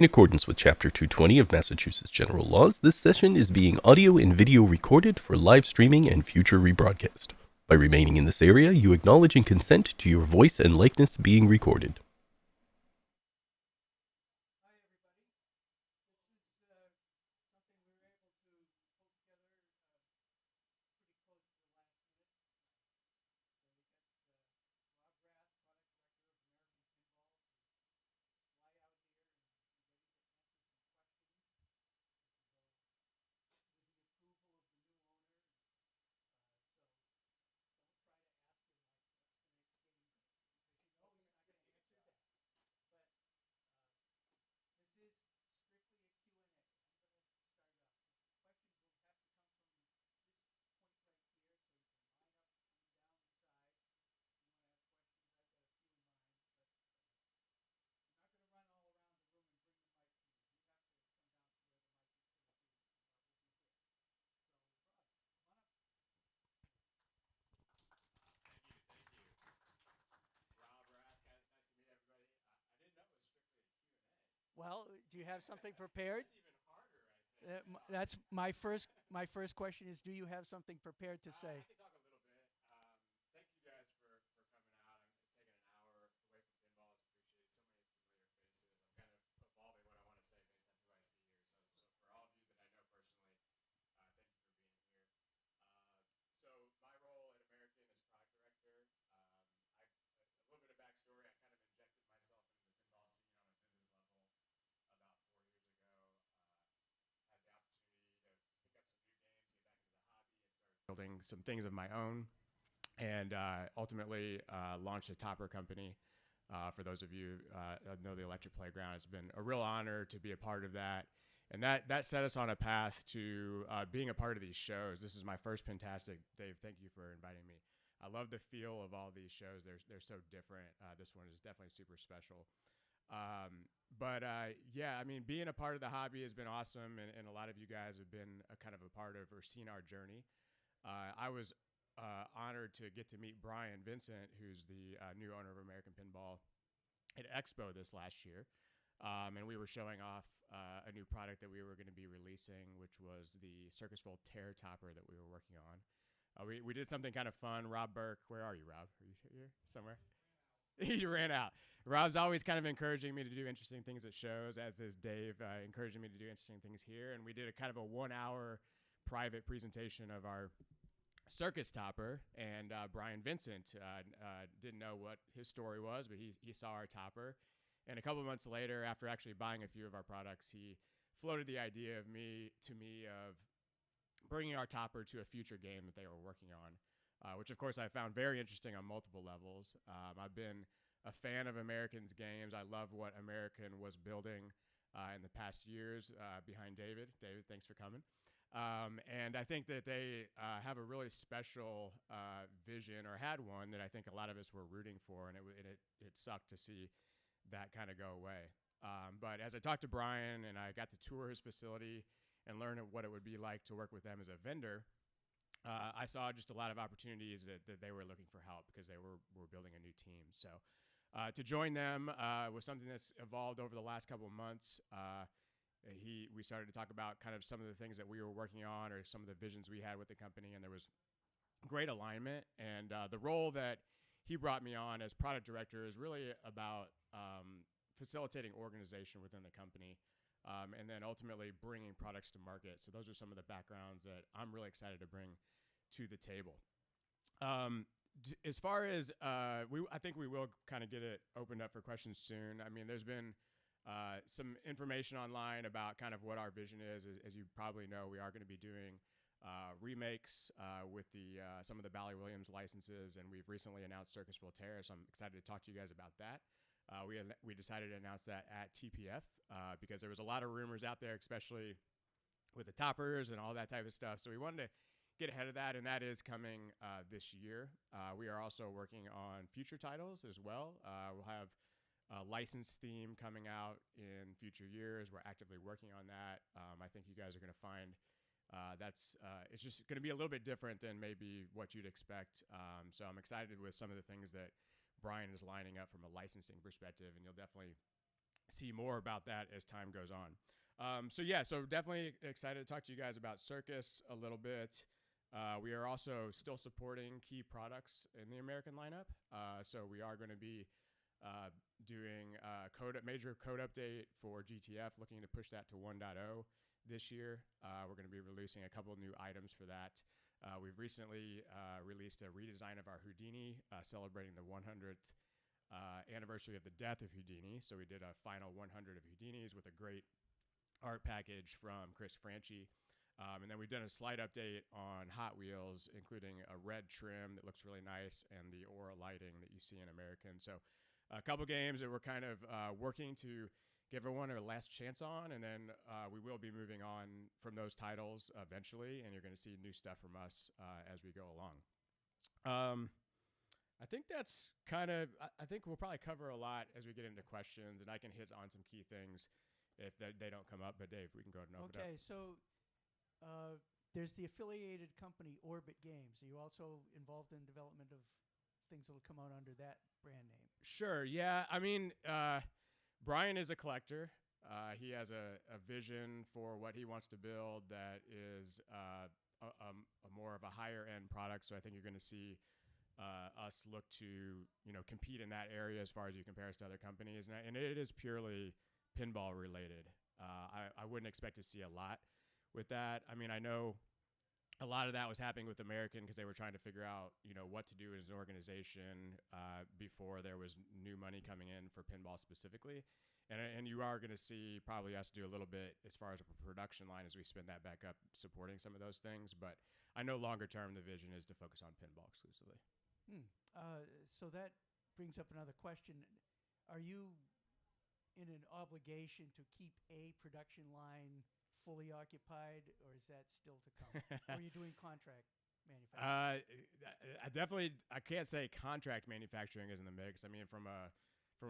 In accordance with Chapter 220 of Massachusetts General Laws, this session is being audio and video recorded for live streaming and future rebroadcast. By remaining in this area, you acknowledge and consent to your voice and likeness being recorded. Well, do you have something prepared? That's my first question is, do you have something prepared to say? Building some things of my own, and ultimately launched a topper company. For those of you know the Electric Playground, it's been a real honor to be a part of that. And that set us on a path to being a part of these shows. This is my first Pintastic. Dave, thank you for inviting me. I love the feel of all these shows. They're so different. This one is definitely super special. But yeah, I mean, being a part of the hobby has been awesome, and a lot of you guys have been a kind of a part of or seen our journey. I was honored to get to meet Brian Vincent, who's the new owner of American Pinball, at Expo this last year. And we were showing off a new product that we were going to be releasing, which was the Circusville Tear Topper that we were working on. We did something kind of fun. Rob Burke, where are you, Rob? Are you here somewhere? He ran out. Rob's always kind of encouraging me to do interesting things at shows, as is Dave encouraging me to do interesting things here. And we did a kind of a 1 hour private presentation of our circus topper, and Brian Vincent didn't know what his story was, but he saw our topper. And a couple of months later, after actually buying a few of our products, he floated the idea to me of bringing our topper to a future game that they were working on, which of course I found very interesting on multiple levels. I've been a fan of American's games. I love what American was building in the past years behind David. David, thanks for coming. And I think that they have a really special vision, or had one, that I think a lot of us were rooting for, and it sucked to see that kind of go away. But as I talked to Brian and I got to tour his facility and learn what it would be like to work with them as a vendor, I saw just a lot of opportunities that they were looking for help, because they were building a new team. So to join them was something that's evolved over the last couple of months. We started to talk about kind of some of the things that we were working on, or some of the visions we had with the company, and there was great alignment. And the role that he brought me on as product director is really about facilitating organization within the company, and then ultimately bringing products to market. So those are some of the backgrounds that I'm really excited to bring to the table. As far as I think we will kind of get it opened up for questions soon. I mean, there's been some information online about kind of what our vision is. As you probably know, we are going to be doing remakes with some of the Bally Williams licenses, and we've recently announced Circusville Terrace. So I'm excited to talk to you guys about that. We decided to announce that at TPF because there was a lot of rumors out there, especially with the toppers and all that type of stuff. So we wanted to get ahead of that, and that is coming this year. We are also working on future titles as well. We'll have a license theme coming out in future years. We're actively working on that. I think you guys are going to find it's just going to be a little bit different than maybe what you'd expect. So I'm excited with some of the things that Brian is lining up from a licensing perspective, and you'll definitely see more about that as time goes on. So definitely excited to talk to you guys about Circus a little bit. We are also still supporting key products in the American lineup. So we are going to be doing a major code update for GTF, looking to push that to 1.0 this year. We're going to be releasing a couple new items for that. We've recently released a redesign of our Houdini, celebrating the 100th anniversary of the death of Houdini. So we did a final 100 of Houdinis with a great art package from Chris Franchi. And then we've done a slight update on Hot Wheels, including a red trim that looks really nice and the Aura lighting that you see in American. So a couple games that we're kind of working to give everyone a last chance on, and then we will be moving on from those titles eventually, and you're going to see new stuff from us as we go along. I think that's kind of, I think we'll probably cover a lot as we get into questions, and I can hit on some key things if they don't come up. But Dave, we can go ahead and open it up. Okay, so there's the affiliated company Orbit Games. Are you also involved in development of things that will come out under that brand name? Sure, yeah. I mean, Brian is a collector. He has a vision for what he wants to build that is a more of a higher end product. So I think you're going to see us look to compete in that area as far as you compare us to other companies, and it is purely pinball related. I wouldn't expect to see a lot with that. I mean, I know a lot of that was happening with American because they were trying to figure out what to do as an organization before there was new money coming in for pinball specifically. And you are going to see probably us do a little bit as far as a production line as we spin that back up supporting some of those things. But I know longer term the vision is to focus on pinball exclusively. So that brings up another question. Are you in an obligation to keep a production line fully occupied, or is that still to come? Or are you doing contract manufacturing? I can't say contract manufacturing is in the mix. I mean, from a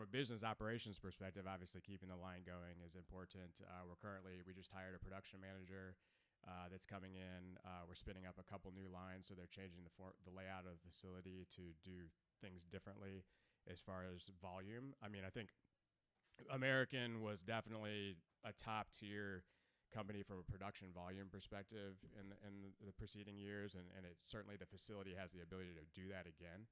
business operations perspective, obviously keeping the line going is important. We just hired a production manager that's coming in. We're spinning up a couple new lines, so they're changing the layout of the facility to do things differently as far as volume. I mean, I think American was definitely a top tier company from a production volume perspective in the preceding years, and certainly the facility has the ability to do that again.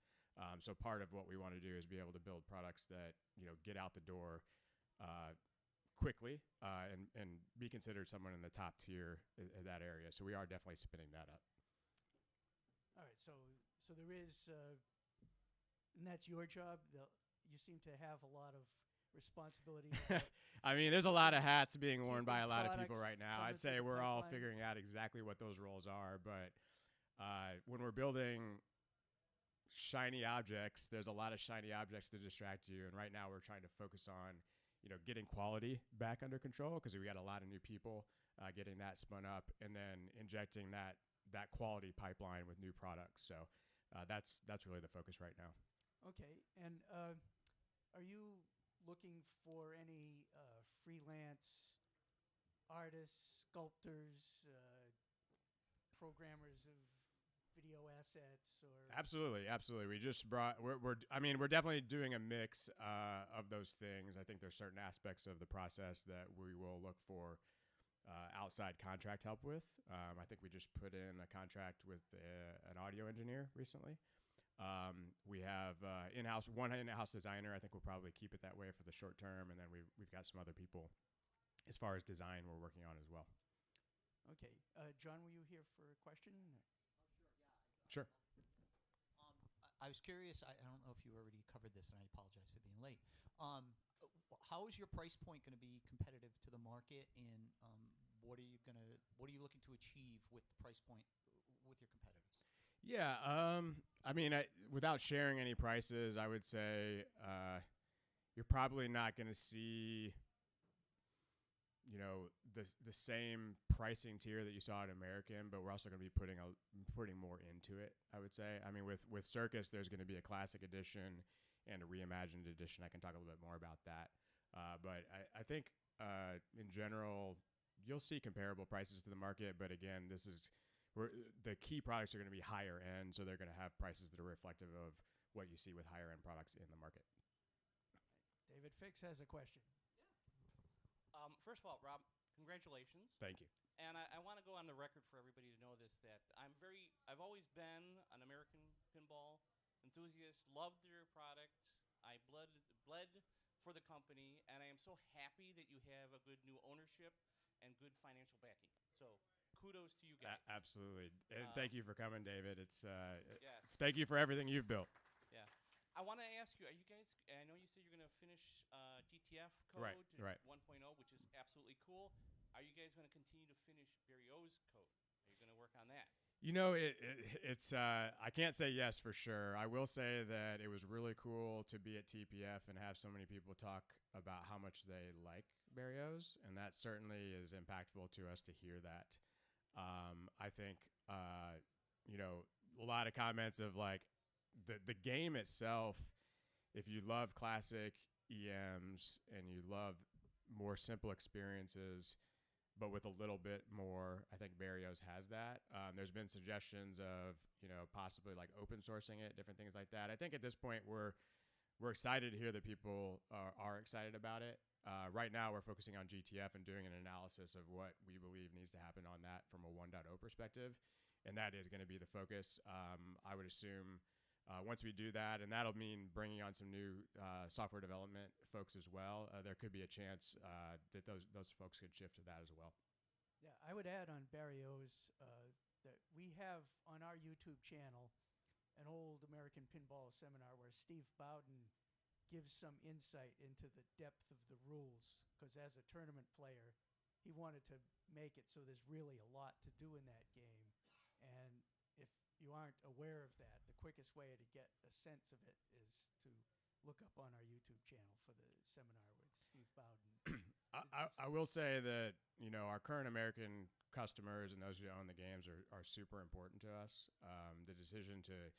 So part of what we want to do is be able to build products that get out the door quickly and be considered someone in the top tier in that area. So we are definitely spinning that up. All right, so there is, and that's your job. You seem to have a lot of responsibility. I mean, there's a lot of hats being worn by a lot of people products right now. coming I'd say through the we're all pipeline. figuring out exactly what those roles are, but when we're building shiny objects, there's a lot of shiny objects to distract you, and right now we're trying to focus on getting quality back under control, because we got a lot of new people getting that spun up, and then injecting that quality pipeline with new products. So that's really the focus right now. Okay, and are you looking for any freelance artists, sculptors, programmers of video assets, or Absolutely. We just brought. We're definitely doing a mix of those things. I think there's certain aspects of the process that we will look for outside contract help with. I think we just put in a contract with an audio engineer recently. We have one in-house designer. I think we'll probably keep it that way for the short term, and then we've got some other people as far as design we're working on as well. Okay, John, were you here for a question? Sure. I was curious. I don't know if you already covered this, and I apologize for being late. How is your price point going to be competitive to the market, and what are you looking to achieve with the price point with your competitors? Yeah. I mean, without sharing any prices, I would say you're probably not going to see the same pricing tier that you saw at American, but we're also going to be putting more into it, I would say. I mean, with Circus, there's going to be a classic edition and a reimagined edition. I can talk a little bit more about that. But I think in general, you'll see comparable prices to the market. But again, the key products are going to be higher end, so they're going to have prices that are reflective of what you see with higher end products in the market. David Fix has a question. First of all, Rob, congratulations. Thank you. And I want to go on the record for everybody to know this, that I've always been an American pinball enthusiast, loved their product. I bled for the company, and I am so happy that you have a good new ownership and good financial backing. So kudos to you guys. Absolutely. And thank you for coming, David. It's Yes. Thank you for everything you've built. Yeah. I want to ask you, are you guys, I know you said you're going to finish GTF code Right. 1.0, which is absolutely cool. Are you guys going to continue to finish Barry O's code? Are you going to work on that? You know, it's I can't say yes for sure. I will say that it was really cool to be at TPF and have so many people talk about how much they like Barrios, and that certainly is impactful to us to hear that. I think you know, a lot of comments of like the game itself. If you love classic EMs and you love more simple experiences, but with a little bit more, I think Barrios has that. There's been suggestions of, you know, possibly like open sourcing it, different things like that. I think at this point we're excited to hear that people are excited about it. Right now we're focusing on GTF and doing an analysis of what we believe needs to happen on that from a 1.0 perspective, and that is going to be the focus. I would assume once we do that, and that'll mean bringing on some new software development folks as well, there could be a chance that those folks could shift to that as well. Yeah, I would add on Barrios that we have on our YouTube channel an old American pinball seminar where Steve Bowden gives some insight into the depth of the rules, because as a tournament player, he wanted to make it so there's really a lot to do in that game. And if you aren't aware of that, the quickest way to get a sense of it is to look up on our YouTube channel for the seminar with Steve Bowden. I will say that, you know, our current American customers and those who own the games are super important to us. The decision to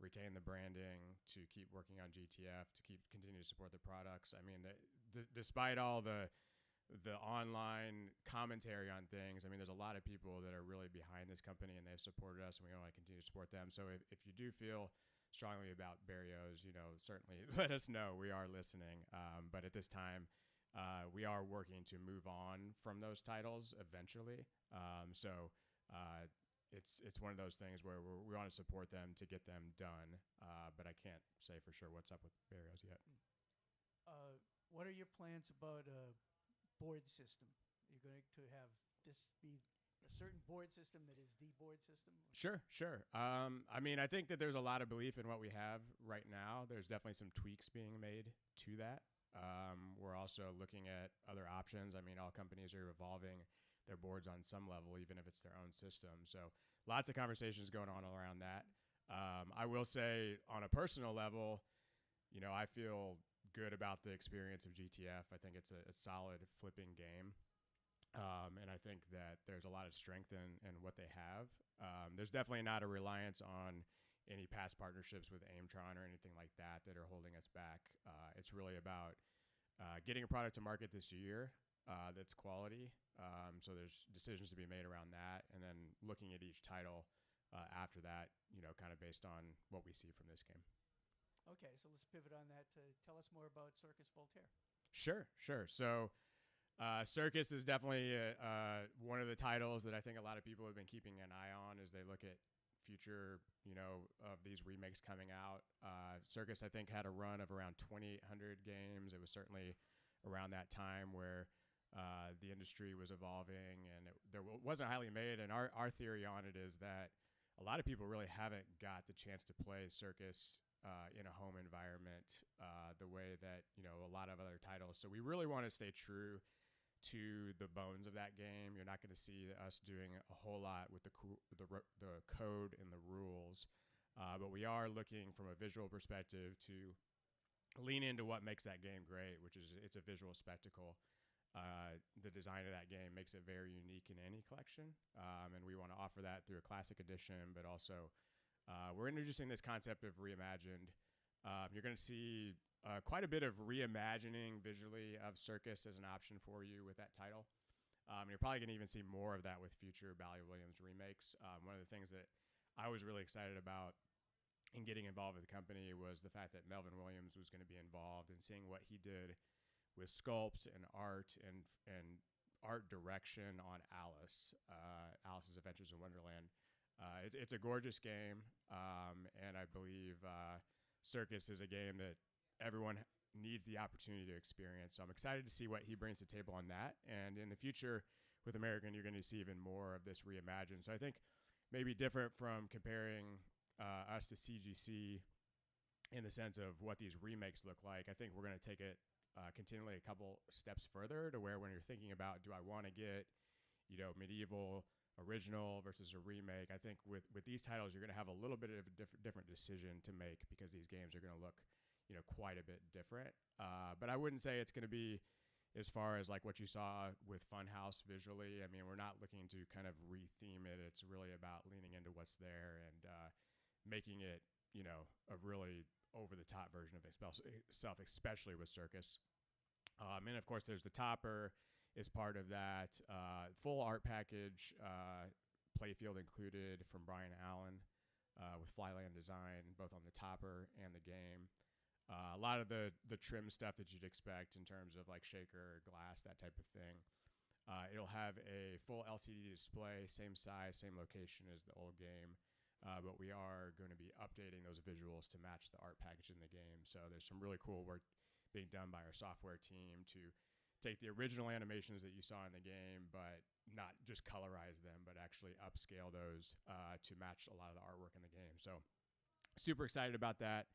retain the branding, to keep working on GTF, to continue to support the products. I mean, despite all the online commentary on things, I mean, there's a lot of people that are really behind this company and they've supported us, and we want to continue to support them. So if you do feel strongly about Barrios, you know, certainly let us know. We are listening. But at this time, we are working to move on from those titles eventually. It's one of those things where we want to support them to get them done, but I can't say for sure what's up with Barrios yet. What are your plans about a board system? You're going to have this be a certain board system that is the board system? Sure. I mean, I think that there's a lot of belief in what we have right now. There's definitely some tweaks being made to that. We're also looking at other options. I mean, all companies are evolving their boards on some level, even if it's their own system. So lots of conversations going on around that. I will say on a personal level, you know, I feel good about the experience of GTF. I think it's a solid flipping game. And I think that there's a lot of strength in what they have. There's definitely not a reliance on any past partnerships with Aimtron or anything like that are holding us back. It's really about getting a product to market this year that's quality. So there's decisions to be made around that, and then looking at each title after that, you know, kind of based on what we see from this game. Okay, so let's pivot on that to tell us more about Circus Voltaire. Sure. So Circus is definitely one of the titles that I think a lot of people have been keeping an eye on as they look at future, you know, of these remakes coming out. Circus, I think, had a run of around 2,800 games. It was certainly around that time where the industry was evolving, and there wasn't highly made. And our theory on it is that a lot of people really haven't got the chance to play Circus in a home environment the way that, you know, a lot of other titles. So we really want to stay true to the bones of that game. You're not going to see us doing a whole lot with the code and the rules, but we are looking from a visual perspective to lean into what makes that game great, which is it's a visual spectacle. The design of that game makes it very unique in any collection, and we want to offer that through a classic edition, but also we're introducing this concept of reimagined. You're going to see quite a bit of reimagining visually of Circus as an option for you with that title. You're probably going to even see more of that with future Bally Williams remakes. One of the things that I was really excited about in getting involved with the company was the fact that Melvin Williams was going to be involved, and seeing what he did with sculpts and art and art direction on Alice's Adventures in Wonderland. It's a gorgeous game, and I believe Circus is a game that everyone needs the opportunity to experience. So I'm excited to see what he brings to the table on that. And in the future with American, you're going to see even more of this reimagined. So I think maybe different from comparing us to CGC in the sense of what these remakes look like. I think we're going to take it continually a couple steps further to where when you're thinking about, do I want to get, medieval original versus a remake, I think with these titles, you're going to have a little bit of a different decision to make because these games are going to look, quite a bit different. But I wouldn't say it's going to be as far as like what you saw with Funhouse visually. I mean, we're not looking to kind of re-theme it. It's really about leaning into what's there and making it, a really over-the-top version of itself, especially with Circus. And of course, there's the Topper is part of that full art package, playfield included from Brian Allen with Flyland design, both on the Topper and the game. A lot of the trim stuff that you'd expect in terms of like shaker, glass, that type of thing. It'll have a full LCD display, same size, same location as the old game. But we are going to be updating those visuals to match the art package in the game. So there's some really cool work being done by our software team to take the original animations that you saw in the game, but not just colorize them, but actually upscale those to match a lot of the artwork in the game. So super excited about that.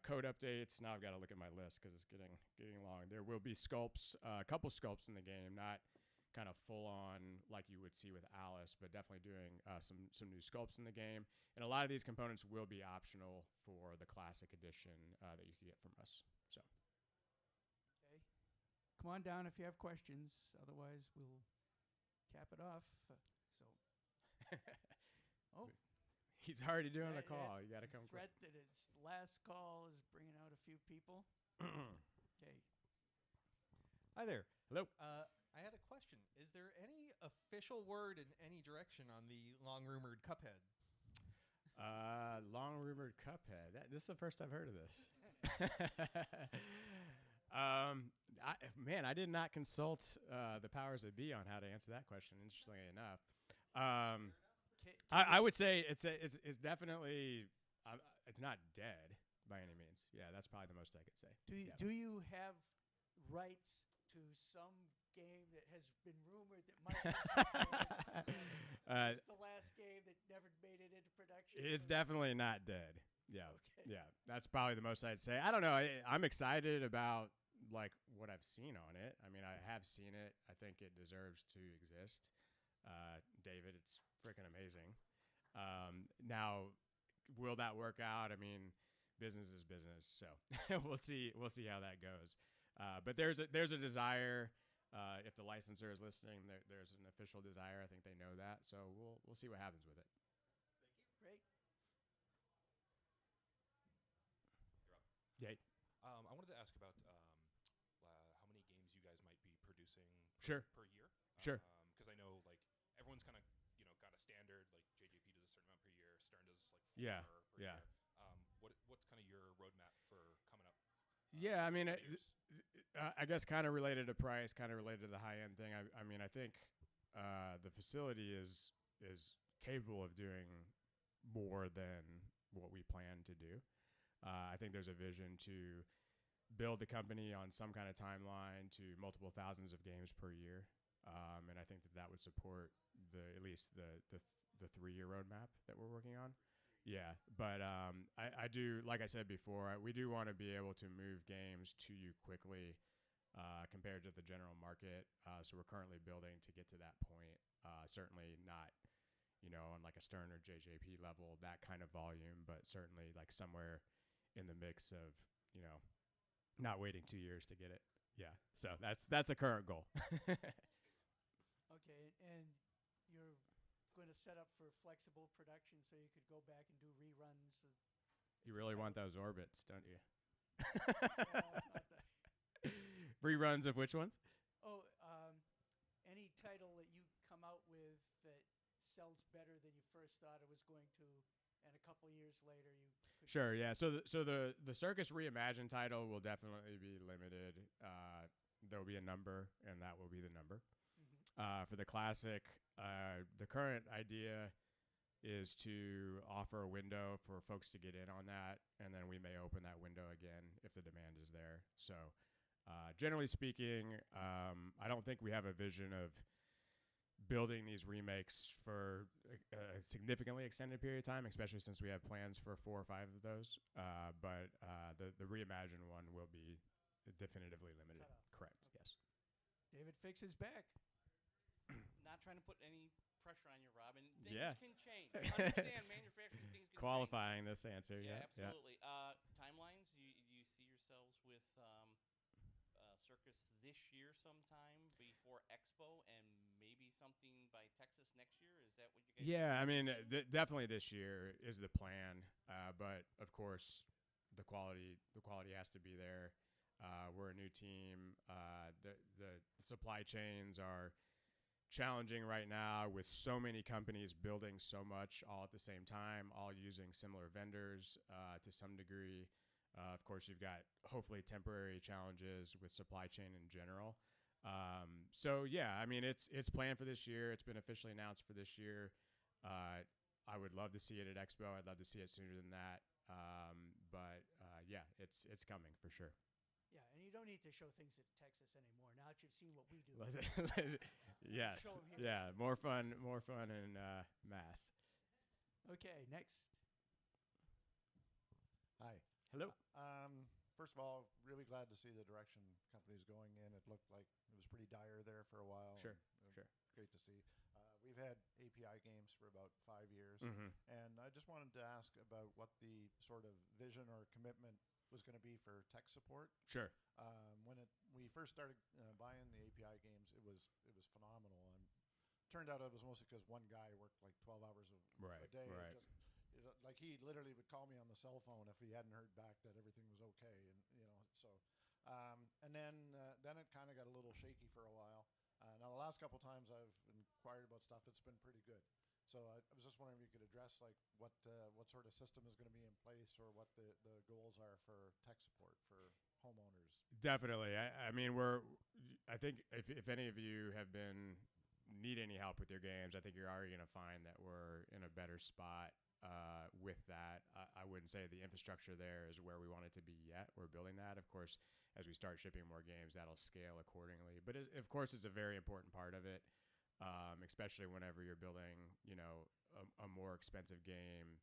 Code updates. Now I've got to look at my list because it's getting long. There will be sculpts, a couple sculpts in the game, not kind of full on like you would see with Alice, but definitely doing some new sculpts in the game. And a lot of these components will be optional for the classic edition that you can get from us. So, Okay. Come on down if you have questions. Otherwise, we'll cap it off. Oh. He's already doing Yeah, the call. You got to come quick. Threat that its last call is bringing out a few people. Okay. Hi there. Hello. I had a question. Is there any official word in any direction on the long-rumored Cuphead? Long rumored Cuphead. This is the first I've heard of this. I did not consult the powers that be on how to answer that question. Interestingly enough, I would say it's definitely it's not dead by any means. Yeah, that's probably the most I could say. Do you have rights to some game that has been rumored that might it's the last game that never made it into production? It's definitely not dead. Yeah. Okay. Yeah. That's probably the most I'd say. I don't know. I'm excited about like what I've seen on it. I mean, I have seen it. I think it deserves to exist. David, it's freaking amazing. Now, will that work out? I mean, business is business. So we'll see how that goes. But there's a desire. If the licensor is listening, there's an official desire. I think they know that. So we'll see what happens with it. Great. Yay. I wanted to ask about how many games you guys might be producing Sure. per year. Sure. Because I know like everyone's kind of got a standard. Like JJP does a certain amount per year. Stern does like 4 Yeah, per yeah. year. What's kind of your roadmap for coming up? Yeah, I mean, years? I guess kind of related to price, kind of related to the high end thing. I mean, I think the facility is capable of doing more than what we plan to do. I think there's a vision to build the company on some kind of timeline to multiple thousands of games per year, and I think that would support at least the 3-year roadmap that we're working on. Yeah, but I do, like I said before, we do want to be able to move games to you quickly compared to the general market. So we're currently building to get to that point. Certainly not, on like a Stern or JJP level, that kind of volume, but certainly like somewhere in the mix of, not waiting 2 years to get it. Yeah, so that's a current goal. Okay, and you're going to set up for flexible production so you could go back and do reruns. You really want those orbits, don't you? Not that. Reruns of which ones? Oh, any title that you come out with that sells better than you first thought it was going to, and a couple years later you could Sure. Yeah. So the Circus Reimagined title will definitely be limited. There will be a number, and that will be the number. For the classic, the current idea is to offer a window for folks to get in on that, and then we may open that window again if the demand is there. So, generally speaking, I don't think we have a vision of building these remakes for a significantly extended period of time, especially since we have plans for 4 or 5 of those. But the reimagined one will be definitively limited. Correct. Yes. David Fix is back. Not trying to put any pressure on you, Robin. Things Yeah. can change. Understand manufacturing things can Qualifying this answer. change. Yeah. Yeah, absolutely. Timelines. You see yourselves with Circus this year sometime before Expo, and maybe something by Texas next year. Is that what you guys? Yeah, I mean, definitely this year is the plan, but of course, the quality has to be there. We're a new team. The supply chains are challenging right now with so many companies building so much all at the same time, all using similar vendors to some degree. Of course, you've got hopefully temporary challenges with supply chain in general. So yeah, I mean, it's planned for this year. It's been officially announced for this year. I would love to see it at Expo. I'd love to see it sooner than that. But yeah, it's coming for sure. Yeah, and you don't need to show things at Texas anymore. Now that you've seen what we do. Yes, Show 'em here yeah, instead. more fun in Mass. Okay, next. Hi. Hello. First of all, really glad to see the direction company's going in. It looked like it was pretty dire there for a while. Sure, and, sure. Great to see. We've had API games for about 5 years, Mhm. and I just wanted to ask about what the sort of vision or commitment was going to be for tech support. Sure. When we first started buying the API games, it was phenomenal, and turned out it was mostly because one guy worked like 12 hours a Right, day. right. Like he literally would call me on the cell phone if he hadn't heard back that everything was okay, and so. And then it kind of got a little shaky for a while. Now the last couple times I've inquired about stuff, it's been pretty good. So I was just wondering if you could address like what sort of system is going to be in place, or what the goals are for tech support for homeowners. Definitely. I mean, I think if any of you need any help with your games, I think you're already going to find that we're in a better spot with that. I wouldn't say the infrastructure there is where we want it to be yet. We're building that. Of course, as we start shipping more games, that'll scale accordingly. But of course, it's a very important part of it, especially whenever you're building, a more expensive game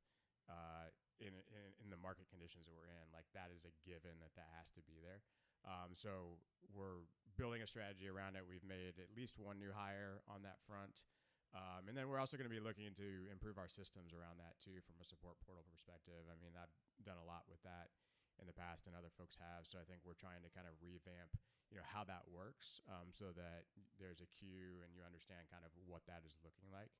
in the market conditions that we're in. Like, that is a given that has to be there. So we're building a strategy around it. We've made at least one new hire on that front. And then we're also going to be looking to improve our systems around that too, from a support portal perspective. I mean, I've done a lot with that in the past, and other folks have. So I think we're trying to kind of revamp, how that works, so that there's a queue and you understand kind of what that is looking like.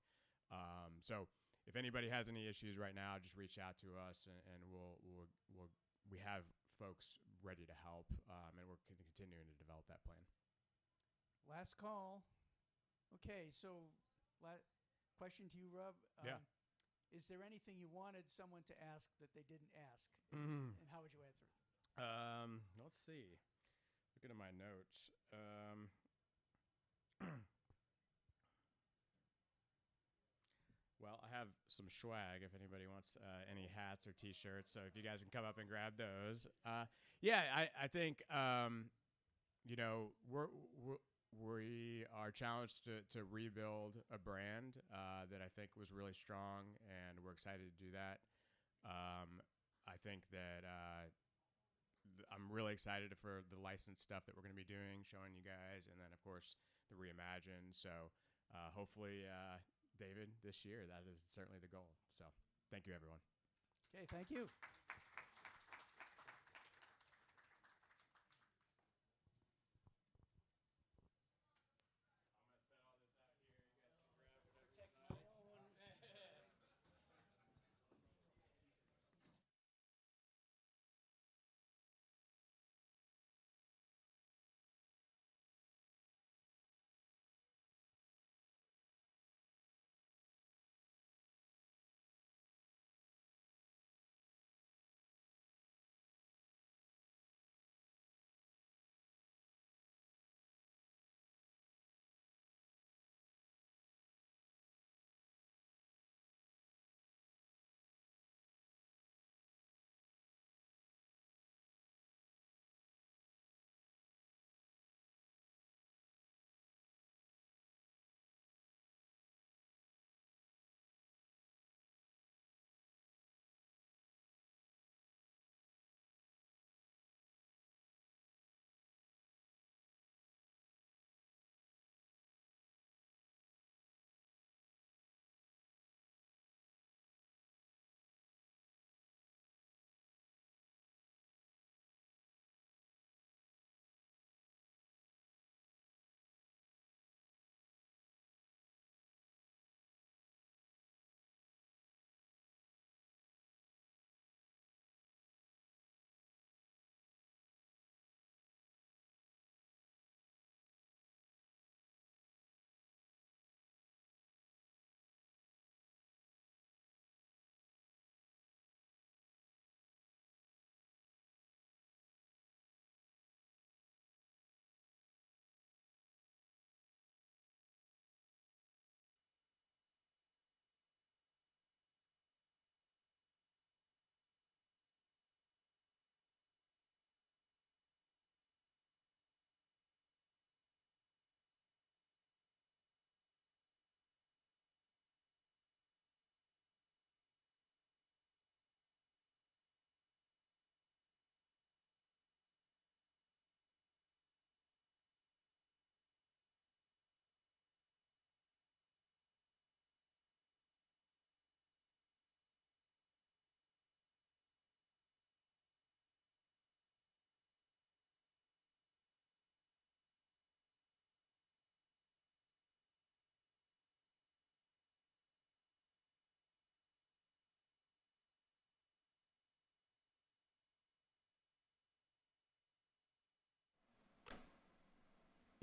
So if anybody has any issues right now, just reach out to us, and we have folks ready to help, and we're continuing to develop that plan. Last call. Okay, so question to you, Rob. Yeah. Is there anything you wanted someone to ask that they didn't ask? Mhm. And how would you answer it? Let's see. Looking at my notes. Well, I have some swag if anybody wants any hats or T-shirts. So if you guys can come up and grab those. Yeah, I think we are challenged to rebuild a brand that I think was really strong, and we're excited to do that. I think that I'm really excited for the licensed stuff that we're going to be doing, showing you guys, and then of course the reimagined. So hopefully, David, this year, that is certainly the goal. So thank you, everyone. Okay, thank you.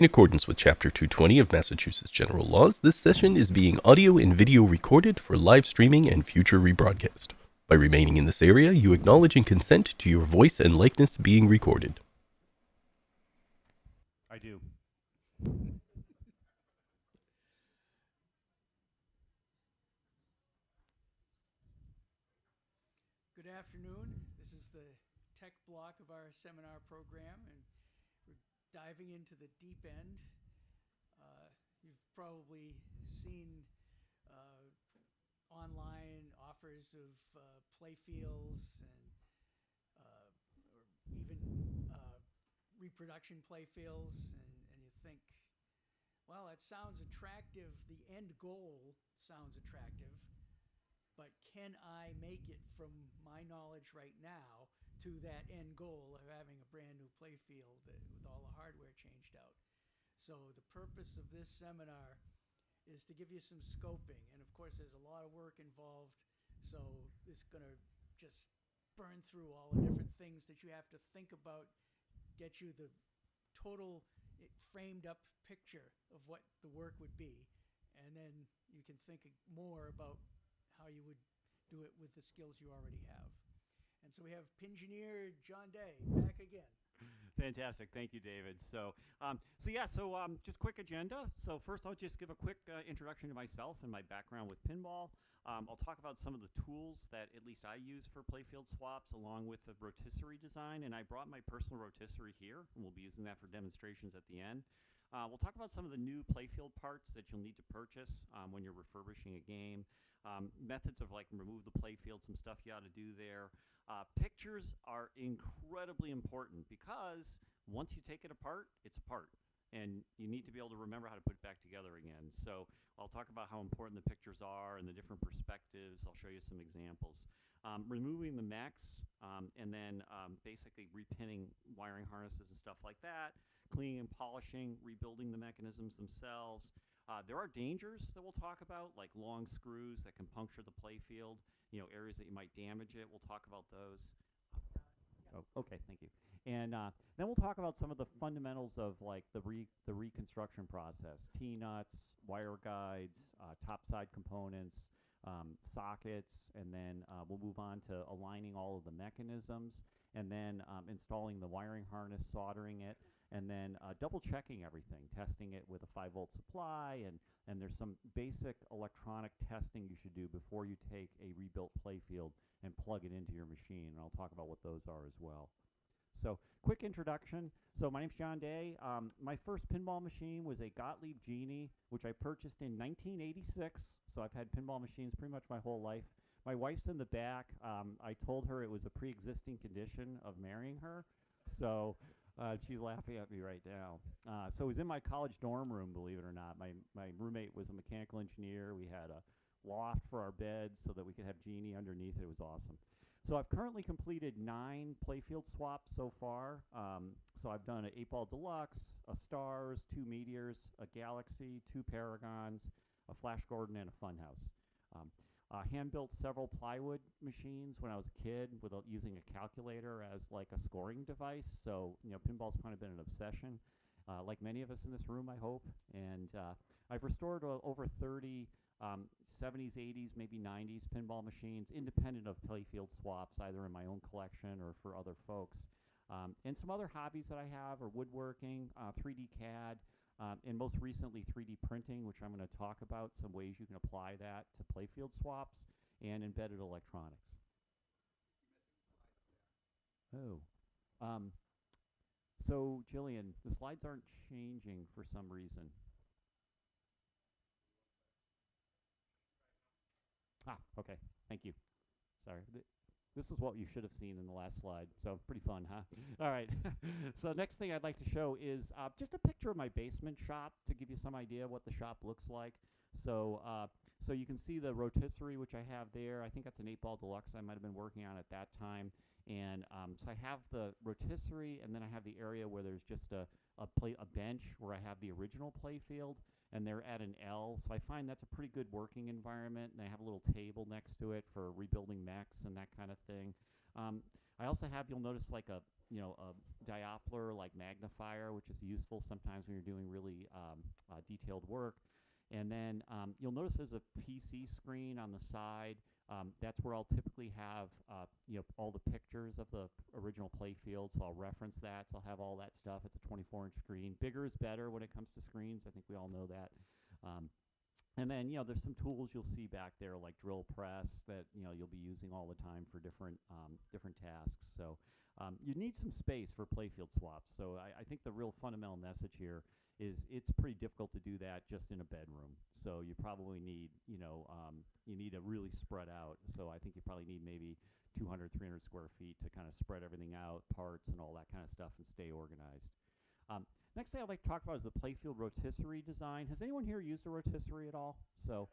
In accordance with Chapter 220 of Massachusetts General Laws, this session is being audio and video recorded for live streaming and future rebroadcast. By remaining in this area, you acknowledge and consent to your voice and likeness being recorded. I do. Good afternoon. This is the tech block of our seminar program, and we're diving into the deep end. You've probably seen online offers of playfields and or even reproduction playfields, and you think, well, that sounds attractive. The end goal sounds attractive. But can I make it from my knowledge right now to that end goal of having a brand new playfield with all the hardware changed out? So the purpose of this seminar is to give you some scoping. And of course, there's a lot of work involved. So this is going to just burn through all the different things that you have to think about, get you the total framed up picture of what the work would be. And then you can think more about how you would do it with the skills you already have. And so we have Pingineer John Day back again. Fantastic. Thank you, David. So just quick agenda. So first, I'll just give a quick introduction to myself and my background with pinball. I'll talk about some of the tools that at least I use for playfield swaps, along with the rotisserie design. And I brought my personal rotisserie here, and we'll be using that for demonstrations at the end. We'll talk about some of the new playfield parts that you'll need to purchase when you're refurbishing a game. Methods of like remove the playfield, some stuff you ought to do there. Pictures are incredibly important because once you take it apart, it's apart. And you need to be able to remember how to put it back together again. So I'll talk about how important the pictures are and the different perspectives. I'll show you some examples. Removing the mechs and then basically repinning wiring harnesses and stuff like that. Cleaning and polishing, rebuilding the mechanisms themselves. There are dangers that we'll talk about, like long screws that can puncture the playfield, areas that you might damage it. We'll talk about those. Oh, okay, thank you. And then we'll talk about some of the fundamentals of like the reconstruction process, T-nuts, wire guides, topside components, sockets, and then we'll move on to aligning all of the mechanisms, and then installing the wiring harness, soldering it, and then double checking everything, testing it with a 5-volt supply, and there's some basic electronic testing you should do before you take a rebuilt playfield and plug it into your machine, and I'll talk about what those are as well. So quick introduction. So my name's John Day. My first pinball machine was a Gottlieb Genie, which I purchased in 1986. So I've had pinball machines pretty much my whole life. My wife's in the back. I told her it was a pre-existing condition of marrying her. So she's laughing at me right now. So it was in my college dorm room, believe it or not. My roommate was a mechanical engineer. We had a loft for our beds so that we could have Genie underneath. It was awesome. So I've currently completed 9 playfield swaps so far. So I've done an 8-ball deluxe, a Stars, 2 Meteors, a Galaxy, 2 Paragons, a Flash Gordon, and a Funhouse. Hand-built several plywood machines when I was a kid using a calculator as like a scoring device. So, pinball's kind of been an obsession, like many of us in this room, I hope. And I've restored over 30 70s, 80s, maybe 90s pinball machines, independent of playfield swaps, either in my own collection or for other folks. And some other hobbies that I have are woodworking, 3D CAD, and most recently 3D printing, which I'm going to talk about, some ways you can apply that to playfield swaps, and embedded electronics. Oh. So, Jillian, the slides aren't changing for some reason. Okay. Thank you. Sorry. This is what you should have seen in the last slide. So pretty fun, huh? All right. So next thing I'd like to show is just a picture of my basement shop to give you some idea of what the shop looks like. So so you can see the rotisserie, which I have there. I think that's an 8-ball deluxe I might have been working on at that time. And so I have the rotisserie, and then I have the area where there's just a bench where I have the original playfield, and they're at an L. So I find that's a pretty good working environment, and I have a little table next to it for rebuilding mechs and that kind of thing. I also have, you'll notice like a, a Doppler like magnifier, which is useful sometimes when you're doing really detailed work. And then you'll notice there's a PC screen on the side. That's where I'll typically have all the pictures of the original playfield, so I'll reference that. So I'll have all that stuff. It's a 24-inch screen. Bigger is better when it comes to screens. I think we all know that. And then, there's some tools you'll see back there like drill press that, you'll be using all the time for different tasks. So you need some space for playfield swaps. So I think the real fundamental message here is it's pretty difficult to do that just in a bedroom. So you probably need, you need to really spread out. So I think you probably need maybe 200, 300 square feet to kind of spread everything out, parts and all that kind of stuff, and stay organized. Next thing I'd like to talk about is the playfield rotisserie design. Has anyone here used a rotisserie at all? So,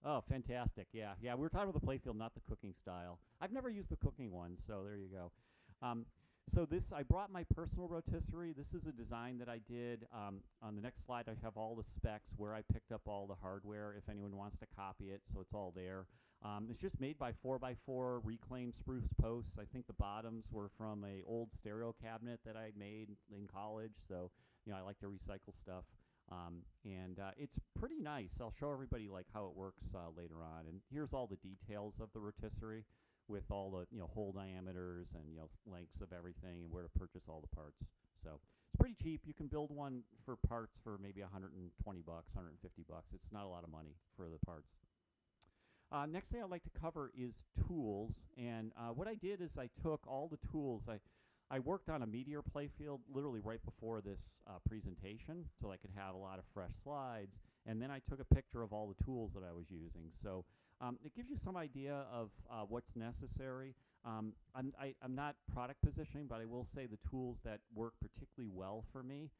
oh, fantastic. Yeah, we were talking about the playfield, not the cooking style. I've never used the cooking one, so there you go. So I brought my personal rotisserie. This is a design that I did. On the next slide, I have all the specs, where I picked up all the hardware, if anyone wants to copy it, so it's all there. It's just made by 4x4 reclaimed spruce posts. I think the bottoms were from a old stereo cabinet that I made in college, so I like to recycle stuff. It's pretty nice. I'll show everybody like how it works later on. And here's all the details of the rotisserie, with all the hole diameters and lengths of everything, and where to purchase all the parts. So it's pretty cheap. You can build one for parts for maybe 120 bucks, 150 bucks. It's not a lot of money for the parts. Next thing I'd like to cover is tools. And what I did is I took all the tools. I worked on a Meteor playfield literally right before this presentation, so I could have a lot of fresh slides. And then I took a picture of all the tools that I was using. So it gives you some idea of what's necessary. I'm not product positioning, but I will say the tools that work particularly well for me.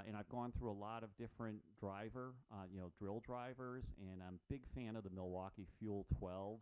And I've gone through a lot of different drill drivers, and I'm a big fan of the Milwaukee Fuel 12s,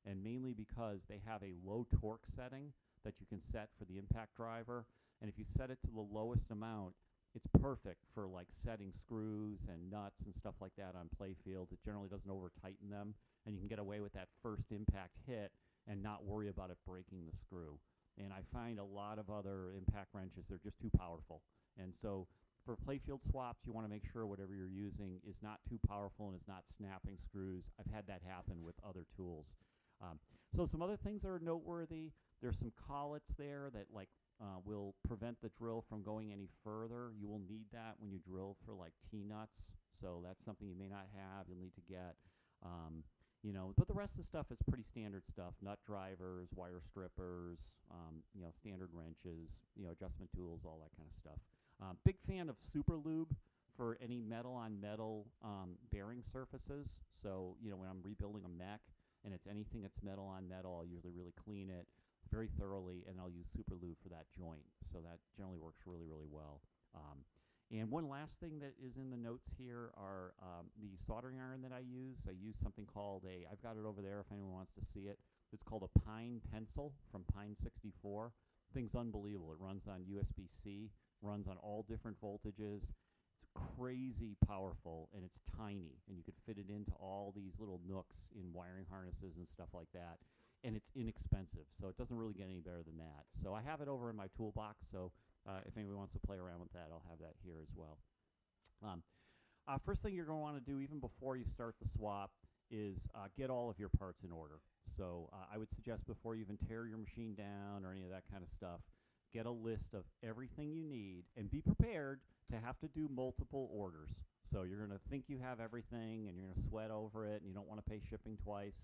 and mainly because they have a low torque setting that you can set for the impact driver. And if you set it to the lowest amount, it's perfect for like setting screws and nuts and stuff like that on playfields. It generally doesn't over tighten them, and you can get away with that first impact hit and not worry about it breaking the screw. And I find a lot of other impact wrenches, they're just too powerful. And so for playfield swaps, you want to make sure whatever you're using is not too powerful and is not snapping screws. I've had that happen with other tools. So some other things that are noteworthy, there's some collets there that will prevent the drill from going any further. You will need that when you drill for like T-nuts, so that's something you may not have, you'll need to get. But the rest of the stuff is pretty standard stuff: nut drivers, wire strippers, standard wrenches, adjustment tools, all that kind of stuff. Big fan of super lube for any metal-on-metal bearing surfaces. So when I'm rebuilding a mech and it's anything that's metal-on-metal, I'll usually really clean it very thoroughly, and I'll use super lube for that joint. So that generally works really, really well. And one last thing that is in the notes here are the soldering iron that I use. I use something called I've got it over there if anyone wants to see it. It's called a Pine Pencil from Pine 64. Thing's unbelievable. It runs on USB-C, runs on all different voltages. It's crazy powerful, and it's tiny, and you could fit it into all these little nooks in wiring harnesses and stuff like that. And it's inexpensive, so it doesn't really get any better than that. So I have it over in my toolbox, so if anybody wants to play around with that, I'll have that here as well. First thing you're going to want to do, even before you start the swap, is get all of your parts in order. So I would suggest before you even tear your machine down or any of that kind of stuff, get a list of everything you need, and be prepared to have to do multiple orders. So you're going to think you have everything, and you're going to sweat over it, and you don't want to pay shipping twice.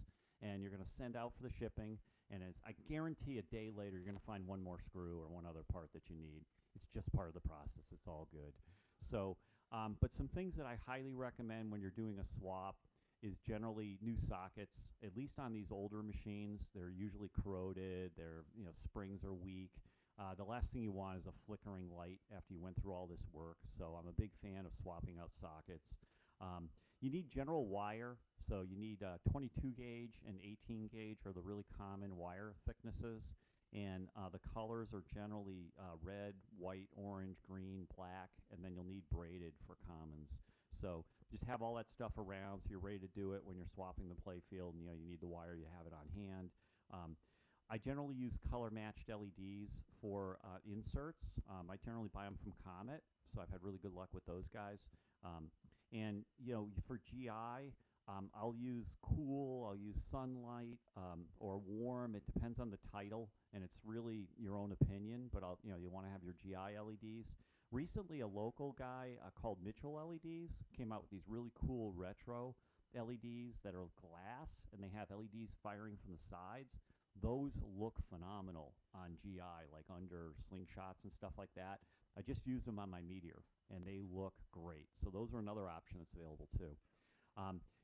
And you're going to send out for the shipping, and I guarantee a day later you're going to find one more screw or one other part that you need. It's just part of the process. It's all good. So, but some things that I highly recommend when you're doing a swap is generally new sockets, at least on these older machines. They're usually corroded. Their springs are weak. The last thing you want is a flickering light after you went through all this work. So I'm a big fan of swapping out sockets. You need general wire, so you need 22 gauge and 18 gauge are the really common wire thicknesses, and the colors are generally red, white, orange, green, black, and then you'll need braided for commons. So just have all that stuff around so you're ready to do it when you're swapping the playfield, and you need the wire, you have it on hand. I generally use color matched LEDs for inserts. I generally buy them from Comet, so I've had really good luck with those guys. And for GI, I'll use cool, I'll use sunlight, or warm. It depends on the title, and it's really your own opinion. But you want to have your GI LEDs. Recently, a local guy called Mitchell LEDs came out with these really cool retro LEDs that are glass, and they have LEDs firing from the sides. Those look phenomenal on GI, like under slingshots and stuff like that. I just used them on my Meteor, and they look great. So those are another option that's available too.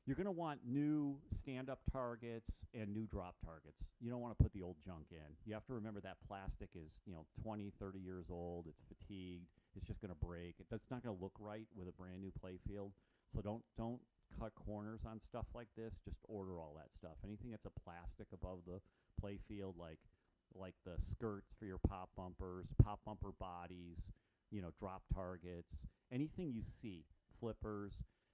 You're going to want new stand-up targets and new drop targets. You don't want to put the old junk in. You have to remember that plastic is 20, 30 years old. It's fatigued. It's just going to break. It's not going to look right with a brand new playfield. So don't cut corners on stuff like this. Just order all that stuff. Anything that's a plastic above the playfield, like the skirts for your pop bumpers bodies, drop targets, anything you see, flippers.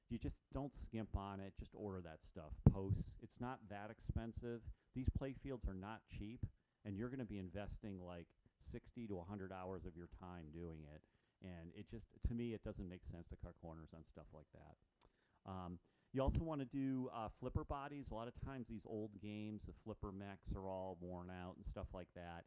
You just don't skimp on it. Just order that stuff. Posts. It's not that expensive. These playfields are not cheap, and you're going to be investing like 60 to 100 hours of your time doing it. And it just, to me, it doesn't make sense to cut corners on stuff like that. You also want to do flipper bodies. A lot of times these old games, the flipper mechs are all worn out and stuff like that.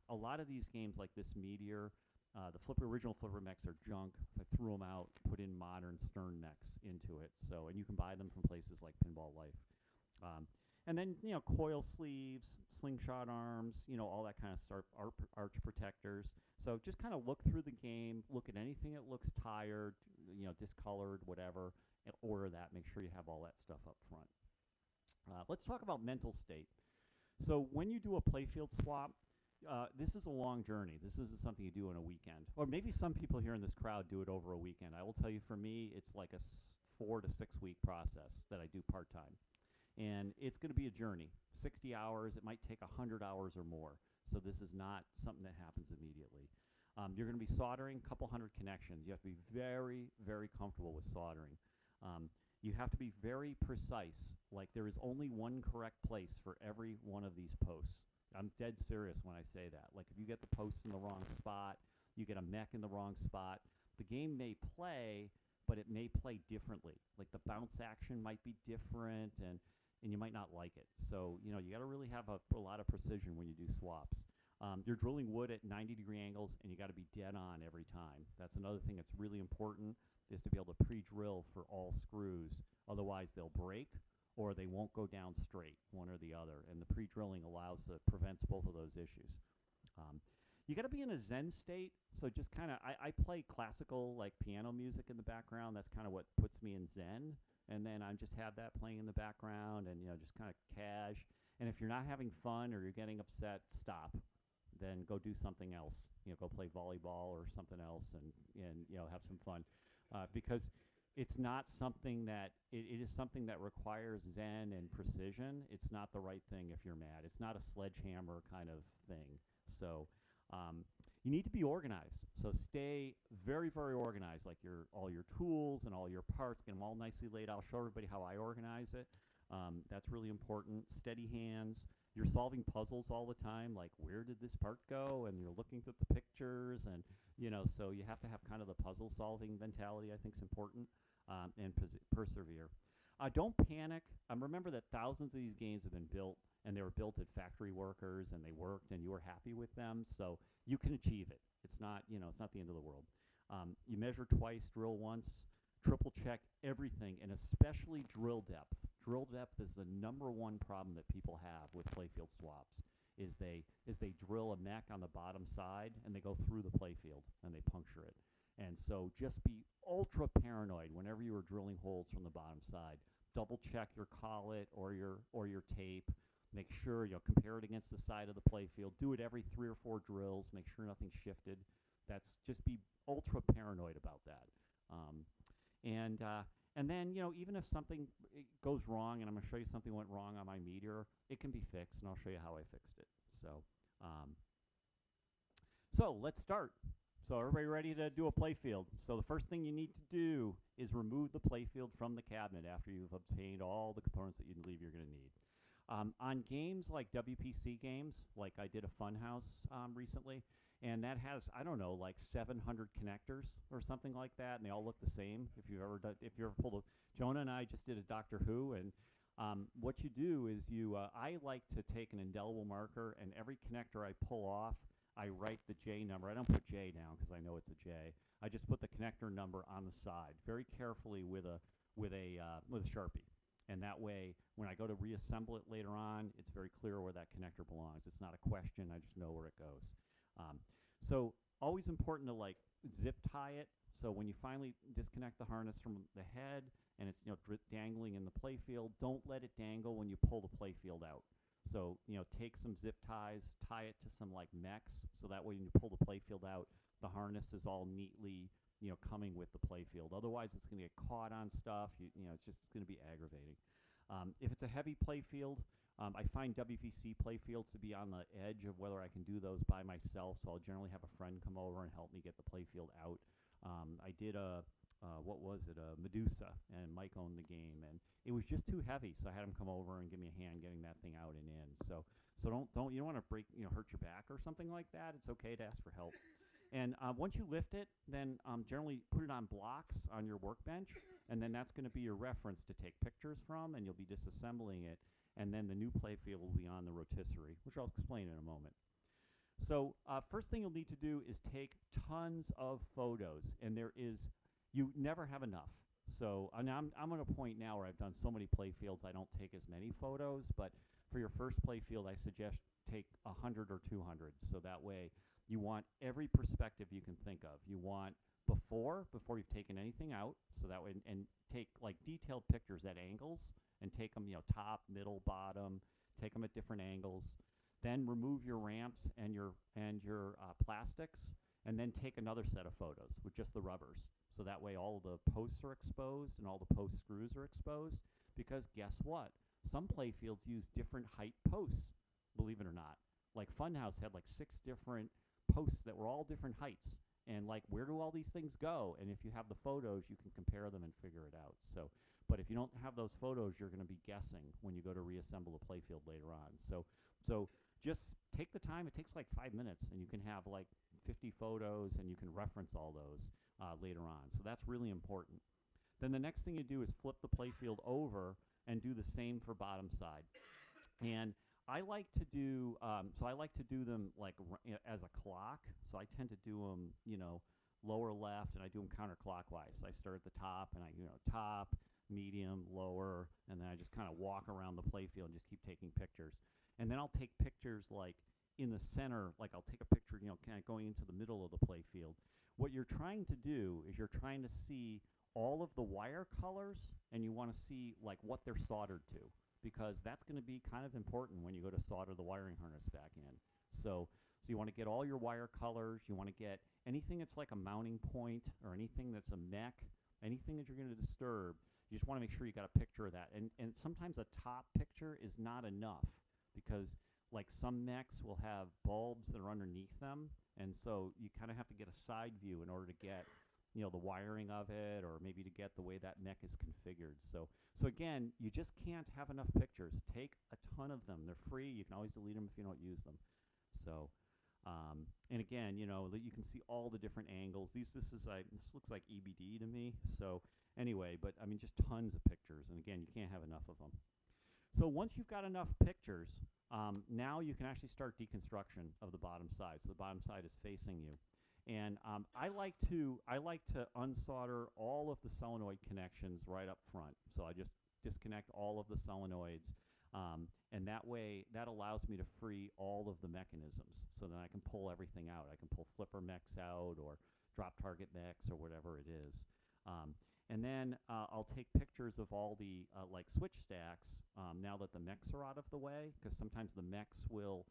A lot of these games like this Meteor, the original flipper mechs are junk. I threw them out, put in modern Stern mechs into it. So, and you can buy them from places like Pinball Life. And then, coil sleeves, slingshot arms, all that kind of stuff, arch protectors. So just kind of look through the game, look at anything that looks tired, discolored, whatever, and order that. Make sure you have all that stuff up front. Let's talk about mental state. So when you do a playfield swap, this is a long journey. This isn't something you do in a weekend. Or maybe some people here in this crowd do it over a weekend. I will tell you, for me, it's like a 4 to 6 week process that I do part-time. And it's going to be a journey. 60 hours. It might take 100 hours or more. So this is not something that happens immediately. You're going to be soldering a couple hundred connections. You have to be very, very comfortable with soldering. You have to be very precise. Like, there is only one correct place for every one of these posts. I'm dead serious when I say that. Like, if you get the posts in the wrong spot, you get a mech in the wrong spot, the game may play, but it may play differently. Like, the bounce action might be different, and you might not like it. So, you got to really have a lot of precision when you do swaps. You're drilling wood at 90-degree angles, and you got to be dead on every time. That's another thing that's really important, is to be able to pre-drill for all screws. Otherwise, they'll break, or they won't go down straight, one or the other. And the pre-drilling prevents both of those issues. You got to be in a Zen state. So just kind of, I play classical, like piano music in the background. That's kind of what puts me in Zen. And then I just have that playing in the background, and just kind of cash. And if you're not having fun or you're getting upset, stop. Then go do something else. Go play volleyball or something else, and have some fun, because it's not something that it is something that requires zen and precision. It's not the right thing if you're mad. It's not a sledgehammer kind of thing. So you need to be organized. So stay very, very organized, like all your tools and all your parts. Get them all nicely laid out. I'll show everybody how I organize it. That's really important. Steady hands. You're solving puzzles all the time, like where did this part go? And you're looking at the pictures, and so you have to have kind of the puzzle solving mentality. I think is important, and persevere. Don't panic. Remember that thousands of these games have been built, and they were built at factory workers, and they worked, and you were happy with them, so you can achieve it. It's not it's not the end of the world. You measure twice, drill once, triple check everything, and especially drill depth. Drill depth is the #1 problem that people have with playfield swaps. Is they drill a mech on the bottom side, and they go through the playfield and they puncture it. And so just be ultra paranoid whenever you are drilling holes from the bottom side. Double check your collet or your tape. Make sure compare it against the side of the playfield. Do it every 3 or 4 drills. Make sure nothing's shifted. Just be ultra paranoid about that. And then, even if something goes wrong, and I'm going to show you something went wrong on my Meteor, it can be fixed, and I'll show you how I fixed it. So let's start. So everybody ready to do a playfield? So the first thing you need to do is remove the playfield from the cabinet after you've obtained all the components that you believe you're going to need. On games like WPC games, like I did a Funhouse recently, and that has, I don't know, like 700 connectors or something like that, and they all look the same. If you've ever done, if you ever pulled a, Jonah and I just did a Doctor Who, and what you do is I like to take an indelible marker, and every connector I pull off, I write the J number. I don't put J down because I know it's a J. I just put the connector number on the side very carefully with a Sharpie. And that way, when I go to reassemble it later on, it's very clear where that connector belongs. It's not a question. I just know where it goes. So always important to like zip tie it. So when you finally disconnect the harness from the head and it's dangling in the playfield, don't let it dangle when you pull the playfield out. So take some zip ties, tie it to some like mechs, so that way when you pull the playfield out, the harness is all neatly coming with the playfield. Otherwise, it's going to get caught on stuff. It's just going to be aggravating. If it's a heavy playfield, I find WVC playfields to be on the edge of whether I can do those by myself, so I'll generally have a friend come over and help me get the playfield out. I did a Medusa, and Mike owned the game, and it was just too heavy, so I had him come over and give me a hand getting that thing out and in. So don't you don't want to hurt your back or something like that. It's okay to ask for help. And once you lift it, then generally put it on blocks on your workbench, and then that's going to be your reference to take pictures from, and you'll be disassembling it. And then the new playfield will be on the rotisserie, which I'll explain in a moment. So first thing you'll need to do is take tons of photos, and you never have enough. So I'm at a point now where I've done so many playfields, I don't take as many photos, but for your first playfield, I suggest take 100 or 200, so that way you want every perspective you can think of. You want before you've taken anything out, so that way, and take like detailed pictures at angles, and take them, top, middle, bottom, take them at different angles. Then remove your ramps and your plastics, and then take another set of photos with just the rubbers. So that way all the posts are exposed and all the post screws are exposed, because guess what? Some playfields use different height posts, believe it or not. Like Funhouse had like 6 different posts that were all different heights. And like, where do all these things go? And if you have the photos, you can compare them and figure it out. So, but if you don't have those photos, you're going to be guessing when you go to reassemble a playfield later on. So just take the time. It takes like 5 minutes, and you can have like 50 photos, and you can reference all those later on. So that's really important. Then the next thing you do is flip the playfield over and do the same for bottom side. And I like to do them like as a clock. So I tend to do them, lower left, and I do them counterclockwise. So I start at the top, and I top, medium, lower, and then I just kind of walk around the playfield and just keep taking pictures. And then I'll take pictures like in the center, like I'll take a picture, kind of going into the middle of the playfield. What you're trying to do is you're trying to see all of the wire colors, and you want to see like what they're soldered to, because that's going to be kind of important when you go to solder the wiring harness back in. So you want to get all your wire colors. You want to get anything that's like a mounting point, or anything that's a mech, anything that you're going to disturb. You just want to make sure you got a picture of that. And sometimes a top picture is not enough, because like some mechs will have bulbs that are underneath them, and so you kind of have to get a side view in order to get the wiring of it, or maybe to get the way that mech is configured. So again, you just can't have enough pictures. Take a ton of them. They're free. You can always delete them if you don't use them. So and again, you can see all the different angles. This looks like EBD to me. So anyway, but I mean, just tons of pictures, and again, you can't have enough of them. So once you've got enough pictures, now you can actually start deconstruction of the bottom side. So the bottom side is facing you. And I like to unsolder all of the solenoid connections right up front. So I just disconnect all of the solenoids, and that way that allows me to free all of the mechanisms. So then I can pull everything out. I can pull flipper mechs out, or drop target mechs, or whatever it is. And then I'll take pictures of all the like switch stacks now that the mechs are out of the way, because sometimes the mechs will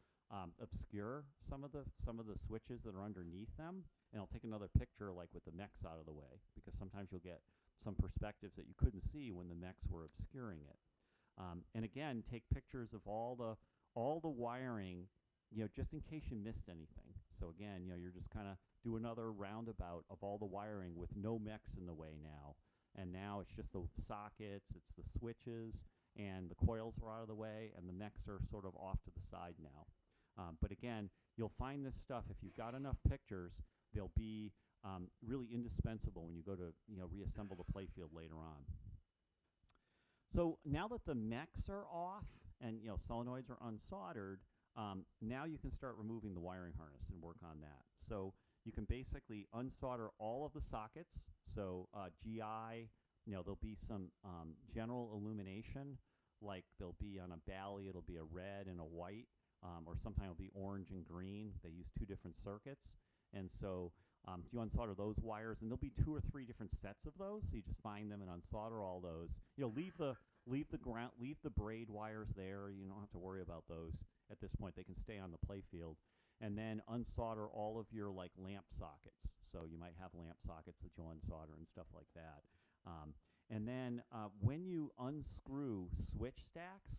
obscure some of the switches that are underneath them. And I'll take another picture like with the mechs out of the way, because sometimes you'll get some perspectives that you couldn't see when the mechs were obscuring it. And again, take pictures of all the wiring, just in case you missed anything. So again, you're just kind of do another roundabout of all the wiring with no mechs in the way now. And now it's just the sockets, it's the switches, and the coils are out of the way, and the necks are sort of off to the side now. But again, you'll find this stuff, if you've got enough pictures, they'll be really indispensable when you go to reassemble the playfield later on. So now that the mechs are off and solenoids are unsoldered, now you can start removing the wiring harness and work on that. So you can basically unsolder all of the sockets. So GI, there'll be some general illumination, like there'll be on a Bally, it'll be a red and a white, or sometimes it'll be orange and green. They use 2 different circuits. And so you unsolder those wires, and there'll be 2 or 3 different sets of those. So you just find them and unsolder all those. Leave the braid wires there. You don't have to worry about those at this point. They can stay on the playfield. And then unsolder all of your lamp sockets. So you might have lamp sockets that you'll unsolder and stuff like that. And then when you unscrew switch stacks,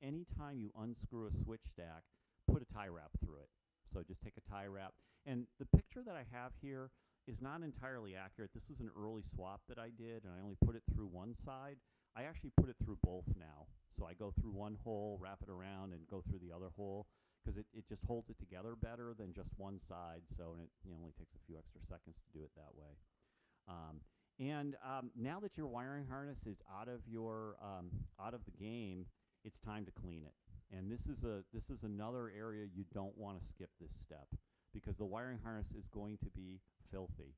anytime you unscrew a switch stack, put a tie wrap through it. So just take a tie wrap. And the picture that I have here is not entirely accurate. This was an early swap that I did, and I only put it through one side. I actually put it through both now. So I go through one hole, wrap it around, and go through the other hole, because it just holds it together better than just one side. So it only takes a few extra seconds to do it that way. Now that your wiring harness is out of the game, it's time to clean it. And this is another area you don't want to skip this step, because the wiring harness is going to be filthy.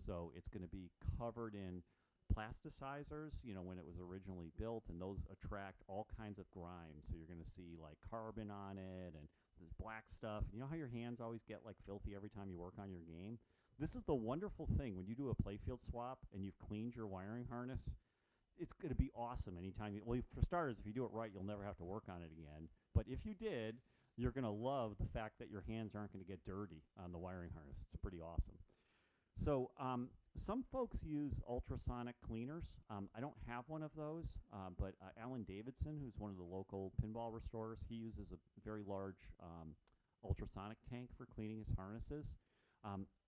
So it's going to be covered in plasticizers, when it was originally built, and those attract all kinds of grime. So you're going to see carbon on it and this black stuff. You know how your hands always get filthy every time you work on your game? This is the wonderful thing when you do a playfield swap and you've cleaned your wiring harness. It's going to be awesome anytime for starters, if you do it right, you'll never have to work on it again. But if you did, you're going to love the fact that your hands aren't going to get dirty on the wiring harness. It's pretty awesome. So some folks use ultrasonic cleaners. I don't have one of those, but Alan Davidson, who's one of the local pinball restorers, he uses a very large ultrasonic tank for cleaning his harnesses.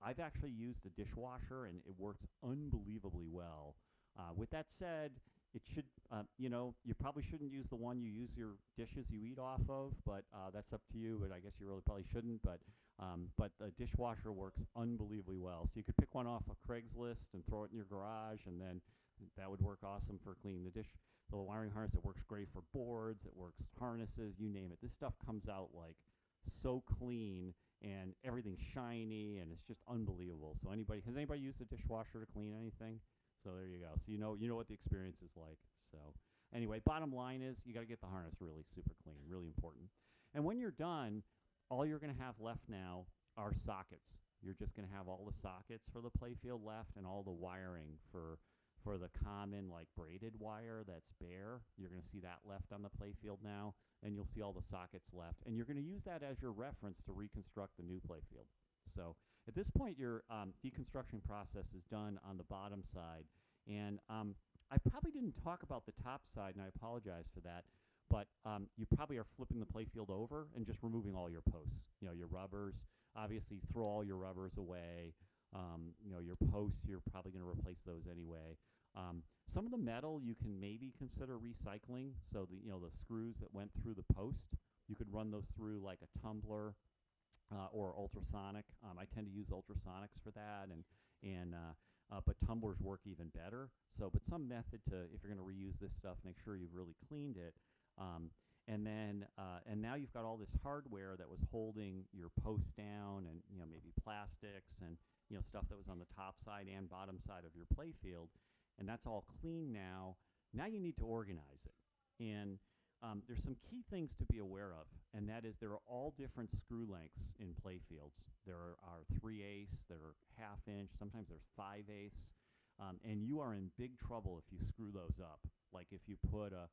I've actually used a dishwasher, and it works unbelievably well. With that said, it should, you probably shouldn't use the one you use your dishes you eat off of, but that's up to you. But I guess you really probably shouldn't. But the dishwasher works unbelievably well. So you could pick one off of Craigslist and throw it in your garage, and then that would work awesome for cleaning the wiring harness. It works great for boards. It works harnesses. You name it. This stuff comes out so clean, and everything's shiny, and it's just unbelievable. So has anybody used a dishwasher to clean anything? So there you go. So you know what the experience is like. So anyway, bottom line is you got to get the harness really super clean, really important. And when you're done, all you're going to have left now are sockets. You're just going to have all the sockets for the playfield left, and all the wiring for the common braided wire that's bare. You're going to see that left on the playfield now, and you'll see all the sockets left. And you're going to use that as your reference to reconstruct the new playfield. So at this point, your deconstruction process is done on the bottom side. And I probably didn't talk about the top side, and I apologize for that. But you probably are flipping the playfield over and just removing all your posts. Your rubbers. Obviously, throw all your rubbers away. Your posts, you're probably going to replace those anyway. Some of the metal you can maybe consider recycling. So the screws that went through the post, you could run those through like a tumbler or ultrasonic. I tend to use ultrasonics for that, but tumblers work even better. So, but some method to, if you're going to reuse this stuff, make sure you've really cleaned it. And now you've got all this hardware that was holding your post down, and maybe plastics and stuff that was on the top side and bottom side of your playfield, and that's all clean now. Now you need to organize it, and there's some key things to be aware of, and that is there are all different screw lengths in playfields. There are 3/8, there are 1/2 inch, sometimes there's 5/8, and you are in big trouble if you screw those up. Like if you put a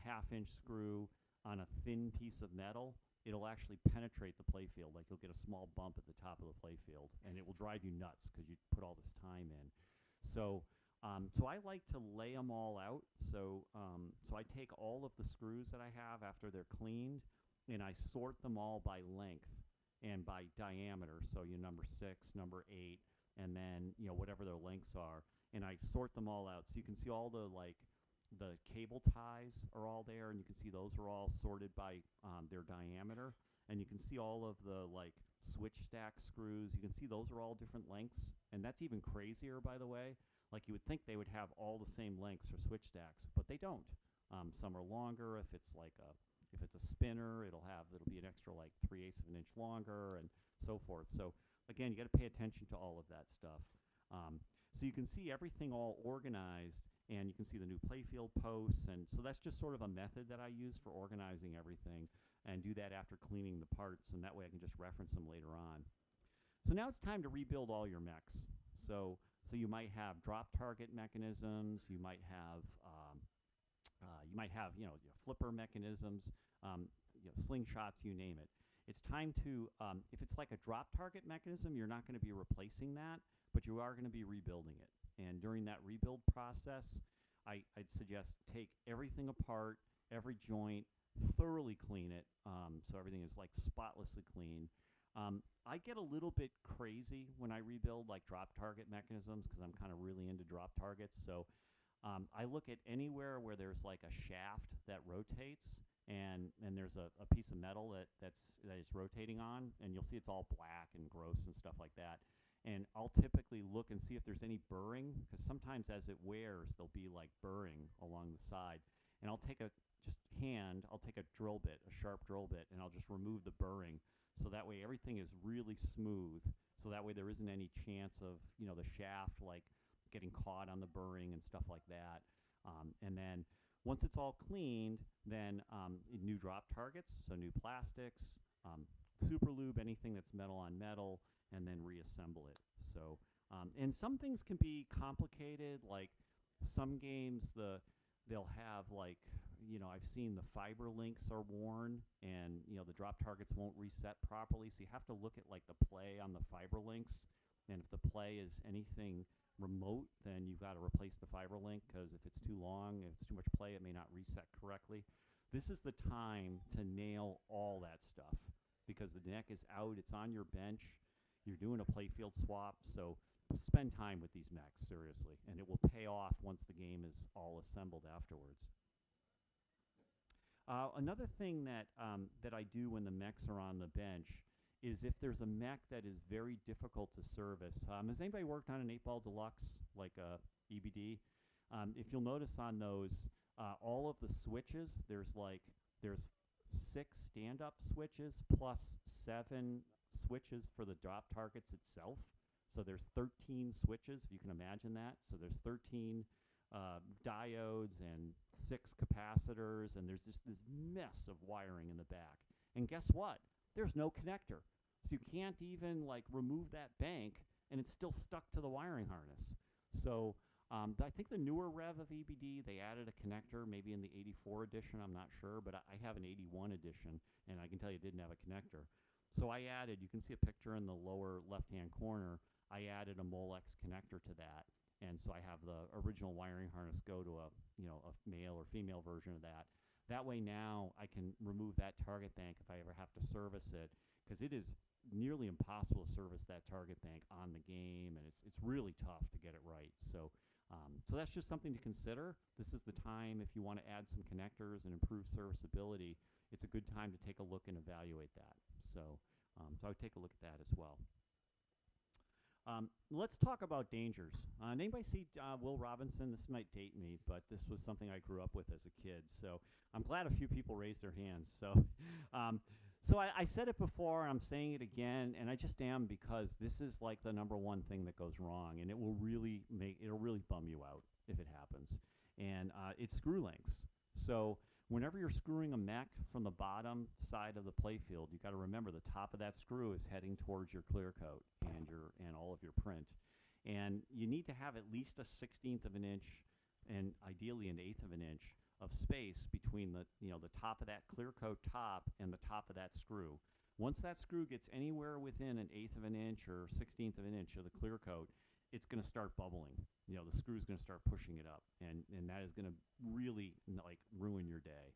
1/2 inch screw on a thin piece of metal, it'll actually penetrate the playfield. Like you'll get a small bump at the top of the playfield, and it will drive you nuts because you put all this time in. So I like to lay them all out. So I take all of the screws that I have after they're cleaned, and I sort them all by length and by diameter. So number 6, number 8, and then whatever their lengths are, and I sort them all out. So you can see all the the cable ties are all there, and you can see those are all sorted by their diameter. And you can see all of the like switch stack screws. You can see those are all different lengths, and that's even crazier, by the way. Like you would think they would have all the same lengths for switch stacks, but they don't. Some are longer. If it's a spinner, it'll be an extra like 3/8 of an inch longer, and so forth. So again, you got to pay attention to all of that stuff. So you can see everything all organized, and you can see the new playfield posts, and so that's just sort of a method that I use for organizing everything, and do that after cleaning the parts, and that way I can just reference them later on. So now it's time to rebuild all your mechs. So you might have drop target mechanisms, you might have your flipper mechanisms, slingshots, you name it. It's time to, if it's like a drop target mechanism, you're not going to be replacing that, but you are going to be rebuilding it. And during that rebuild process, I'd suggest take everything apart, every joint, thoroughly clean it, so everything is like spotlessly clean. I get a little bit crazy when I rebuild like drop target mechanisms because I'm kind of really into drop targets. So I look at anywhere where there's like a shaft that rotates, and there's a piece of metal that it's rotating on, and you'll see it's all black and gross and stuff like that. And I'll typically look and see if there's any burring, because sometimes as it wears, there'll be like burring along the side. And I'll take a drill bit, a sharp drill bit, and I'll just remove the burring. So that way everything is really smooth. So that way there isn't any chance of, the shaft like getting caught on the burring and stuff like that. And then once it's all cleaned, then new drop targets, so new plastics, super lube, anything that's metal on metal, and then reassemble it. So, and some things can be complicated, like some games they'll have like, I've seen the fiber links are worn, and the drop targets won't reset properly, so you have to look at like the play on the fiber links, and if the play is anything remote, then you've got to replace the fiber link, because if it's too long, if it's too much play, it may not reset correctly. This is the time to nail all that stuff, because the neck is out, it's on your bench, you're doing a playfield swap, so spend time with these mechs, seriously, and it will pay off once the game is all assembled afterwards. Another thing that I do when the mechs are on the bench is if there's a mech that is very difficult to service. Has anybody worked on an 8-ball deluxe, like a EBD? If you'll notice on those, all of the switches, there's 6 stand-up switches plus 7 switches for the drop targets itself. So there's 13 switches, if you can imagine that. So there's 13 diodes and 6 capacitors, and there's just this mess of wiring in the back. And guess what? There's no connector. So you can't even like remove that bank, and it's still stuck to the wiring harness. So I think the newer rev of EBD, they added a connector, maybe in the 84 edition, I'm not sure, but I have an 81 edition, and I can tell you it didn't have a connector. So I added, you can see a picture in the lower left-hand corner, I added a Molex connector to that. And so I have the original wiring harness go to a male or female version of that. That way now I can remove that target bank if I ever have to service it, because it is nearly impossible to service that target bank on the game, and it's really tough to get it right. So so that's just something to consider. This is the time, if you want to add some connectors and improve serviceability, it's a good time to take a look and evaluate that. So I would take a look at that as well. Let's talk about dangers. Anybody see Will Robinson? This might date me, but this was something I grew up with as a kid. So I'm glad a few people raised their hands. So, I said it before, and I'm saying it again, and I just am, because this is like the #1 thing that goes wrong, and it'll really bum you out if it happens. And it's screw lengths. So whenever you're screwing a mech from the bottom side of the playfield, you've got to remember the top of that screw is heading towards your clear coat and all of your print. And you need to have at least a 1/16 of an inch, and ideally an 1/8 of an inch of space between the top of that clear coat top and the top of that screw. Once that screw gets anywhere within an 1/8 of an inch or 1/16 of an inch of the clear coat, it's going to start bubbling. The screw's going to start pushing it up, and that is going to really like ruin your day.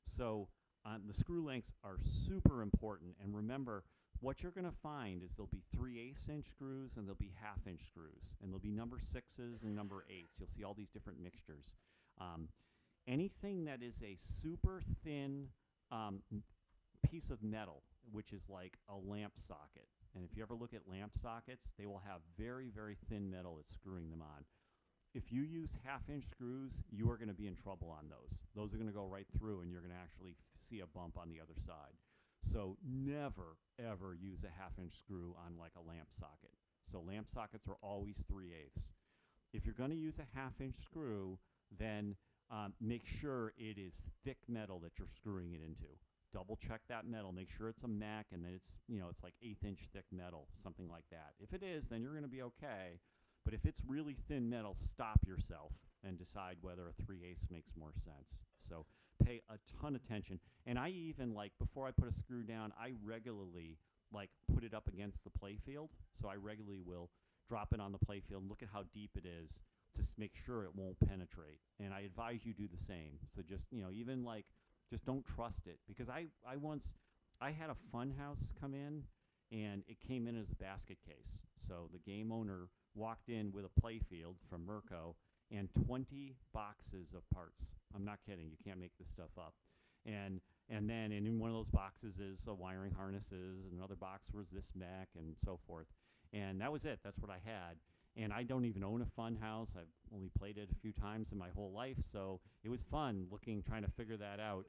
So the screw lengths are super important, and remember, what you're going to find is there'll be 3/8 inch screws, and there'll be 1/2 inch screws, and there'll be number 6s and number 8s. You'll see all these different mixtures. Anything that is a super thin piece of metal, which is like a lamp socket. And if you ever look at lamp sockets, they will have very, very thin metal that's screwing them on. If you use half-inch screws, you are going to be in trouble on those. Those are going to go right through, and you're going to actually see a bump on the other side. So never, ever use a half-inch screw on like a lamp socket. So lamp sockets are always 3/8. If you're going to use a half-inch screw, then make sure it is thick metal that you're screwing it into. Double check that metal. Make sure it's a Mac and that it's, it's like 1/8 thick metal, something like that. If it is, then you're going to be okay. But if it's really thin metal, stop yourself and decide whether a 3/8 makes more sense. So pay a ton of attention. And I even, like, before I put a screw down, I regularly, like, put it up against the playfield. So I regularly will drop it on the playfield and look at how deep it is to make sure it won't penetrate. And I advise you do the same. So just, even like, just don't trust it. Because I had a fun house come in, and it came in as a basket case. So the game owner walked in with a playfield from Merco and 20 boxes of parts. I'm not kidding. You can't make this stuff up. And then in one of those boxes is wiring harnesses, and another box was this Mac and so forth. And that was it. That's what I had. And I don't even own a fun house. I've only played it a few times in my whole life, so it was fun trying to figure that out.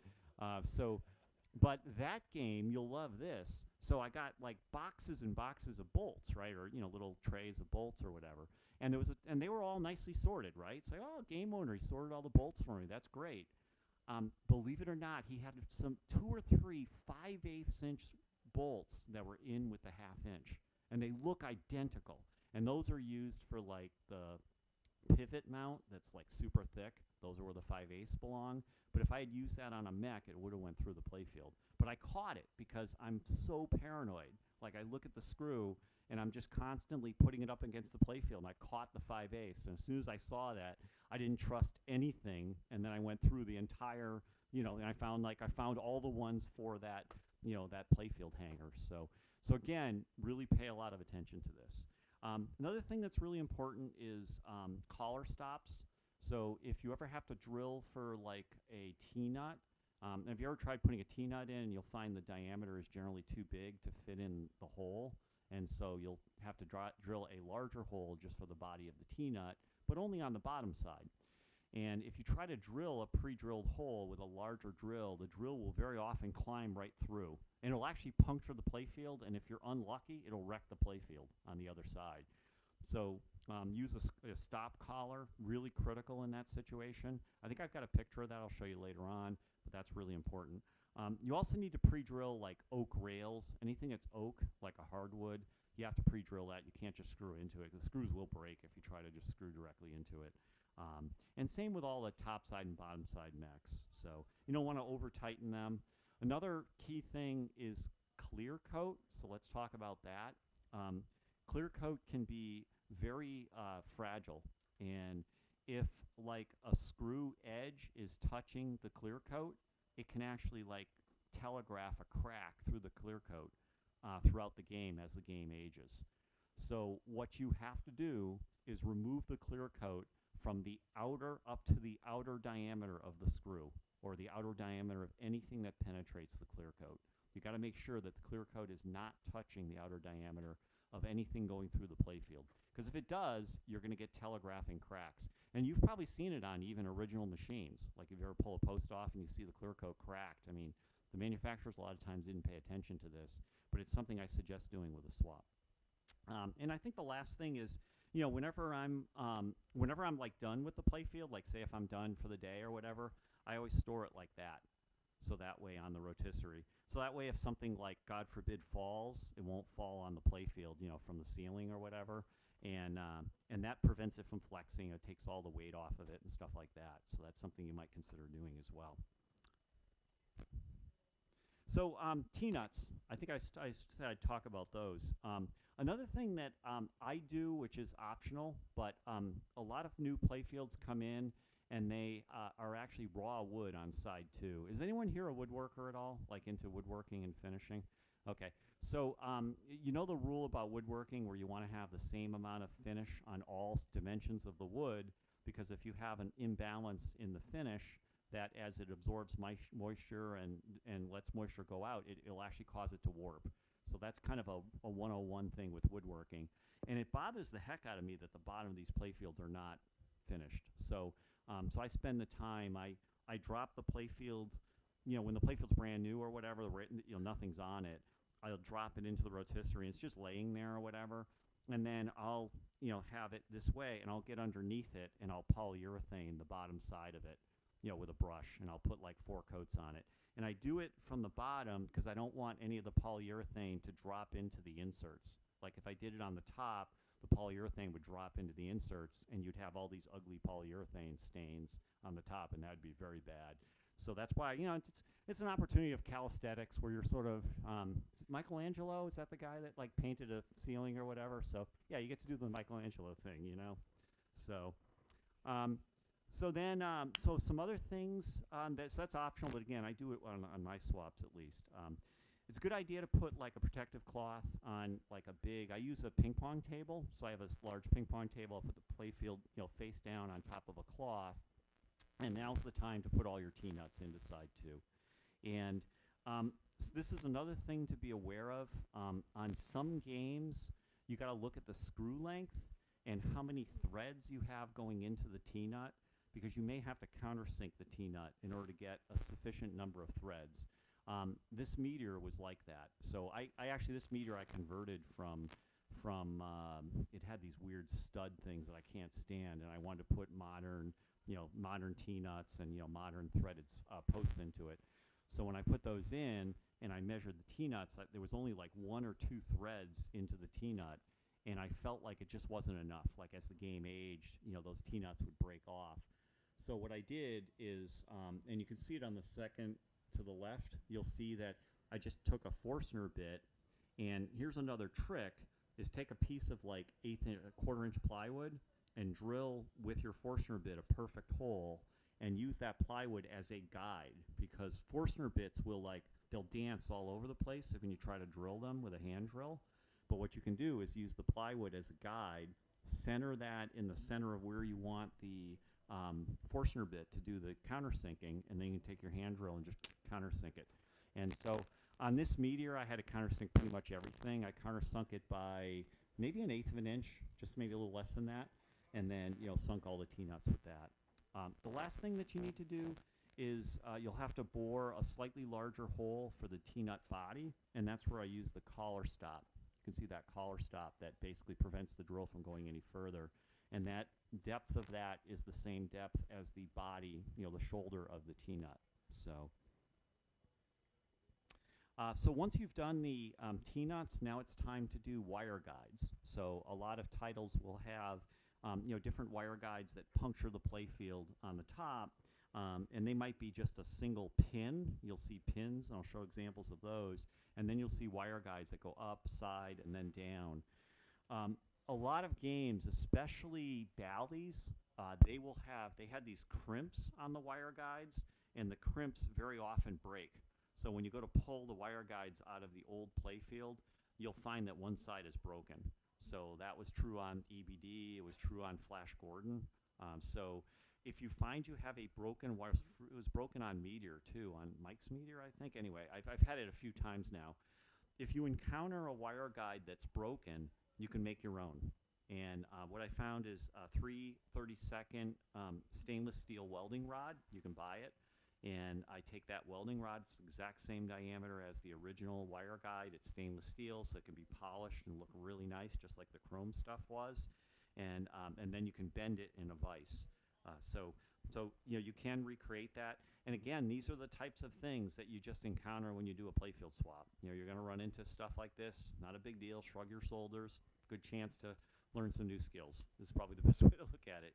But that game, you'll love this. So I got like boxes and boxes of bolts, right, or little trays of bolts or whatever. And they were all nicely sorted, right? So game owner, he sorted all the bolts for me. That's great. Believe it or not, he had some 2 or 3 5/8 bolts that were in with the half-inch, and they look identical. And those are used for like the pivot mount that's like super thick. Those are where the 5/8 belong. But if I had used that on a mech, it would have went through the playfield. But I caught it because I'm so paranoid. Like, I look at the screw, and I'm just constantly putting it up against the playfield, and I caught the 5/8. And as soon as I saw that, I didn't trust anything. And then I went through the entire, and I found all the ones for that, that playfield hanger. So again, really pay a lot of attention to this. Another thing that's really important is collar stops. So if you ever have to drill for like a T-nut, have you ever tried putting a T-nut in, and you'll find the diameter is generally too big to fit in the hole, and so you'll have to drill a larger hole just for the body of the T-nut, but only on the bottom side. And if you try to drill a pre-drilled hole with a larger drill, the drill will very often climb right through. And it'll actually puncture the playfield, and if you're unlucky, it'll wreck the playfield on the other side. So use a stop collar, really critical in that situation. I think I've got a picture of that I'll show you later on, but that's really important. You also need to pre-drill like oak rails. Anything that's oak, like a hardwood, you have to pre-drill that. You can't just screw into it. The screws will break if you try to just screw directly into it. And same with all the top side and bottom side mechs. So you don't want to over-tighten them. Another key thing is clear coat. So let's talk about that. Clear coat can be very fragile. And if like a screw edge is touching the clear coat, it can actually like telegraph a crack through the clear coat throughout the game as the game ages. So what you have to do is remove the clear coat from the outer up to the outer diameter of the screw, or the outer diameter of anything that penetrates the clear coat. You got to make sure that the clear coat is not touching the outer diameter of anything going through the playfield. Because if it does, you're going to get telegraphing cracks. And you've probably seen it on even original machines. Like if you ever pull a post off and you see the clear coat cracked, I mean, the manufacturers a lot of times didn't pay attention to this, but it's something I suggest doing with a swap. And I think the last thing is, whenever I'm like done with the playfield, like say if I'm done for the day or whatever, I always store it like that. So that way on the rotisserie. So that way if something like, God forbid, falls, it won't fall on the playfield, from the ceiling or whatever. And that prevents it from flexing. It takes all the weight off of it and stuff like that. So that's something you might consider doing as well. So T-nuts, I think I said I'd talk about those. Another thing that I do, which is optional, but a lot of new playfields come in and they are actually raw wood on side 2. Is anyone here a woodworker at all, like into woodworking and finishing? Okay, so you know the rule about woodworking where you want to have the same amount of finish on all dimensions of the wood, because if you have an imbalance in the finish, that as it absorbs moisture and lets moisture go out, it'll actually cause it to warp. So that's kind of a 101 thing with woodworking. And it bothers the heck out of me that the bottom of these playfields are not finished. So so I spend the time, I drop the playfield, when the playfield's brand new or whatever, nothing's on it, I'll drop it into the rotisserie, and it's just laying there or whatever. And then I'll, have it this way, and I'll get underneath it, and I'll polyurethane the bottom side of it, with a brush, and I'll put like 4 coats on it. And I do it from the bottom because I don't want any of the polyurethane to drop into the inserts. Like if I did it on the top, the polyurethane would drop into the inserts, and you'd have all these ugly polyurethane stains on the top, and that would be very bad. So that's why, it's an opportunity of calisthenics where you're sort of, Michelangelo, is that the guy that like painted a ceiling or whatever? So yeah, you get to do the Michelangelo thing, So, so some other things, that's optional, but again, I do it on my swaps at least. It's a good idea to put like a protective cloth on like I use a ping pong table, so I have a large ping pong table. I'll put the playfield, face down on top of a cloth, and now's the time to put all your T-nuts into side 2. And so this is another thing to be aware of. On some games, you got to look at the screw length and how many threads you have going into the T-nut, because you may have to countersink the T-nut in order to get a sufficient number of threads. This meteor was like that. So I actually, this meteor I converted from it had these weird stud things that I can't stand, and I wanted to put modern T-nuts and, modern threaded posts into it. So when I put those in and I measured the T-nuts, there was only like 1 or 2 threads into the T-nut, and I felt like it just wasn't enough. Like as the game aged, those T-nuts would break off. So what I did is, and you can see it on the second to the left, you'll see that I just took a Forstner bit, and here's another trick, is take a piece of like 1/4-inch plywood and drill with your Forstner bit a perfect hole, and use that plywood as a guide, because Forstner bits they'll dance all over the place when you try to drill them with a hand drill. But what you can do is use the plywood as a guide, center that in the center of where you want the Forstner bit to do the countersinking, and then you can take your hand drill and just countersink it. And so on this meteor, I had to countersink pretty much everything. I countersunk it by maybe 1/8 of an inch, just maybe a little less than that, and then sunk all the T-nuts with that. The last thing that you need to do is you'll have to bore a slightly larger hole for the T-nut body, and that's where I use the collar stop. You can see that collar stop that basically prevents the drill from going any further, and that depth of that is the same depth as the body, the shoulder of the T-nut. So once you've done the T-nuts, now it's time to do wire guides. So a lot of titles will have different wire guides that puncture the playfield on the top, and they might be just a single pin. You'll see pins, and I'll show examples of those, and then you'll see wire guides that go up, side, and then down. A lot of games, especially Bally's, they had these crimps on the wire guides, and the crimps very often break. So when you go to pull the wire guides out of the old playfield, you'll find that one side is broken. So that was true on EBD. It was true on Flash Gordon. So if you find you have a broken wire, it was broken on Meteor too, on Mike's Meteor, I think. Anyway, I've had it a few times now. If you encounter a wire guide that's broken, you can make your own. And what I found is a 3/32 stainless steel welding rod. You can buy it. And I take that welding rod, it's the exact same diameter as the original wire guide. It's stainless steel, so it can be polished and look really nice, just like the chrome stuff was. And then you can bend it in a vise. So you can recreate that. And again, these are the types of things that you just encounter when you do a playfield swap. You're going to run into stuff like this. Not a big deal. Shrug your shoulders. Good chance to learn some new skills. This is probably the best way to look at it.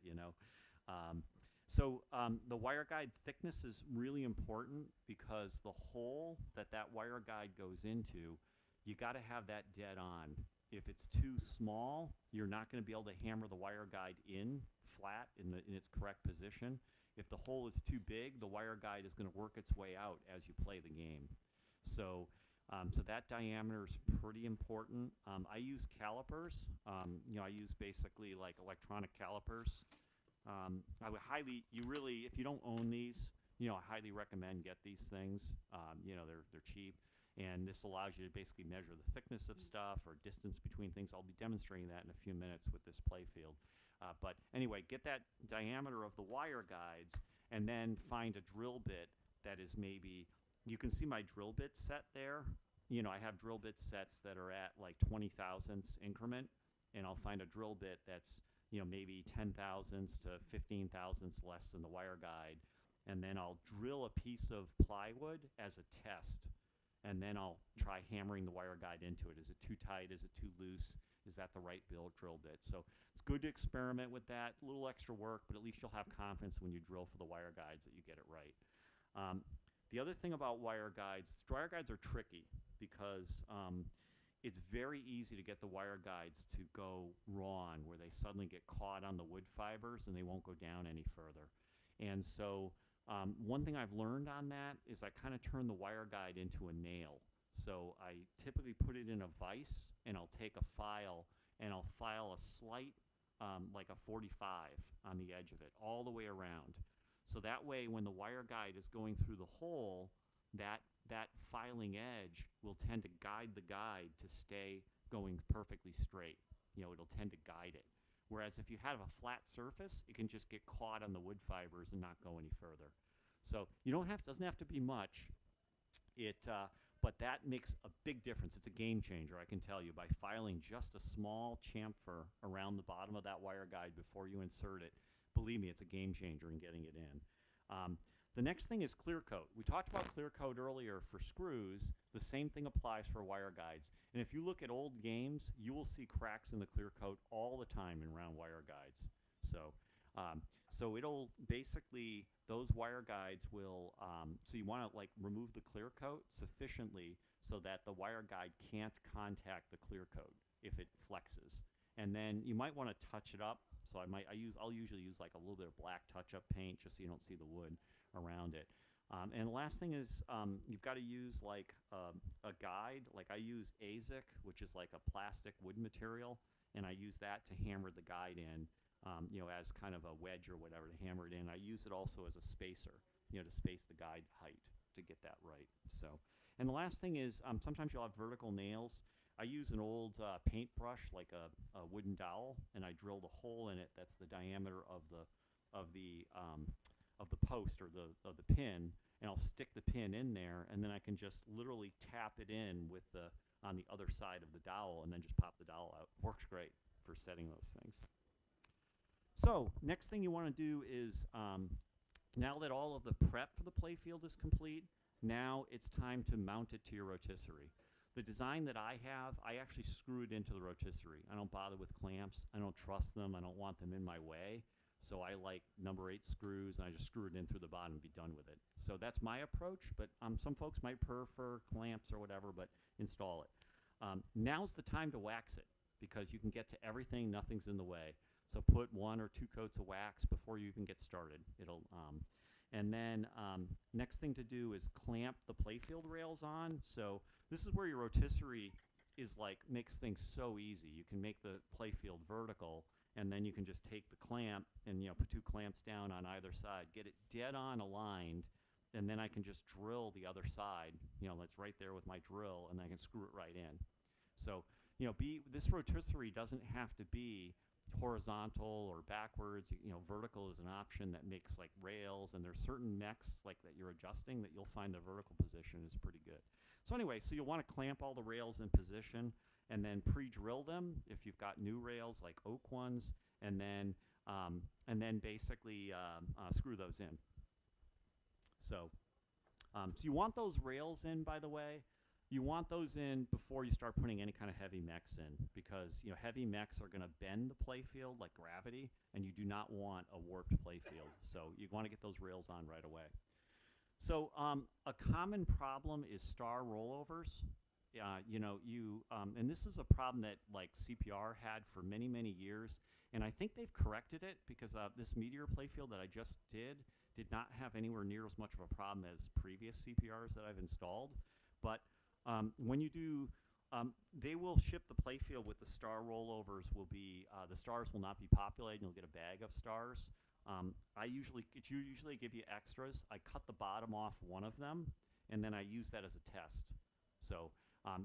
So the wire guide thickness is really important, because the hole that wire guide goes into, you got to have that dead on. If it's too small, you're not going to be able to hammer the wire guide in flat in its correct position. If the hole is too big, the wire guide is going to work its way out as you play the game. So that diameter is pretty important. I use calipers. I use basically like electronic calipers. I would highly, if you don't own these, I highly recommend get these things. They're cheap, and this allows you to basically measure the thickness of stuff or distance between things. I'll be demonstrating that in a few minutes with this play field. But anyway, get that diameter of the wire guides, and then find a drill bit that is maybe, you can see my drill bit set there. I have drill bit sets that are at like 20 thousandths increment, and I'll find a drill bit that's maybe 10 thousandths to 15 thousandths less than the wire guide, and then I'll drill a piece of plywood as a test, and then I'll try hammering the wire guide into it. Is it too tight? Is it too loose? Is that the right drill bit? So it's good to experiment with that. A little extra work, but at least you'll have confidence when you drill for the wire guides that you get it right. The other thing about wire guides are tricky because it's very easy to get the wire guides to go wrong, where they suddenly get caught on the wood fibers and they won't go down any further. And so one thing I've learned on that is I kind of turn the wire guide into a nail. So I typically put it in a vise, and I'll take a file and I'll file a slight, like a 45 on the edge of it all the way around. So that way when the wire guide is going through the hole, that filing edge will tend to guide the guide to stay going perfectly straight. It'll tend to guide it. Whereas if you have a flat surface, it can just get caught on the wood fibers and not go any further. So doesn't have to be much. But that makes a big difference. It's a game changer, I can tell you. By filing just a small chamfer around the bottom of that wire guide before you insert it, believe me, it's a game changer in getting it in. The next thing is clear coat. We talked about clear coat earlier for screws. The same thing applies for wire guides. And if you look at old games, you will see cracks in the clear coat all the time in round wire guides. So it'll basically, those wire guides will, so you want to like remove the clear coat sufficiently so that the wire guide can't contact the clear coat if it flexes. And then you might want to touch it up. So I'll usually use like a little bit of black touch-up paint just so you don't see the wood around it. And the last thing is you've got to use like a guide. Like I use AZIC, which is like a plastic wood material, and I use that to hammer the guide in, as kind of a wedge or whatever to hammer it in. I use it also as a spacer, to space the guide height to get that right. So, and the last thing is sometimes you'll have vertical nails. I use an old paintbrush, like a wooden dowel, and I drilled a hole in it that's the diameter of the post or the pin, and I'll stick the pin in there, and then I can just literally tap it in with on the other side of the dowel, and then just pop the dowel out. Works great for setting those things. So next thing you want to do is now that all of the prep for the playfield is complete, now it's time to mount it to your rotisserie. The design that I have, I actually screw it into the rotisserie. I don't bother with clamps. I don't trust them. I don't want them in my way. So I like number 8 screws, and I just screw it in through the bottom and be done with it. So that's my approach, but some folks might prefer clamps or whatever, but install it. Now's the time to wax it because you can get to everything, nothing's in the way. So put 1 or 2 coats of wax before you even get started. And then next thing to do is clamp the playfield rails on. So this is where your rotisserie makes things so easy. You can make the playfield vertical, and then you can just take the clamp and put 2 clamps down on either side, get it dead on aligned, and then I can just drill the other side. That's right there with my drill, and I can screw it right in. So this rotisserie doesn't have to be horizontal or backwards. Vertical is an option that makes like rails, and there's certain necks like that you're adjusting that you'll find the vertical position is pretty good. So anyway, so you'll want to clamp all the rails in position and then pre-drill them if you've got new rails like oak ones, and then basically screw those in. So you want those rails in, by the way. You want those in before you start putting any kind of heavy mechs in, because heavy mechs are going to bend the playfield like gravity, and you do not want a warped playfield. So you want to get those rails on right away. So a common problem is star rollovers. And this is a problem that like CPR had for many, many years, and I think they've corrected it because this Meteor playfield that I just did not have anywhere near as much of a problem as previous CPRs that I've installed. But when you do, they will ship the playfield with the star rollovers. The stars will not be populated, and you'll get a bag of stars. It's usually give you extras. I cut the bottom off one of them, and then I use that as a test. So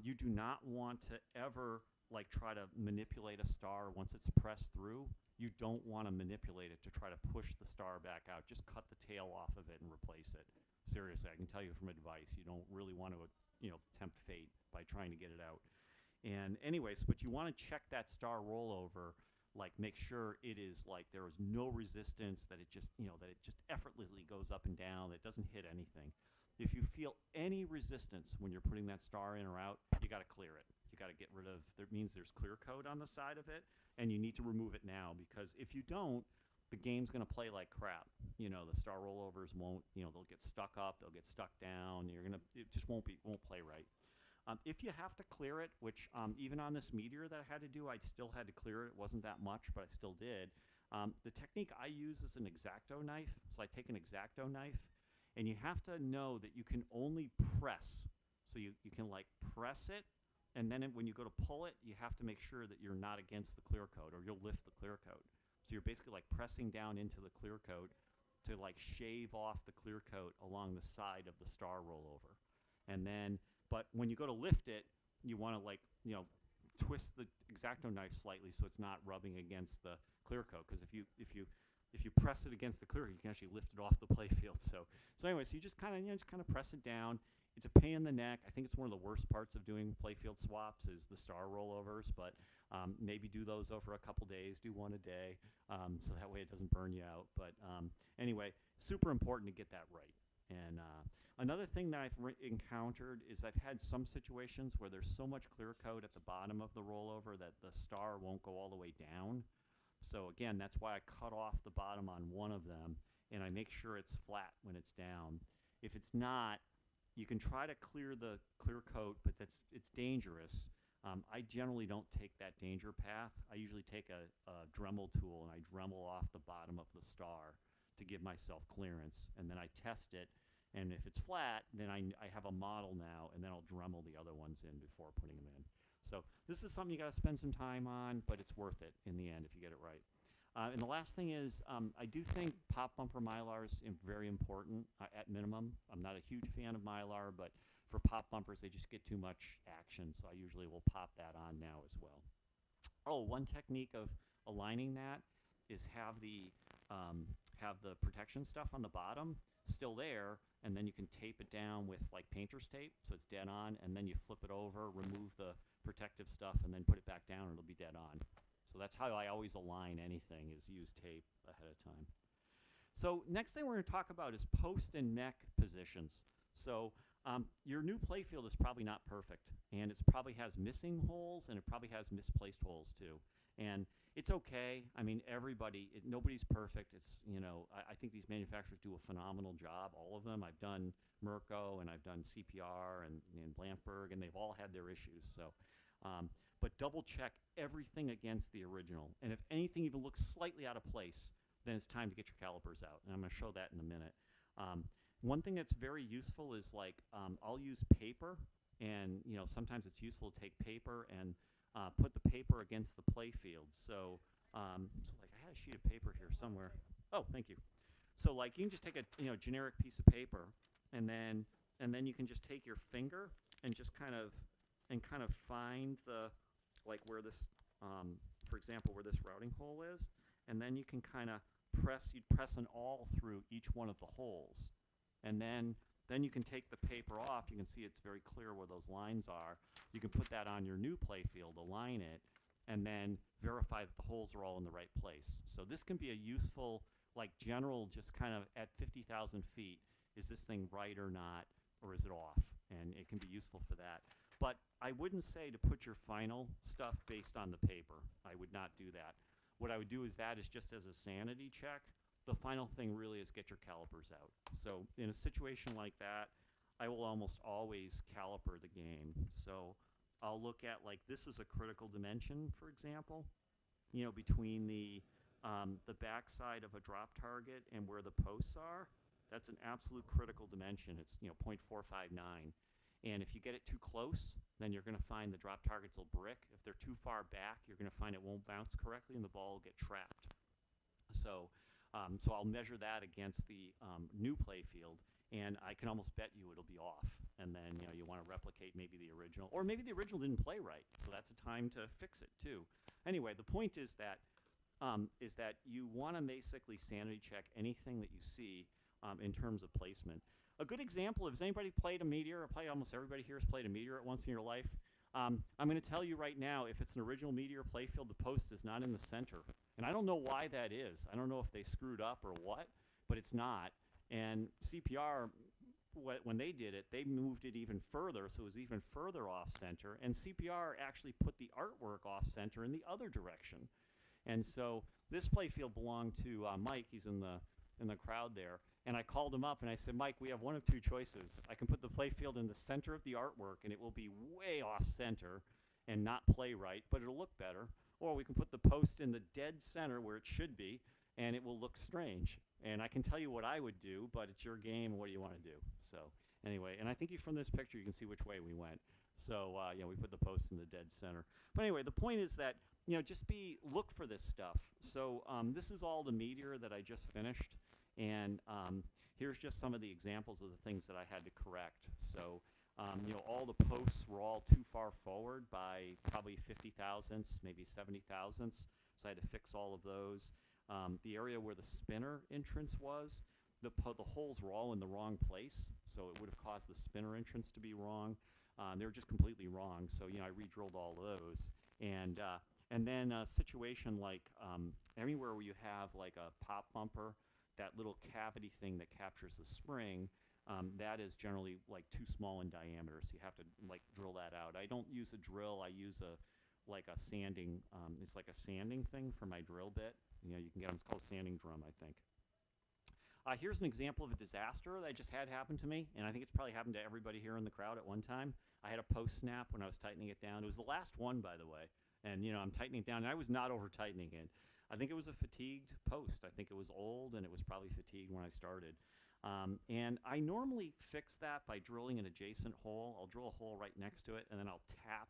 you do not want to ever like try to manipulate a star once it's pressed through. You don't want to manipulate it to try to push the star back out. Just cut the tail off of it and replace it. Seriously, I can tell you from advice, you don't really want to, tempt fate by trying to get it out. And anyways, but you want to check that star rollover, like make sure it is like there is no resistance, that it just, that it just effortlessly goes up and down, that it doesn't hit anything. If you feel any resistance when you're putting that star in or out, you got to clear it. You got to get rid of, that means there's clear coat on the side of it, and you need to remove it now, because if you don't, the game's going to play like crap. The star rollovers won't, they'll get stuck up, they'll get stuck down, it just won't play right. If you have to clear it, which even on this meteor that I had to do, I still had to clear it. It wasn't that much, but I still did. The technique I use is an X-Acto knife. So I take an X-Acto knife, and you have to know that you can only press. So you can like press it, and then when you go to pull it, you have to make sure that you're not against the clear coat, or you'll lift the clear coat. So you're basically like pressing down into the clear coat to like shave off the clear coat along the side of the star rollover. And then, but when you go to lift it, you want to like, twist the X-Acto knife slightly so it's not rubbing against the clear coat. Because if you press it against the clear coat, you can actually lift it off the playfield. So anyway, so you just kind of press it down. It's a pain in the neck. I think it's one of the worst parts of doing playfield swaps is the star rollovers, but maybe do those over a couple days, do one a day, so that way it doesn't burn you out. But anyway, super important to get that right. And another thing that I've encountered is I've had some situations where there's so much clear coat at the bottom of the rollover that the star won't go all the way down. So again, that's why I cut off the bottom on one of them, and I make sure it's flat when it's down. If it's not, you can try to clear the clear coat, but it's dangerous. I generally don't take that danger path. I usually take a Dremel tool, and I Dremel off the bottom of the star to give myself clearance, and then I test it, and if it's flat, then I have a model now, and then I'll Dremel the other ones in before putting them in. So this is something you got to spend some time on, but it's worth it in the end if you get it right. And the last thing is, I do think pop bumper Mylar is very important at minimum. I'm not a huge fan of Mylar, but for pop bumpers, they just get too much action, so I usually will pop that on now as well. Oh, one technique of aligning that is have the protection stuff on the bottom still there, and then you can tape it down with like painter's tape, so it's dead on, and then you flip it over, remove the protective stuff, and then put it back down, and it'll be dead on. So that's how I always align anything, is use tape ahead of time. So next thing we're going to talk about is post and neck positions. So your new playfield is probably not perfect, and it probably has missing holes, and it probably has misplaced holes too. And it's okay. I mean, nobody's perfect. It's, I think these manufacturers do a phenomenal job, all of them. I've done Mirko, and I've done CPR and Blanfberg, and they've all had their issues. So, but double check everything against the original. And if anything even looks slightly out of place, then it's time to get your calipers out. And I'm going to show that in a minute. One thing that's very useful is like, I'll use paper, and sometimes it's useful to take paper and put the paper against the playfield. So like I had a sheet of paper here somewhere. Oh, thank you. So like you can just take a generic piece of paper, and then you can just take your finger and just kind of find the like where this, for example, where this routing hole is, and then you can kind of you'd press an awl through each one of the holes, and then you can take the paper off. You can see it's very clear where those lines are. You can put that on your new playfield, align it, and then verify that the holes are all in the right place. So this can be a useful, like general, just kind of at 50,000 feet, is this thing right or not, or is it off? And it can be useful for that. But I wouldn't say to put your final stuff based on the paper. I would not do that. What I would do is just as a sanity check. The final thing really is get your calipers out. So in a situation like that, I will almost always caliper the game. So I'll look at, like, this is a critical dimension, for example, between the backside of a drop target and where the posts are. That's an absolute critical dimension. It's 0.459. And if you get it too close, then you're going to find the drop targets will brick. If they're too far back, you're going to find it won't bounce correctly and the ball will get trapped. So So I'll measure that against the new play field, and I can almost bet you it'll be off. And then you want to replicate maybe the original, or maybe the original didn't play right, so that's a time to fix it too. Anyway, the point is that you want to basically sanity check anything that you see in terms of placement. A good example, if anybody played a meteor, or almost everybody here has played a meteor at once in your life, I'm going to tell you right now, if it's an original meteor playfield, the post is not in the center. And I don't know why that is. I don't know if they screwed up or what, but it's not. And CPR, when they did it, they moved it even further, so it was even further off center. And CPR actually put the artwork off center in the other direction. And so this playfield belonged to Mike. He's in the crowd there. And I called him up and I said, Mike, we have one of two choices. I can put the playfield in the center of the artwork and it will be way off center and not play right, but it'll look better. Or we can put the post in the dead center where it should be and it will look strange. And I can tell you what I would do, but it's your game. What do you want to do? So anyway, and I think from this picture you can see which way we went. So we put the post in the dead center. But anyway, the point is that just look for this stuff. So this is all the meteor that I just finished. And here's just some of the examples of the things that I had to correct. So, all the posts were all too far forward by probably 50 thousandths, maybe 70 thousandths. So I had to fix all of those. The area where the spinner entrance was, the holes were all in the wrong place. So it would have caused the spinner entrance to be wrong. They were just completely wrong. So, I re-drilled all of those. And then a situation like anywhere where you have like a pop bumper, that little cavity thing that captures the spring, that is generally like too small in diameter, so you have to like drill that out. I don't use a drill. I use a sanding. It's like a sanding thing for my drill bit. You can get them. It's called a sanding drum, I think. Here's an example of a disaster that just had happen to me, and I think it's probably happened to everybody here in the crowd at one time. I had a post snap when I was tightening it down. It was the last one, by the way, and I'm tightening it down, and I was not over tightening it. I think it was a fatigued post. I think it was old, and it was probably fatigued when I started. And I normally fix that by drilling an adjacent hole. I'll drill a hole right next to it, and then I'll tap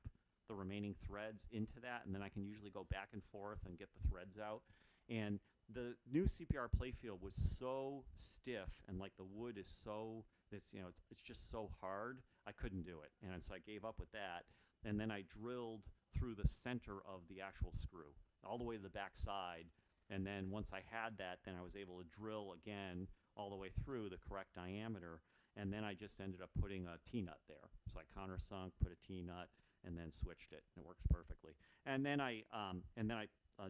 the remaining threads into that, and then I can usually go back and forth and get the threads out. And the new CPR playfield was so stiff, and like the wood is so, it's just so hard, I couldn't do it. And so I gave up with that, and then I drilled through the center of the actual screw, all the way to the back side. And then once I had that, then I was able to drill again all the way through the correct diameter. And then I just ended up putting a T-nut there. So I countersunk, put a T-nut, and then switched it. And it works perfectly. And then I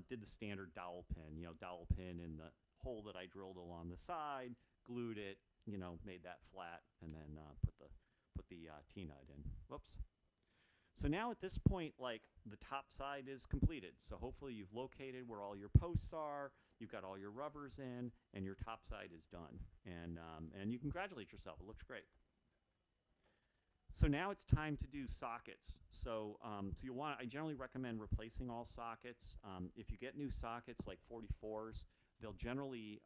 did the standard dowel pin, dowel pin in the hole that I drilled along the side, glued it, made that flat, and then put the T-nut in. Whoops. So now at this point, like, the top side is completed. So hopefully you've located where all your posts are, you've got all your rubbers in, and your top side is done. And you congratulate yourself. It looks great. So now it's time to do sockets. So I generally recommend replacing all sockets. If you get new sockets like 44s, they're generally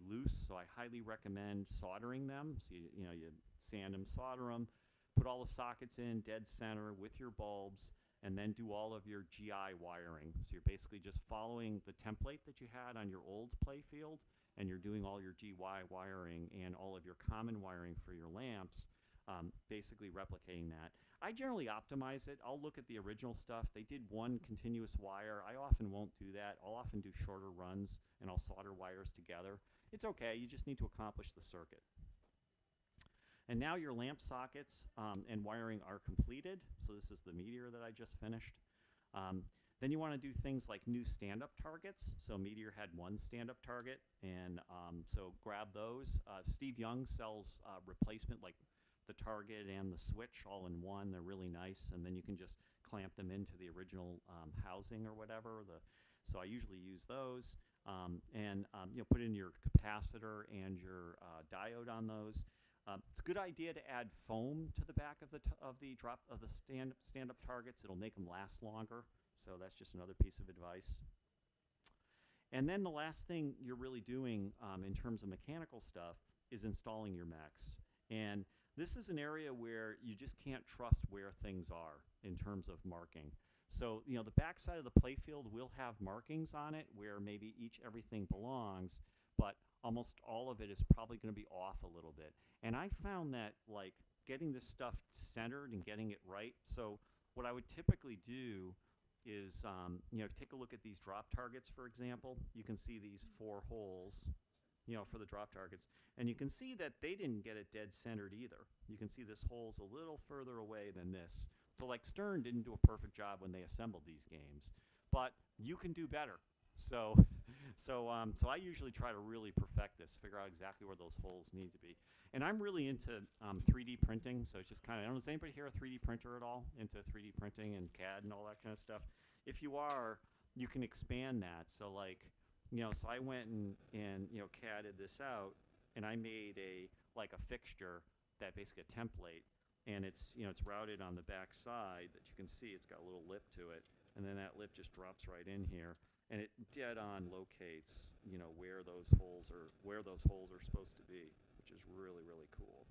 loose, so I highly recommend soldering them. So you sand them, solder them, put all the sockets in dead center with your bulbs, and then do all of your GI wiring. So you're basically just following the template that you had on your old playfield, and you're doing all your GY wiring and all of your common wiring for your lamps, basically replicating that. I generally optimize it. I'll look at the original stuff. They did one continuous wire. I often won't do that. I'll often do shorter runs, and I'll solder wires together. It's okay. You just need to accomplish the circuit. And now your lamp sockets and wiring are completed. So this is the Meteor that I just finished. Then you want to do things like new stand-up targets. So Meteor had one stand-up target, and so grab those. Steve Young sells replacement, like the target and the switch all in one. They're really nice, and then you can just clamp them into the original housing or whatever. So I usually use those, and put in your capacitor and your diode on those. It's a good idea to add foam to the back of the stand-up targets. It'll make them last longer. So that's just another piece of advice. And then the last thing you're really doing in terms of mechanical stuff is installing your mechs. And this is an area where you just can't trust where things are in terms of marking. So, you know, the backside of the playfield will have markings on it where maybe everything belongs, but almost all of it is probably going to be off a little bit. And I found that, like, getting this stuff centered and getting it right. So what I would typically do is, you know, take a look at these drop targets, for example. You can see these 4 holes, you know, for the drop targets. And you can see that they didn't get it dead centered either. You can see this hole's a little further away than this. So, like, Stern didn't do a perfect job when they assembled these games, but you can do better. So I usually try to really perfect this, figure out exactly where those holes need to be. And I'm really into 3D printing, so it's just kind of, I don't know, does anybody here a 3D printer at all? Into 3D printing and CAD and all that kind of stuff? If you are, you can expand that. So, like, you know, so I went and you know, CAD'd this out, and I made like a fixture that basically a template, and it's, you know, it's routed on the back side that you can see. It's got a little lip to it, and then that lip just drops right in here, and it dead on locates, you know, where those holes are supposed to be, which is really, really cool.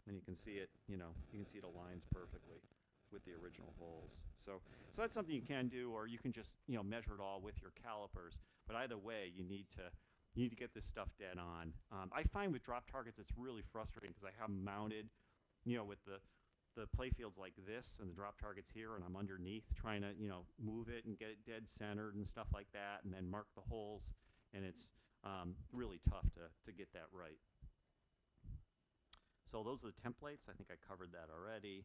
And you can see it, you know, you can see it aligns perfectly with the original holes. So that's something you can do, or you can just, you know, measure it all with your calipers. But either way, you need to get this stuff dead on. I find with drop targets it's really frustrating because I have them mounted, you know, with the playfields like this and the drop targets here, and I'm underneath trying to, you know, move it and get it dead centered and stuff like that, and then mark the holes, and it's really tough to get that right. So those are the templates. I think I covered that already.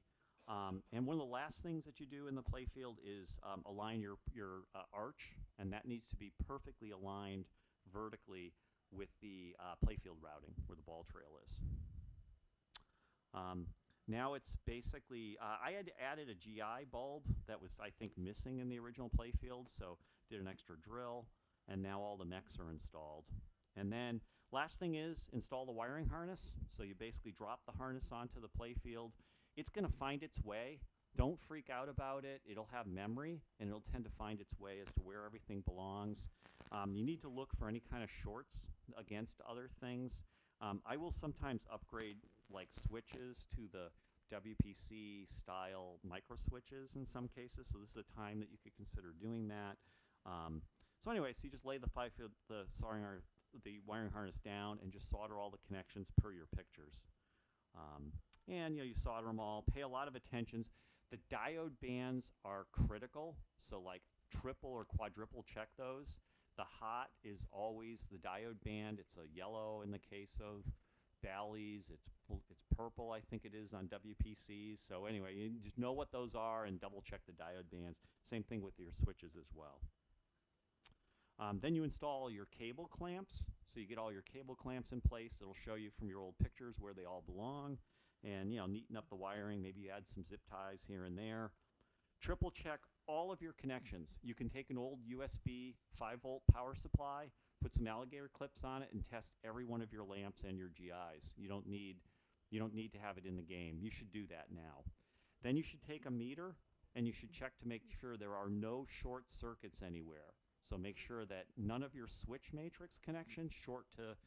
And one of the last things that you do in the playfield is align your arch, and that needs to be perfectly aligned vertically with the playfield routing where the ball trail is. Now it's basically, I had added a GI bulb that was, I think, missing in the original playfield, so did an extra drill, and now all the mechs are installed. And then last thing is install the wiring harness. So you basically drop the harness onto the playfield. It's going to find its way. Don't freak out about it. It'll have memory, and it'll tend to find its way as to where everything belongs. You need to look for any kind of shorts against other things. I will sometimes upgrade like switches to the WPC style micro switches in some cases, so this is a time that you could consider doing that. So anyway, so you just lay the wiring harness down and just solder all the connections per your pictures. And you know, you solder them all, pay a lot of attention. The diode bands are critical, so like triple or quadruple check those. The hot is always the diode band. It's a yellow in the case of Bally's. It's purple, I think it is, on WPCs. So anyway, you just know what those are and double check the diode bands. Same thing with your switches as well. Then you install your cable clamps. So you get all your cable clamps in place. It'll show you from your old pictures where they all belong. And, you know, neaten up the wiring. Maybe you add some zip ties here and there. Triple check all of your connections. You can take an old USB 5-volt power supply, put some alligator clips on it, and test every one of your lamps and your GIs. You don't need to have it in the game. You should do that now. Then you should take a meter, and you should check to make sure there are no short circuits anywhere. So make sure that none of your switch matrix connections short to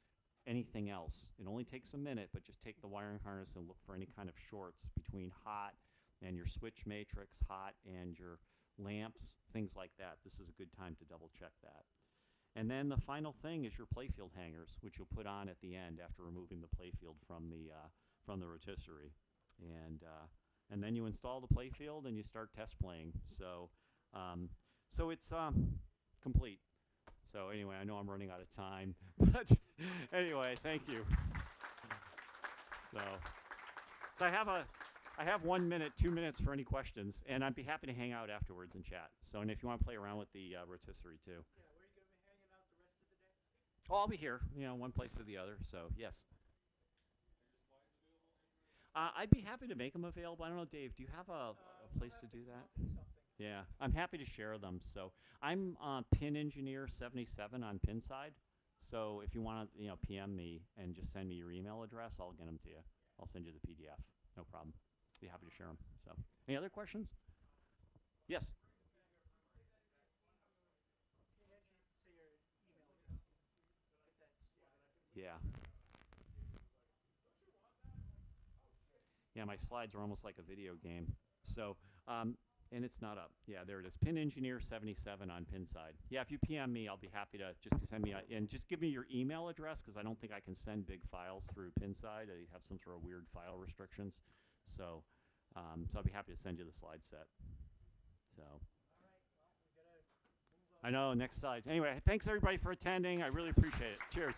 anything else. It only takes a minute, but just take the wiring harness and look for any kind of shorts between hot and your switch matrix, hot and your lamps, things like that. This is a good time to double check that. And then the final thing is your playfield hangers, which you'll put on at the end after removing the playfield from the rotisserie. And then you install the playfield and you start test playing. So it's complete. So anyway, I know I'm running out of time, but anyway, thank you. So I have 1 minute, 2 minutes for any questions, and I'd be happy to hang out afterwards and chat. So, and if you want to play around with the rotisserie too. Yeah, where are you going to be hanging out the rest of the day? Oh, I'll be here, you know, one place or the other. So yes. I'd be happy to make them available. I don't know, Dave, do you have a place to do that? Yeah, I'm happy to share them. So I'm Pin Engineer 77 on Pinside. So if you want to, you know, PM me and just send me your email address, I'll get them to you. I'll send you the PDF. No problem. Be happy to share them. So, any other questions? Yes. Yeah. Yeah, my slides are almost like a video game. So And it's not up. Yeah, there it is. Pin Engineer 77 on pin side. Yeah, if you PM me, I'll be happy to just send me and just give me your email address because I don't think I can send big files through pin side. I have some sort of weird file restrictions. So, so I'll be happy to send you the slide set. So. I know, next slide. Anyway, thanks everybody for attending. I really appreciate it. Cheers.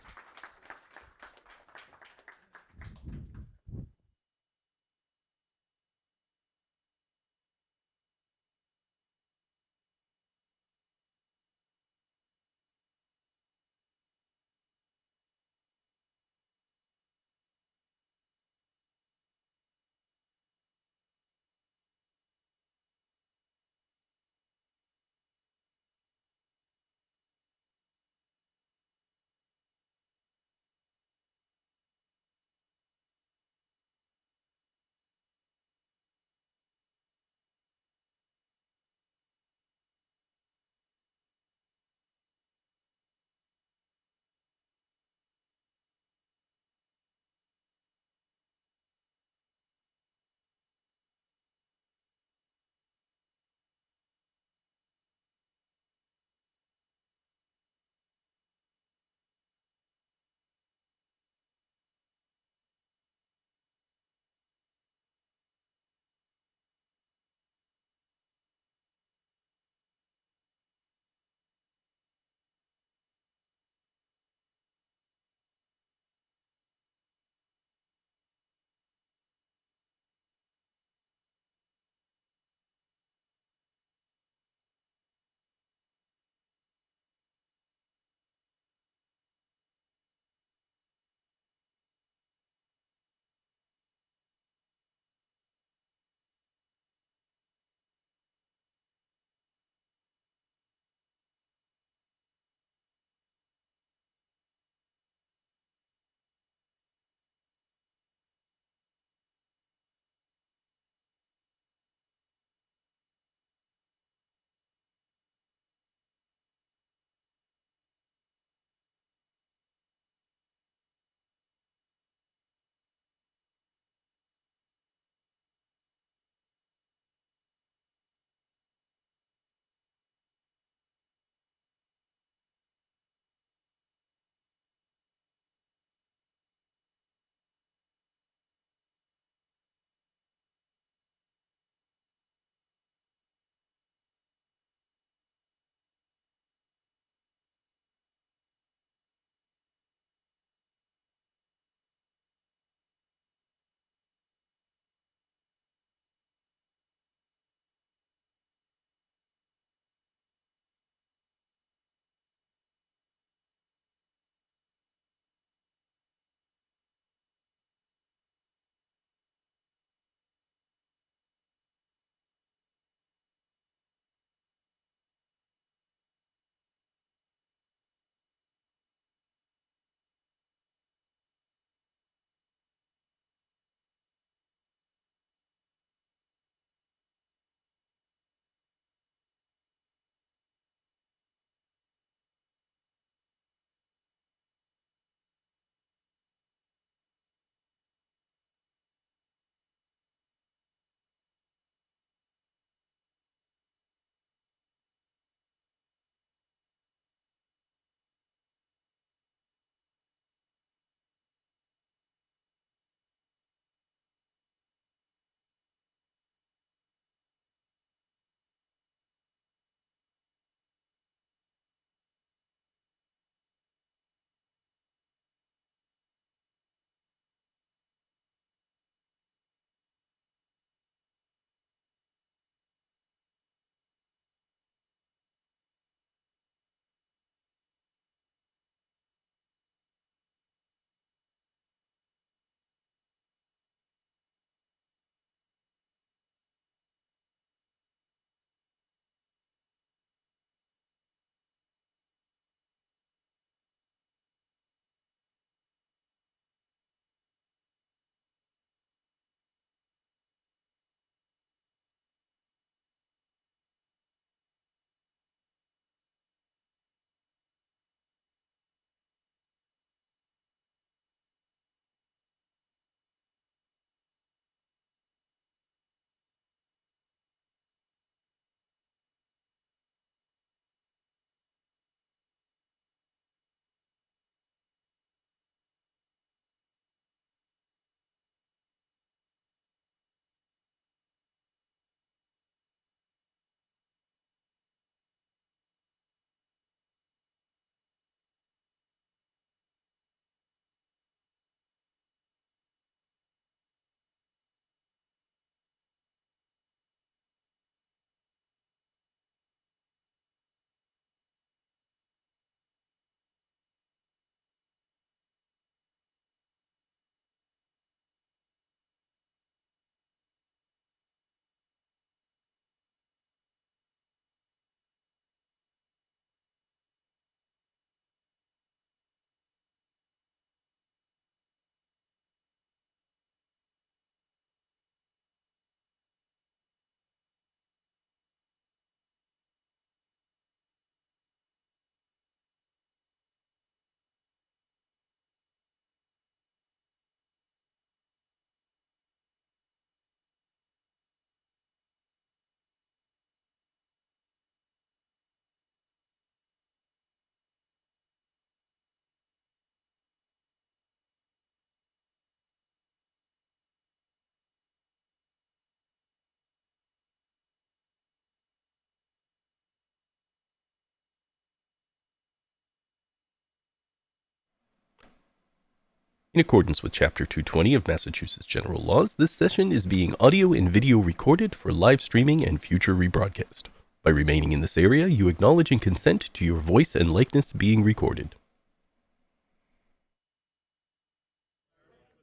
In accordance with Chapter 220 of Massachusetts General Laws, this session is being audio and video recorded for live streaming and future rebroadcast. By remaining in this area, you acknowledge and consent to your voice and likeness being recorded.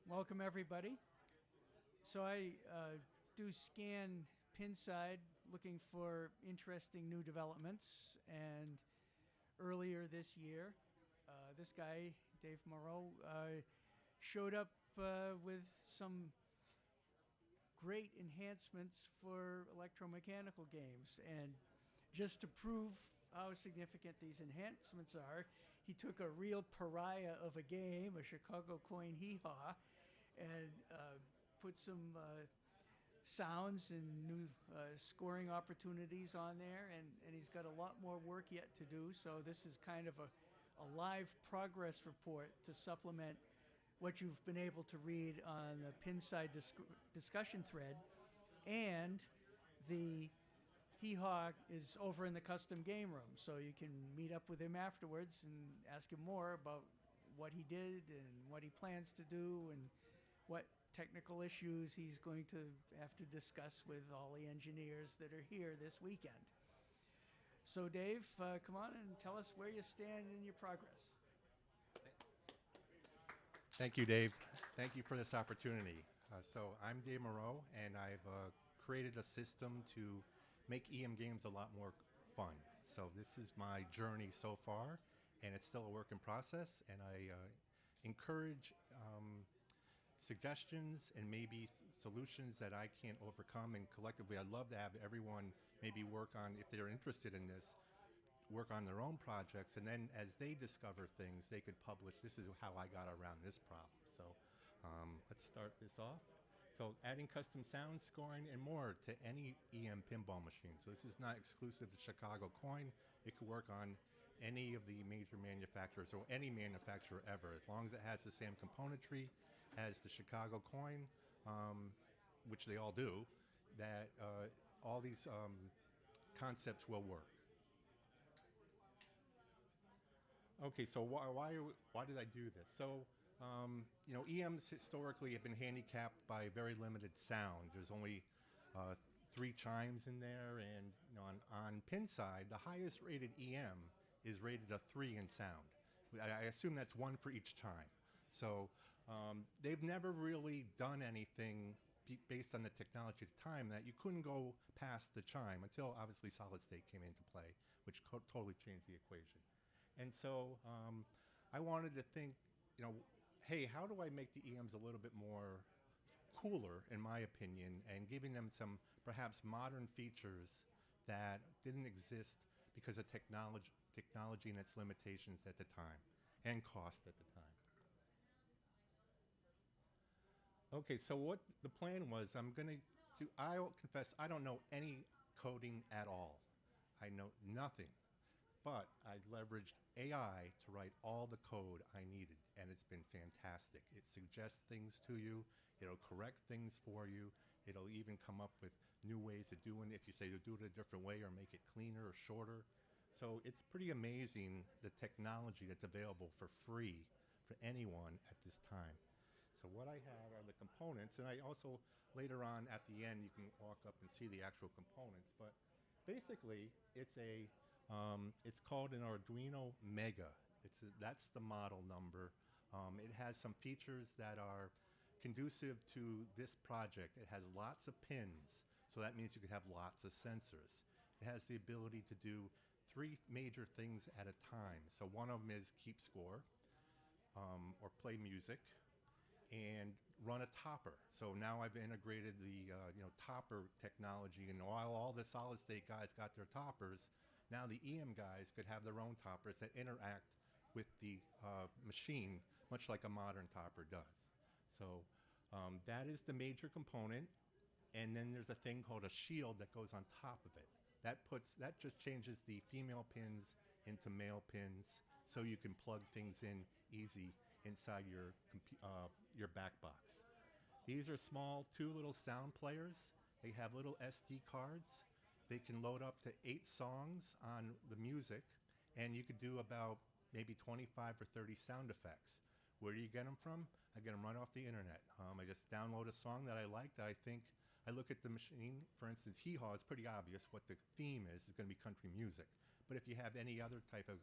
Welcome, everybody. So I do scan Pinside looking for interesting new developments, and earlier this year, this guy, Dave Moreau, showed up with some great enhancements for electromechanical games. And just to prove how significant these enhancements are, he took a real pariah of a game, a Chicago coin hee-haw, and put some sounds and new scoring opportunities on there, and he's got a lot more work yet to do. So this is kind of a live progress report to supplement what you've been able to read on the Pinside discussion thread. And the hee-haw is over in the custom game room, so you can meet up with him afterwards and ask him more about what he did and what he plans to do and what technical issues he's going to have to discuss with all the engineers that are here this weekend. So Dave, come on and tell us where you stand in your progress. Thank you, Dave. Thank you for this opportunity. So I'm Dave Moreau, and I've created a system to make EM games a lot more fun. So this is my journey so far, and it's still a work in process, and I encourage suggestions and maybe solutions that I can't overcome, and collectively I'd love to have everyone maybe work on, if they're interested in this, work on their own projects, and then as they discover things, they could publish, this is how I got around this problem. So let's start this off. So adding custom sound scoring and more to any EM pinball machine. So this is not exclusive to Chicago Coin. It could work on any of the major manufacturers or any manufacturer ever, as long as it has the same componentry as the Chicago Coin, which they all do, that all these concepts will work. Okay, so why did I do this? So, you know, EMs historically have been handicapped by very limited sound. There's only 3 chimes in there, and you know, on Pinside, the highest rated EM is rated a 3 in sound. I assume that's 1 for each chime. So they've never really done anything based on the technology at the time that you couldn't go past the chime until obviously solid state came into play, which totally changed the equation. And so I wanted to think, you know, hey, how do I make the EMs a little bit more cooler, in my opinion, and giving them some perhaps modern features that didn't exist because of technology and its limitations at the time and cost at the time. Okay, so what the plan was, I'll confess, I don't know any coding at all. I know nothing. But I leveraged AI to write all the code I needed, and it's been fantastic. It suggests things to you, it'll correct things for you, it'll even come up with new ways of doing it if you say to do it a different way or make it cleaner or shorter. So it's pretty amazing the technology that's available for free for anyone at this time. So what I have are the components, and I also, later on at the end, you can walk up and see the actual components, but basically it's called an Arduino Mega. That's the model number. It has some features that are conducive to this project. It has lots of pins, so that means you could have lots of sensors. It has the ability to do 3 major things at a time. So one of them is keep score, or play music, and run a topper. So now I've integrated the topper technology, and while all the solid state guys got their toppers, now the EM guys could have their own toppers that interact with the machine, much like a modern topper does. So that is the major component, and then there's a thing called a shield that goes on top of it. That just changes the female pins into male pins, so you can plug things in easy inside your back box. These are small 2 little sound players. They have little SD cards. They can load up to 8 songs on the music, and you could do about maybe 25 or 30 sound effects. Where do you get them from? I get them right off the internet. I just download a song that I like that I think. I look at the machine. For instance, Hee Haw, it's pretty obvious what the theme is. It's going to be country music. But if you have any other type of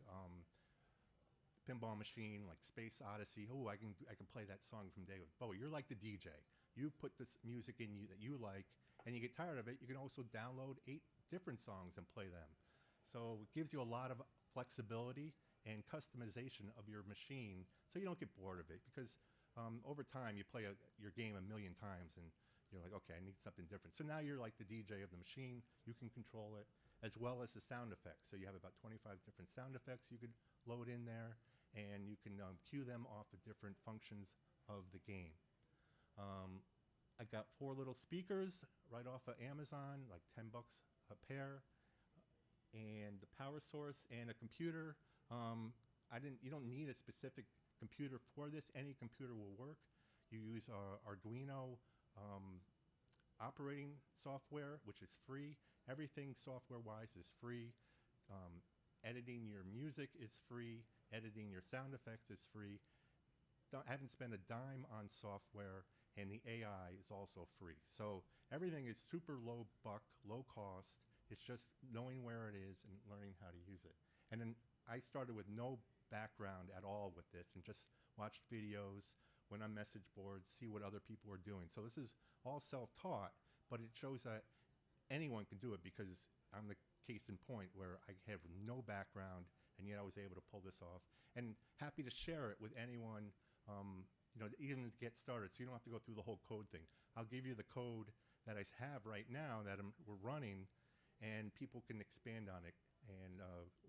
pinball machine like Space Odyssey, I can play that song from David Bowie. You're like the DJ. You put this music in you that you like, and you get tired of it. You can also download 8 different songs and play them. So it gives you a lot of flexibility and customization of your machine, so you don't get bored of it. Because over time, you play your game a million times, and you're like, okay, I need something different. So now you're like the DJ of the machine. You can control it, as well as the sound effects. So you have about 25 different sound effects you could load in there, and you can cue them off of different functions of the game. I got 4 little speakers right off of Amazon, like $10 a pair, and the power source and a computer. You don't need a specific computer for this. Any computer will work. You use our Arduino operating software, which is free. Everything software-wise is free. Editing your music is free. Editing your sound effects is free. Haven't spent a dime on software, and the AI is also free. So everything is super low buck, low cost. It's just knowing where it is and learning how to use it. And then I started with no background at all with this and just watched videos, went on message boards, see what other people were doing. So this is all self-taught, but it shows that anyone can do it, because I'm the case in point where I have no background, and yet I was able to pull this off. And happy to share it with anyone, even to get started, so you don't have to go through the whole code thing. I'll give you the code that I have right now that we're running, and people can expand on it and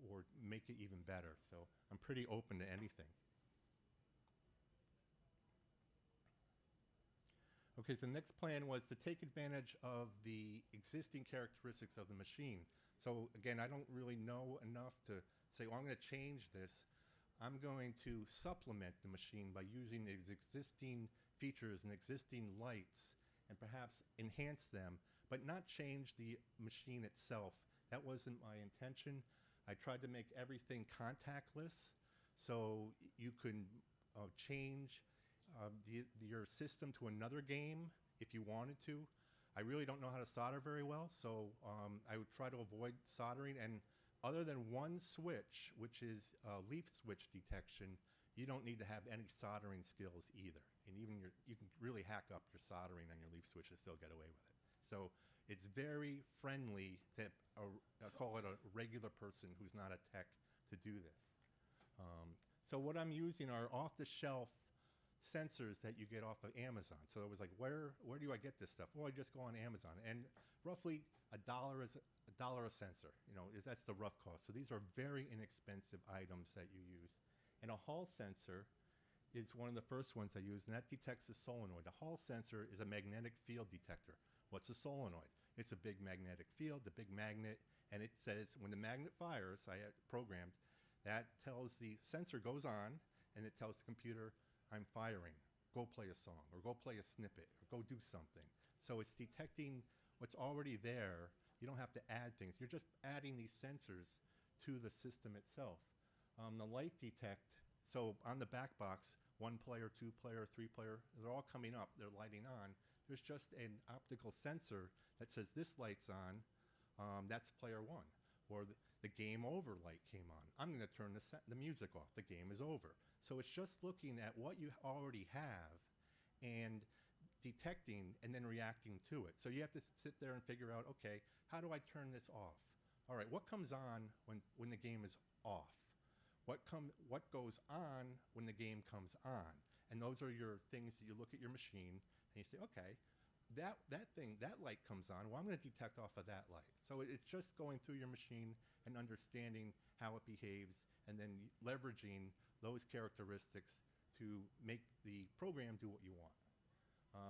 or make it even better. So I'm pretty open to anything. Okay, so the next plan was to take advantage of the existing characteristics of the machine. So again, I don't really know enough to say, well, I'm going to change this. I'm going to supplement the machine by using the existing features and existing lights and perhaps enhance them, but not change the machine itself. That wasn't my intention. I tried to make everything contactless, so you can change your system to another game if you wanted to. I really don't know how to solder very well, so I would try to avoid soldering. And other than one switch, which is leaf switch detection, you don't need to have any soldering skills either. And even you can really hack up your soldering on your leaf switch and still get away with it. So it's very friendly to call it a regular person who's not a tech to do this. So what I'm using are off-the-shelf sensors that you get off of Amazon. So it was like, where do I get this stuff? Well, I just go on Amazon, and roughly $1 is $1 a sensor. That's the rough cost. So these are very inexpensive items that you use. And a Hall sensor is one of the first ones I use, and that detects a solenoid. A Hall sensor is a magnetic field detector. What's a solenoid? It's a big magnetic field, the big magnet, and it says when the magnet fires, I programmed, that tells the sensor goes on, and it tells the computer, I'm firing. Go play a song, or go play a snippet, or go do something. So it's detecting what's already there. You don't have to add things. You're just adding these sensors to the system itself. The light detect, so on the back box, 1 player, 2 player, 3 player, they're all coming up, they're lighting on. There's just an optical sensor that says this light's on, that's player 1. Or the game over light came on. I'm going to turn the music off. The game is over. So it's just looking at what you already have and detecting and then reacting to it. So you have to sit there and figure out, okay, how do I turn this off? All right, what comes on when the game is off? What goes on when the game comes on? And those are your things that you look at your machine and you say, okay, that light comes on. Well, I'm going to detect off of that light. So it's just going through your machine and understanding how it behaves, and then leveraging those characteristics to make the program do what you want.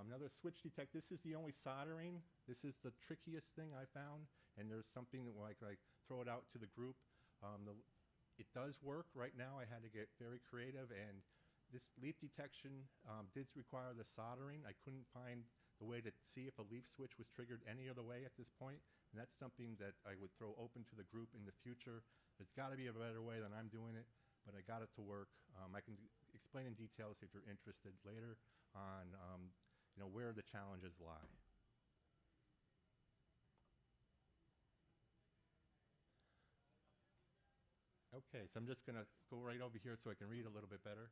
Another switch detect. This is the only soldering. This is the trickiest thing I found, and there's something that I throw it out to the group. It does work. Right now I had to get very creative, and this leaf detection did require the soldering. I couldn't find the way to see if a leaf switch was triggered any other way at this point, and that's something that I would throw open to the group in the future. There's got to be a better way than I'm doing it. but I got it to work. I can explain in details if you're interested later on, where the challenges lie. Okay, so I'm just going to go right over here so I can read a little bit better.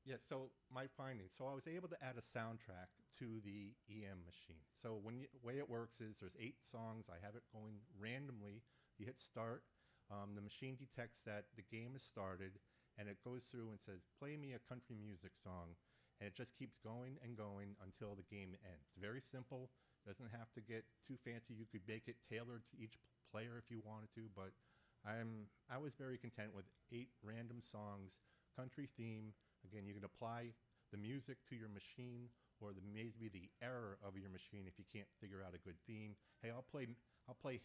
Yeah, so my findings. So I was able to add a soundtrack to the EM machine. So way it works is there's 8 songs. I have it going randomly. You hit start. The machine detects that the game has started, and it goes through and says, play me a country music song. And it just keeps going and going until the game ends. Very simple. Doesn't have to get too fancy. You could make it tailored to each player if you wanted to, but I was very content with 8 random songs, country theme. Again, you can apply the music to your machine or maybe the error of your machine if you can't figure out a good theme. Hey, I'll play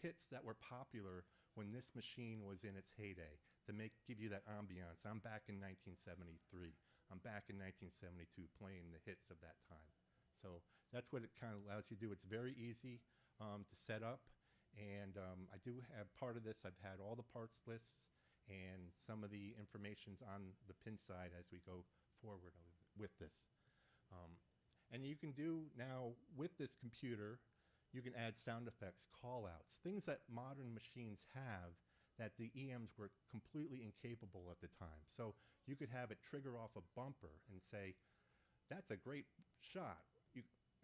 hits that were popular when this machine was in its heyday to give you that ambiance. I'm back in 1973. I'm back in 1972 playing the hits of that time. So that's what it kind of allows you to do. It's very easy to set up. And I do have part of this. I've had all the parts lists and some of the information's on the pin side as we go forward with this. And you can do now with this computer, you can add sound effects, call outs, things that modern machines have that the EMs were completely incapable at the time. So you could have it trigger off a bumper and say, that's a great shot.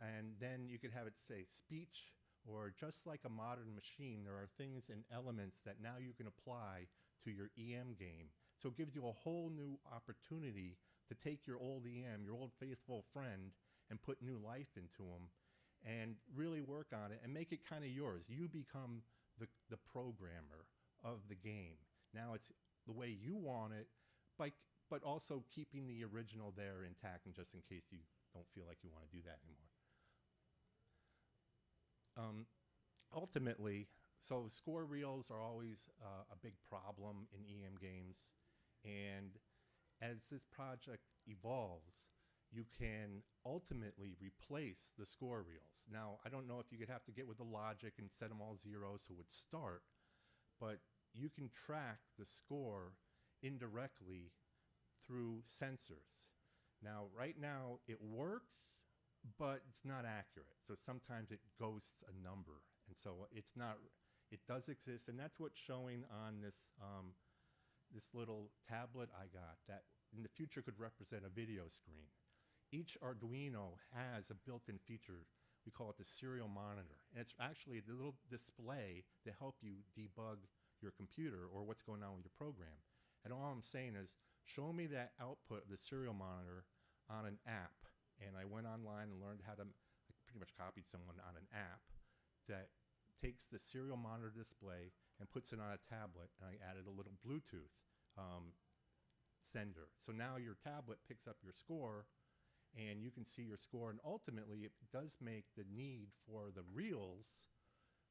And then you could have it say speech, or just like a modern machine, there are things and elements that now you can apply to your EM game. So it gives you a whole new opportunity to take your old EM, your old faithful friend, and put new life into them and really work on it and make it kind of yours. You become the programmer of the game. Now it's the way you want it, but also keeping the original there intact, and just in case you don't feel like you want to do that anymore. Ultimately, so score reels are always a big problem in EM games, and as this project evolves, you can ultimately replace the score reels. Now, I don't know if you could have to get with the logic and set them all zeros so it would start, but you can track the score indirectly through sensors. Now, right now, it works, but it's not accurate. So sometimes it ghosts a number. And so it's not, it does exist. And that's what's showing on this, this little tablet I got that in the future could represent a video screen. Each Arduino has a built-in feature. We call it the serial monitor. And it's actually a little display to help you debug your computer or what's going on with your program. And all I'm saying is, show me that output of the serial monitor on an app. And I went online and learned how to, I pretty much copied someone on an app that takes the serial monitor display and puts it on a tablet, and I added a little Bluetooth sender. So now your tablet picks up your score, and you can see your score, and ultimately it does make the need for the reels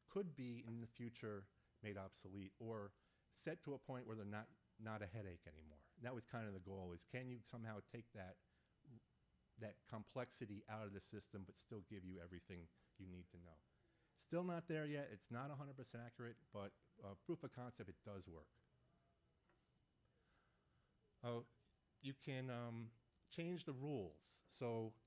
could be in the future made obsolete or set to a point where they're not a headache anymore. That was kind of the goal, is can you somehow take that complexity out of the system but still give you everything you need to know. Still not there yet. It's not 100% accurate, but proof of concept, it does work. You can change the rules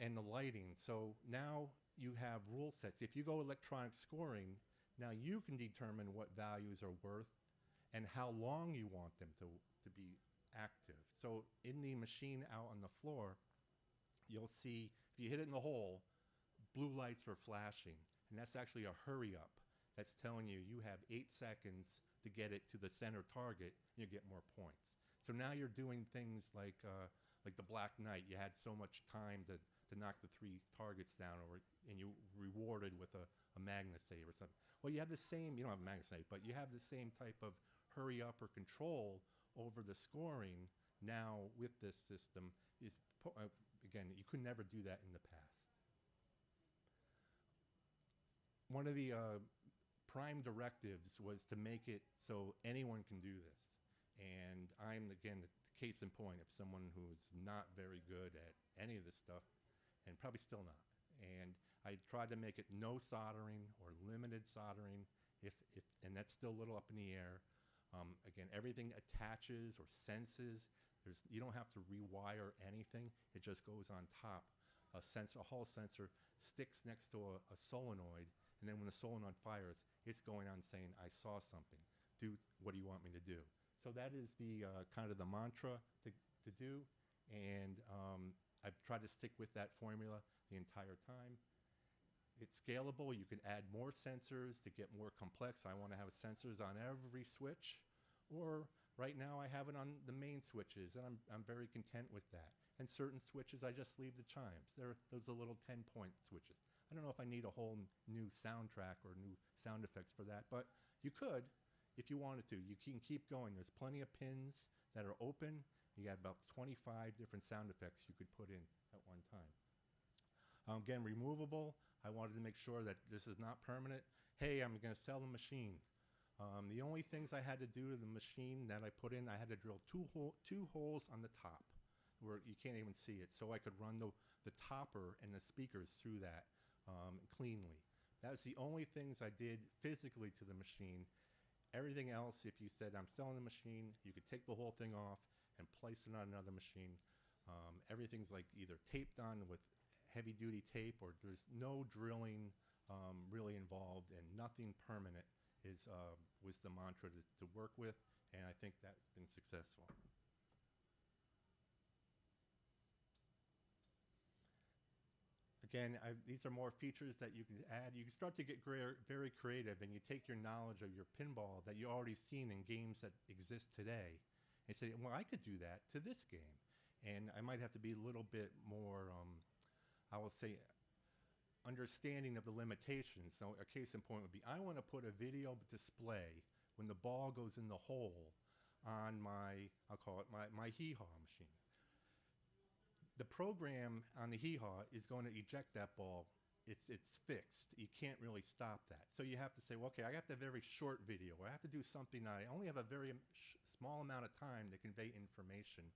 and the lighting. So now you have rule sets. If you go electronic scoring, now you can determine what values are worth and how long you want them to be active. So in the machine out on the floor, you'll see if you hit it in the hole, blue lights are flashing, and that's actually a hurry up. That's telling you you have 8 seconds to get it to the center target, and you get more points. So now you're doing things like the Black Knight. You had so much time to knock the 3 targets down, and you rewarded with a Magna Save or something. Well, you have the same, you don't have a Magna Save, but you have the same type of hurry up or control over the scoring now with this system. Again, you could never do that in the past. One of the prime directives was to make it so anyone can do this. And I'm, again, the case in point of someone who's not very good at any of this stuff, and probably still not. And I tried to make it no soldering or limited soldering, and that's still a little up in the air. Again, everything attaches or senses. You don't have to rewire anything. It just goes on top. A hall sensor sticks next to a solenoid, and then when the solenoid fires, it's going on saying, I saw something. What do you want me to do? So that is the kind of the mantra to do, and I've tried to stick with that formula the entire time. It's scalable. You can add more sensors to get more complex. I want to have sensors on every switch, or right now I have it on the main switches, and I'm very content with that. And certain switches, I just leave the chimes. Those are little 10-point switches. I don't know if I need a whole new soundtrack or new sound effects for that, but you could if you wanted to. You can keep going. There's plenty of pins that are open. You got about 25 different sound effects you could put in at one time. Again, removable. I wanted to make sure that this is not permanent. Hey, I'm going to sell the machine. The only things I had to do to the machine that I put in, I had to drill two holes on the top where you can't even see it, so I could run the topper and the speakers through that cleanly. That was the only things I did physically to the machine. Everything else, if you said I'm selling the machine, you could take the whole thing off and place it on another machine. Everything's like either taped on with heavy-duty tape, or there's no drilling really involved, and nothing permanent was the mantra to work with, and I think that's been successful. Again, these are more features that you can add. You can start to get very creative, and you take your knowledge of your pinball that you already seen in games that exist today and say, well, I could do that to this game. And I might have to be a little bit more, I will say, understanding of the limitations. So a case in point would be, I want to put a video display when the ball goes in the hole on I'll call it my hee-haw machine. The program on the hee-haw is going to eject that ball. It's fixed. You can't really stop that. So you have to say, well, okay, I have to have a very short video. I have to do something that I only have a very small amount of time to convey information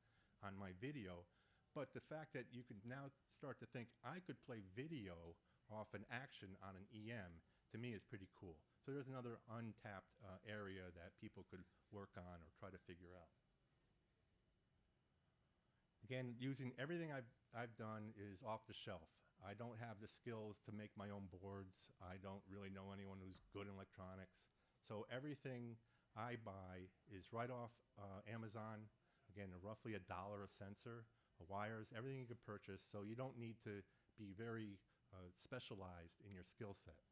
on my video. But the fact that you can now start to think, I could play video off an action on an EM, to me is pretty cool. So there's another untapped area that people could work on or try to figure out. Again, using everything I've done is off the shelf. I don't have the skills to make my own boards. I don't really know anyone who's good in electronics. So everything I buy is right off Amazon. Again, roughly $1 a sensor, wires, everything you could purchase. So you don't need to be very specialized in your skill set.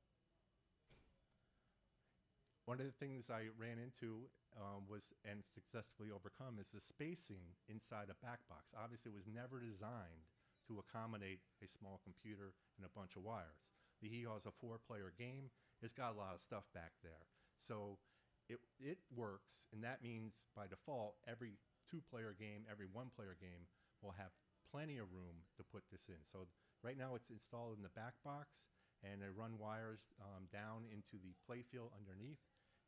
One of the things I ran into and successfully overcome is the spacing inside a back box. Obviously, it was never designed to accommodate a small computer and a bunch of wires. The hee-haw is a 4-player game. It's got a lot of stuff back there. So it works, and that means by default, every 2-player game, every 1-player game will have plenty of room to put this in. So right now it's installed in the back box, and I run wires down into the playfield underneath,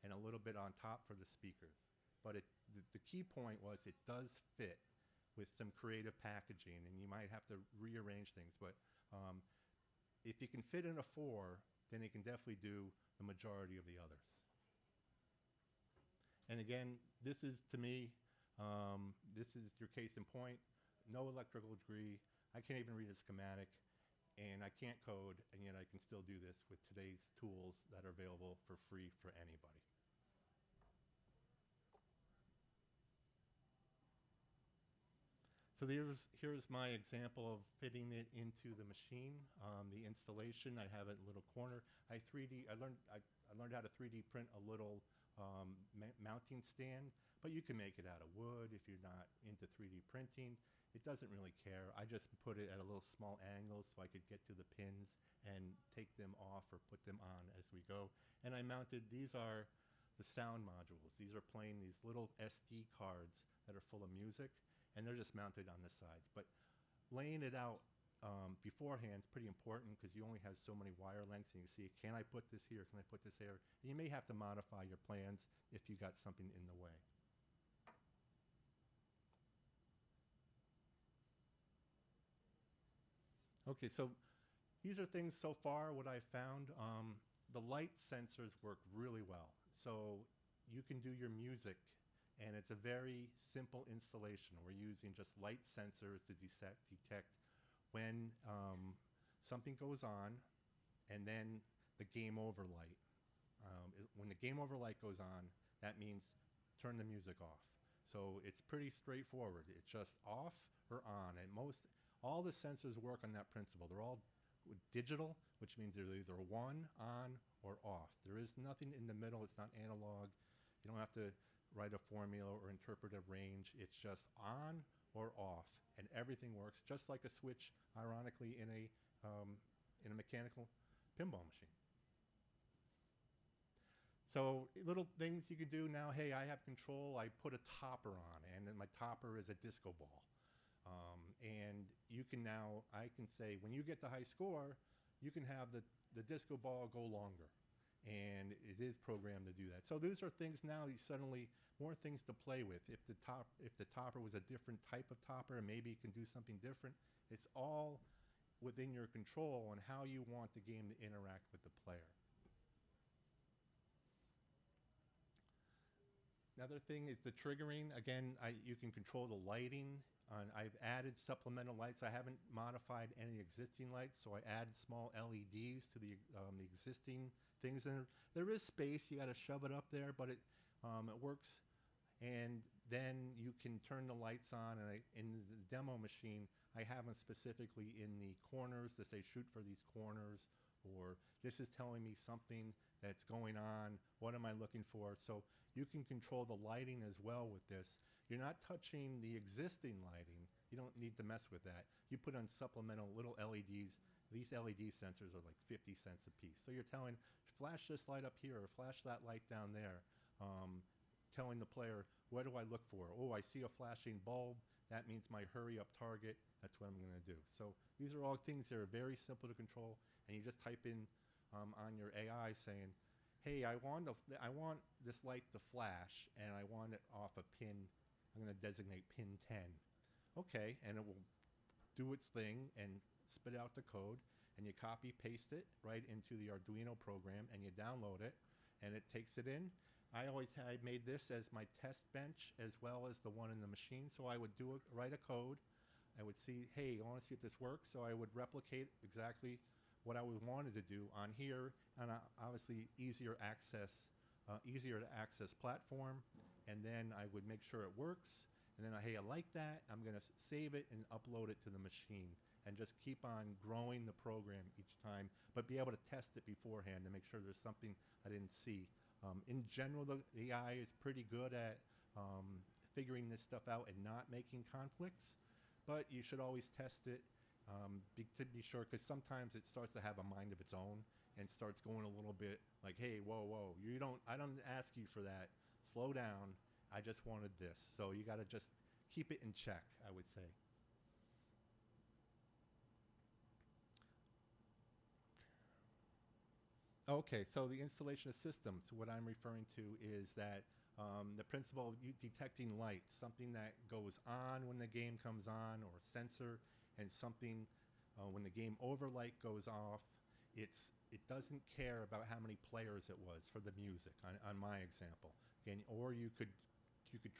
and a little bit on top for the speakers. But the key point was it does fit with some creative packaging, and you might have to rearrange things. But if you can fit in a 4, then it can definitely do the majority of the others. And again, this is, to me, this is your case in point. No electrical degree. I can't even read a schematic, and I can't code, and yet I can still do this with today's tools that are available for free for anybody. So here's my example of fitting it into the machine. The installation, I have it in a little corner. I learned how to 3D print a little mounting stand, but you can make it out of wood if you're not into 3D printing. It doesn't really care. I just put it at a little small angle so I could get to the pins and take them off or put them on as we go. And I mounted, these are the sound modules. These are playing these little SD cards that are full of music, and they're just mounted on the sides. But laying it out beforehand is pretty important because you only have so many wire lengths, and you see, can I put this here? Can I put this there? And you may have to modify your plans if you got something in the way. Okay, so these are things so far, what I've found. The light sensors work really well. So you can do your music and it's a very simple installation. We're using just light sensors to detect when something goes on, and then the game over light. When the game over light goes on, that means turn the music off. So it's pretty straightforward. It's just off or on, and all the sensors work on that principle. They're all digital, which means they're either on, or off. There is nothing in the middle. It's not analog. You don't have to write a formula or interpret a range. It's just on or off, and everything works just like a switch, ironically, in a mechanical pinball machine. So little things you could do now. Hey, I have control. I put a topper on, and then my topper is a disco ball. And you can now, I can say, when you get the high score, you can have the disco ball go longer. And it is programmed to do that. So these are things now, suddenly more things to play with. If the topper was a different type of topper, and maybe you can do something different, it's all within your control on how you want the game to interact with the player. Another thing is the triggering. Again, you can control the lighting. I've added supplemental lights. I haven't modified any existing lights, so I add small LEDs to the existing things. And there is space. You got to shove it up there, but it works. And then you can turn the lights on. And in the demo machine, I have them specifically in the corners to say shoot for these corners, or this is telling me something that's going on. What am I looking for? So you can control the lighting as well with this. You're not touching the existing lighting. You don't need to mess with that. You put on supplemental little LEDs. These LED sensors are like 50 cents a piece. So you're telling, flash this light up here, or flash that light down there. Telling the player, what do I look for? Oh, I see a flashing bulb. That means my hurry up target. That's what I'm going to do. So these are all things that are very simple to control. And you just type in on your AI saying, hey, I want this light to flash, and I want it off a pin. I'm going to designate pin 10. Okay, and it will do its thing and spit out the code, and you copy paste it right into the Arduino program, and you download it, and it takes it in. I made this as my test bench as well as the one in the machine. So I would write a code. I would see, hey, I want to see if this works. So I would replicate exactly what I wanted to do on here, and obviously easier to access platform. And then I would make sure it works. And then, hey, I like that. I'm going to save it and upload it to the machine, and just keep on growing the program each time, but be able to test it beforehand to make sure there's something I didn't see. In general, the AI is pretty good at figuring this stuff out and not making conflicts, but you should always test it to be sure, because sometimes it starts to have a mind of its own and starts going a little bit like, hey, whoa, I don't ask you for that. Slow down. I just wanted this. So you got to just keep it in check, I would say. Okay, so the installation of systems, what I'm referring to is that the principle of detecting lights, something that goes on when the game comes on, or a sensor, and something when the game over light goes off. It doesn't care about how many players it was for the music on my example. Again, or you could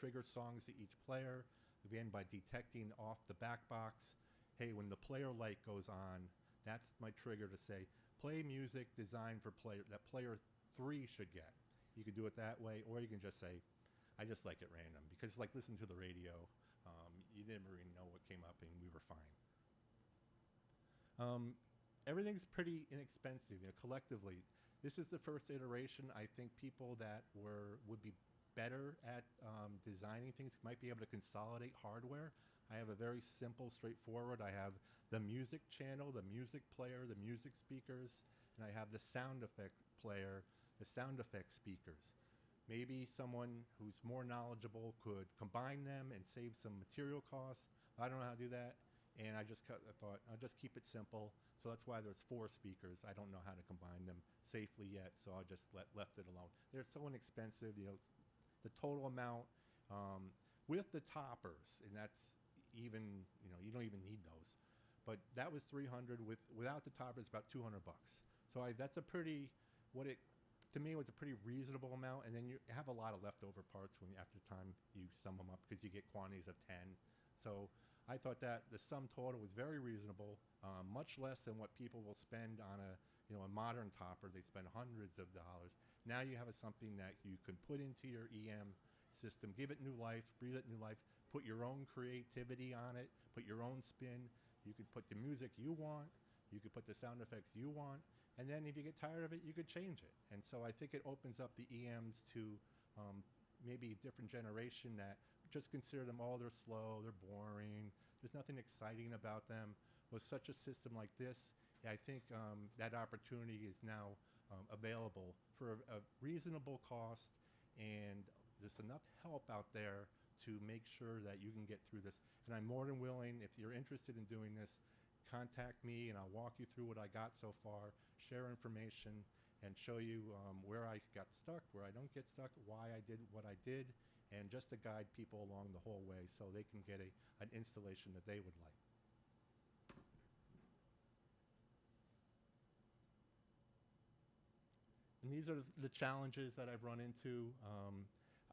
trigger songs to each player, again, by detecting off the back box. Hey, when the player light goes on, that's my trigger to say, play music designed for that player 3 should get. You could do it that way, or you can just say, I just like it random, because it's like listening to the radio. You never even know what came up, and we were fine. Everything's pretty inexpensive, collectively. This is the first iteration. I think people that would be better at designing things might be able to consolidate hardware. I have a very simple, straightforward. I have the music channel, the music player, the music speakers, and I have the sound effect player, the sound effect speakers. Maybe someone who's more knowledgeable could combine them and save some material costs. I don't know how to do that, and I thought I'll just keep it simple. So that's why there's 4 speakers. I don't know how to combine them safely yet, so I just left it alone. They're so inexpensive, the total amount with the toppers, and that's even, you don't even need those. But that was $300. Without the toppers, about $200. So that's a pretty, what it to me, it was a pretty reasonable amount. And then you have a lot of leftover parts when after time you sum them up because you get quantities of 10. So I thought that the sum total was very reasonable, much less than what people will spend on a a modern topper. They spend hundreds of dollars. Now you have something that you can put into your EM system, give it new life, breathe it new life, put your own creativity on it, put your own spin. You could put the music you want, you could put the sound effects you want, and then if you get tired of it, you could change it. And so I think it opens up the EMs to maybe a different generation that just consider them, oh, they're slow, they're boring, there's nothing exciting about them. With such a system like this, I think that opportunity is now available for a reasonable cost, and there's enough help out there to make sure that you can get through this. And I'm more than willing, if you're interested in doing this, contact me and I'll walk you through what I got so far, share information, and show you where I got stuck, where I don't get stuck, why I did what I did, and just to guide people along the whole way so they can get an installation that they would like. And these are the challenges that I've run into.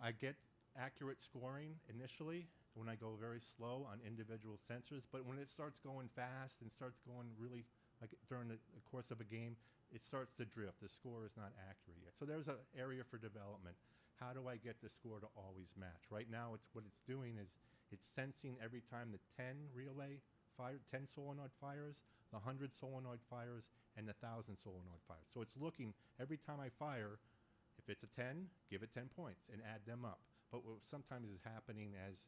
I get accurate scoring initially when I go very slow on individual sensors, but when it starts going fast and starts going really, like during the course of a game, it starts to drift. The score is not accurate yet. So there's an area for development. How do I get the score to always match? Right now, what it's doing is it's sensing every time the 10 relay fire, 10 solenoid fires, the 100 solenoid fires, and the 1,000 solenoid fires. So it's looking every time I fire, if it's a 10, give it 10 points and add them up. But what sometimes is happening as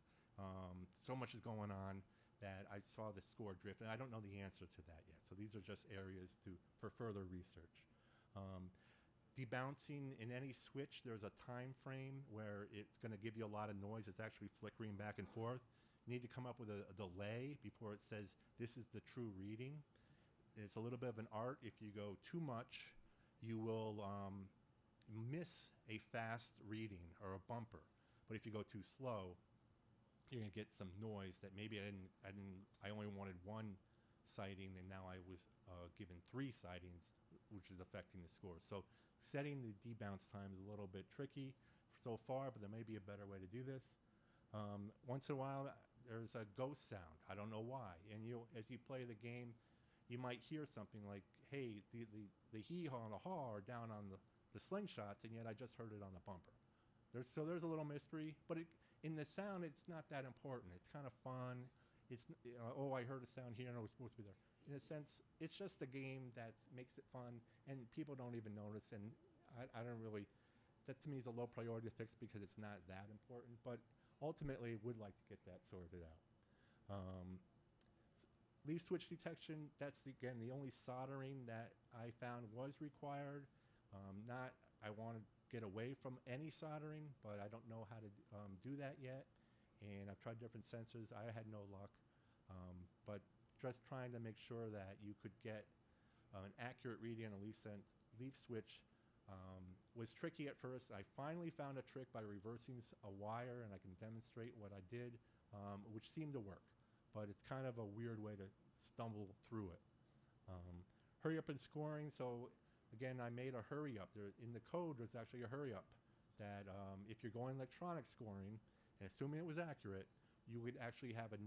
so much is going on that I saw the score drift, and I don't know the answer to that yet. So these are just areas for further research. Debouncing in any switch, there's a time frame where it's going to give you a lot of noise. It's actually flickering back and forth. You need to come up with a delay before it says this is the true reading. It's a little bit of an art. If you go too much, you will miss a fast reading or a bumper. But if you go too slow, you're gonna get some noise that maybe I only wanted one sighting, and now I was given 3 sightings, which is affecting the score. So setting the debounce time is a little bit tricky so far, but there may be a better way to do this. Once in a while, there's a ghost sound. I don't know why. And as you play the game, you might hear something like, hey, the hee-haw and the haw are down on the slingshots, and yet I just heard it on the bumper. So there's a little mystery, but in the sound, it's not that important. It's kind of fun. It's, oh, I heard a sound here, and it was supposed to be there. In a sense, it's just a game that makes it fun, and people don't even notice, and I don't really, that to me is a low priority to fix because it's not that important, but ultimately would like to get that sorted out. Leaf switch detection, that's again the only soldering that I found was required. I want to get away from any soldering, but I don't know how to do that yet. And I've tried different sensors. I had no luck. But just trying to make sure that you could get an accurate reading on a leaf switch was tricky at first. I finally found a trick by reversing a wire, and I can demonstrate what I did, which seemed to work. But it's kind of a weird way to stumble through it. Hurry up and scoring. So again, I made a hurry up. There in the code, there's actually a hurry up that if you're going electronic scoring, and assuming it was accurate, you would actually have an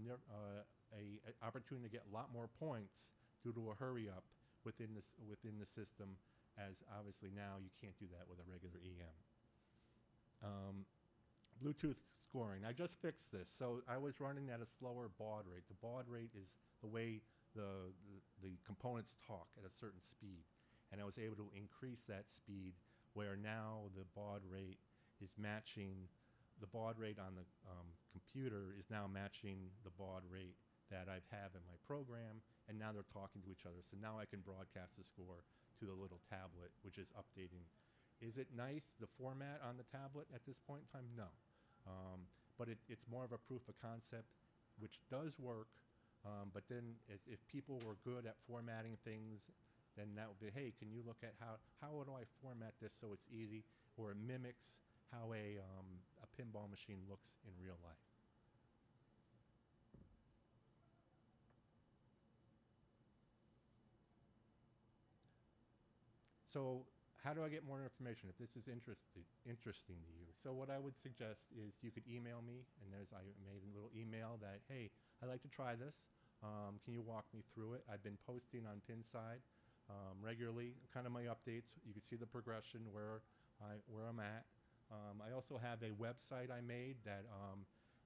opportunity to get a lot more points due to a hurry up within the system. As obviously now you can't do that with a regular EM. Bluetooth scoring. I just fixed this. So I was running at a slower baud rate. The baud rate is the way the components talk at a certain speed. And I was able to increase that speed where now the baud rate is matching, the baud rate on the computer is now matching the baud rate that I have in my program, and now they're talking to each other. So now I can broadcast the score to the little tablet, which is updating. Is it nice, the format on the tablet at this point in time? No. But it's more of a proof of concept, which does work. But then if people were good at formatting things, then that would be, hey, can you look at how do I format this so it's easy, or it mimics how a pinball machine looks in real life. So how do I get more information if this is interesting to you? So what I would suggest is you could email me, and I made a little email that, hey, I'd like to try this. Can you walk me through it? I've been posting on Pinside regularly, kind of my updates. You can see the progression where I'm at. I also have a website I made that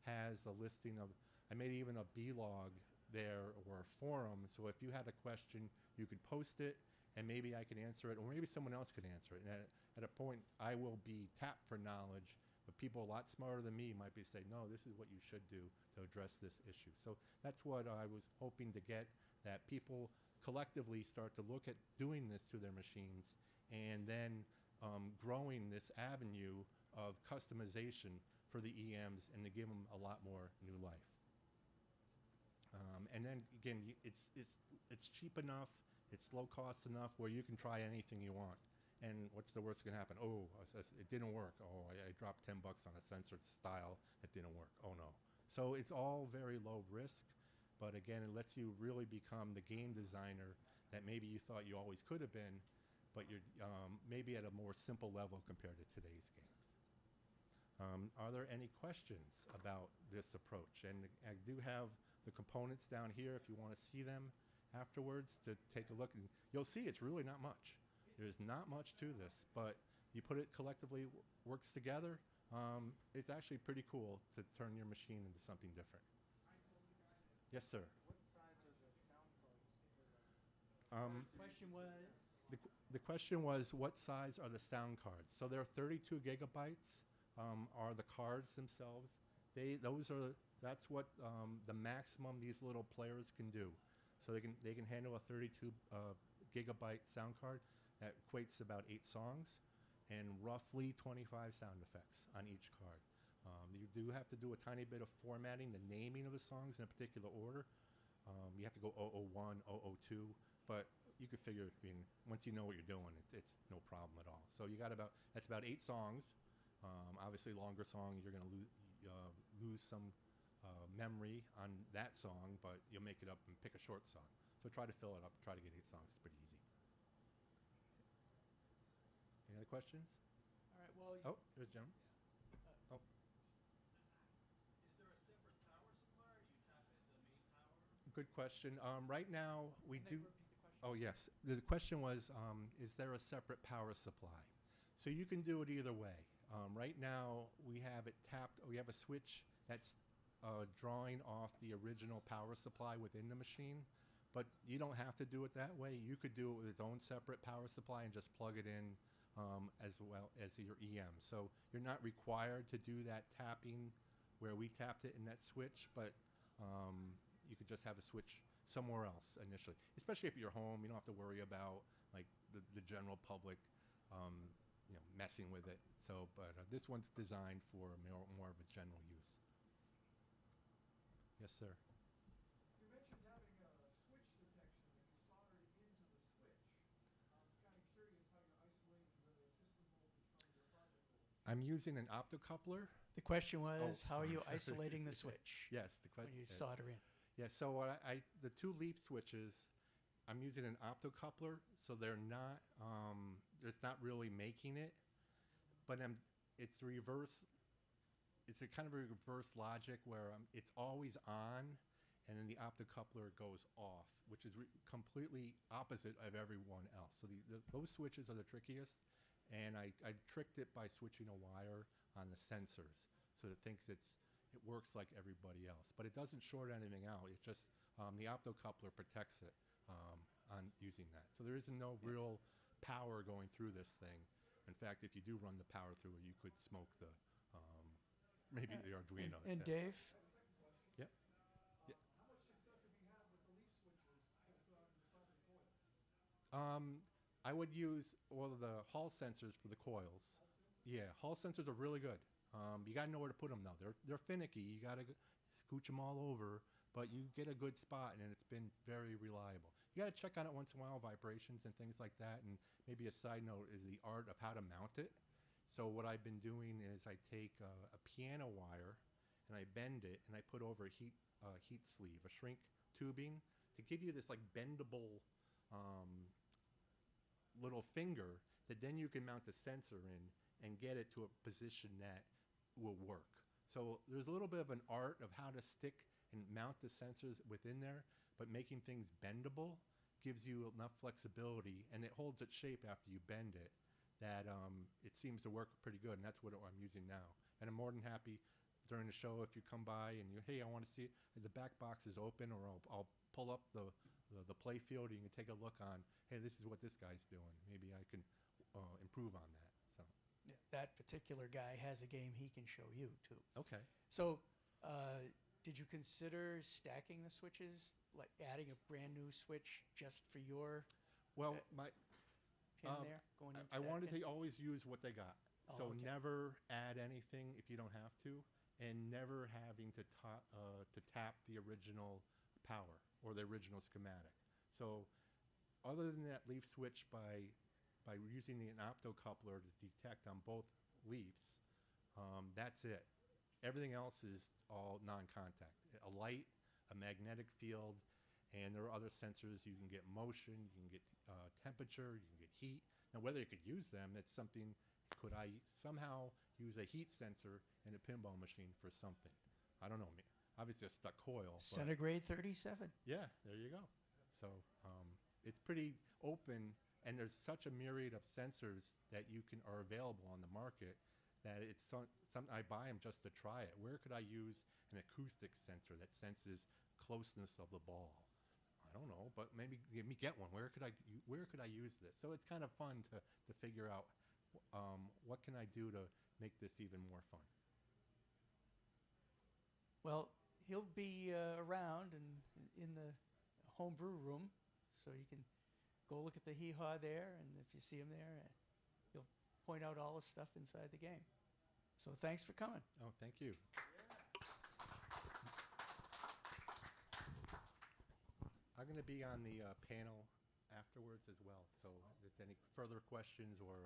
has a listing of, I made even a blog there or a forum. So if you had a question, you could post it, and maybe I could answer it, or maybe someone else could answer it. And at a point, I will be tapped for knowledge, but people a lot smarter than me might be saying, no, this is what you should do to address this issue. So that's what I was hoping to get, that people collectively start to look at doing this to their machines, and then growing this avenue of customization for the EMs, and to give them a lot more new life. And then again, it's cheap enough, it's low cost enough where you can try anything you want. And what's the worst that can happen? Oh, it didn't work. Oh, I dropped $10 on a censored style that didn't work. Oh no. So it's all very low risk, but again, it lets you really become the game designer that maybe you thought you always could have been, but you're maybe at a more simple level compared to today's games. Are there any questions about this approach? And I do have the components down here if you want to see them afterwards to take a look. And you'll see it's really not much. There's not much to this, but you put it collectively, works together. It's actually pretty cool to turn your machine into something different. Yes, sir. What size are the sound cards for The question was? the question was, what size are the sound cards? So they're 32 gigabytes are the cards themselves. That's what the maximum these little players can do. So they can handle a 32 gigabyte sound card. That equates to about 8 songs and roughly 25 sound effects on each card. You do have to do a tiny bit of formatting, the naming of the songs in a particular order. You have to go 001, 002, but you could figure, I mean, once you know what you're doing, it's no problem at all. So that's about 8 songs. Obviously, longer song, you're going to lose some memory on that song, but you'll make it up and pick a short song. So try to fill it up, try to get 8 songs. It's pretty easy. Any other questions? All right, well. Oh, there's Jim. Oh. Is there a separate power supply, or you tap into the main power? Good question. Right now, we Can do. they repeat the question? Oh, yes. The question was, is there a separate power supply? So you can do it either way. Right now, we have it tapped. We have a switch that's drawing off the original power supply within the machine, but you don't have to do it that way. You could do it with its own separate power supply and just plug it in as well as your EM. So you're not required to do that tapping where we tapped it in that switch, but you could just have a switch somewhere else initially. Especially if you're home, you don't have to worry about like the general public messing with it. So, but this one's designed for more of a general use. Yes, sir. You mentioned having a switch detection that you soldered into the switch. I'm kind of curious how you're isolating the system voltage from your project voltage. I'm using an optocoupler. The question was, how are sorry. you isolating the switch Yes, the when question. you solder in? Yeah, so the 2 leaf switches, I'm using an optocoupler, so they're not, it's not really making it, but it's reverse. It's a kind of a reverse logic where it's always on, and then the optocoupler goes off, which is completely opposite of everyone else. So those switches are the trickiest, and I tricked it by switching a wire on the sensors, so it thinks it works like everybody else. But it doesn't short anything out. It's just the optocoupler protects it on using that. So there is no real power going through this thing. In fact, if you do run the power through it, you could smoke the maybe the Arduino. And Dave? Yep. Yeah. How much success have you had with the leaf switches built on the soldered coils? I would use all of the Hall sensors for the coils. Yeah, Hall sensors are really good. You gotta know where to put them though. They're finicky. You gotta scooch them all over, but you get a good spot, and it's been very reliable. You gotta check on it once in a while, vibrations and things like that. And maybe a side note is the art of how to mount it. So what I've been doing is I take a piano wire and I bend it, and I put over a heat sleeve, a shrink tubing, to give you this like bendable little finger, that then you can mount the sensor in and get it to a position that will work. So there's a little bit of an art of how to stick and mount the sensors within there, but making things bendable gives you enough flexibility, and it holds its shape after you bend it, that it seems to work pretty good, and that's what I'm using now. And I'm more than happy during the show if you come by and you, hey, I want to see it, the back box is open, or I'll pull up the play field and you can take a look on, hey, this is what this guy's doing. Maybe I can improve on that. So Yeah, that particular guy has a game he can show you too. okay. So, did you consider stacking the switches, like adding a brand new switch just for your Well, my pin there going into I that wanted pin? to always use what they got. Oh, So okay. never add anything if you don't have to, and never having to tap the original power or the original schematic. So other than that leaf switch by using the optocoupler to detect on both leaves, that's it. Everything else is all non-contact. A light, a magnetic field, and there are other sensors. You can get motion, you can get temperature, you can get heat. Now, whether you could use them, it's something. Could I somehow use a heat sensor in a pinball machine for something? I don't know. Obviously, a stuck coil. But Centigrade 37. yeah, there you go. So it's pretty open, and there's such a myriad of sensors that are available on the market that it's some I buy them just to try it. Where could I use an acoustic sensor that senses closeness of the ball? I don't know, but maybe let me get one. Where could I use this? So it's kind of fun to figure out what can I do to make this even more fun. Well, he'll be around and in the homebrew room, so you can go look at the hee-haw there, and if you see him there, he'll point out all the stuff inside the game. So thanks for coming. Oh, thank you. I'm going to be on the panel afterwards as well. So if there's any further questions, or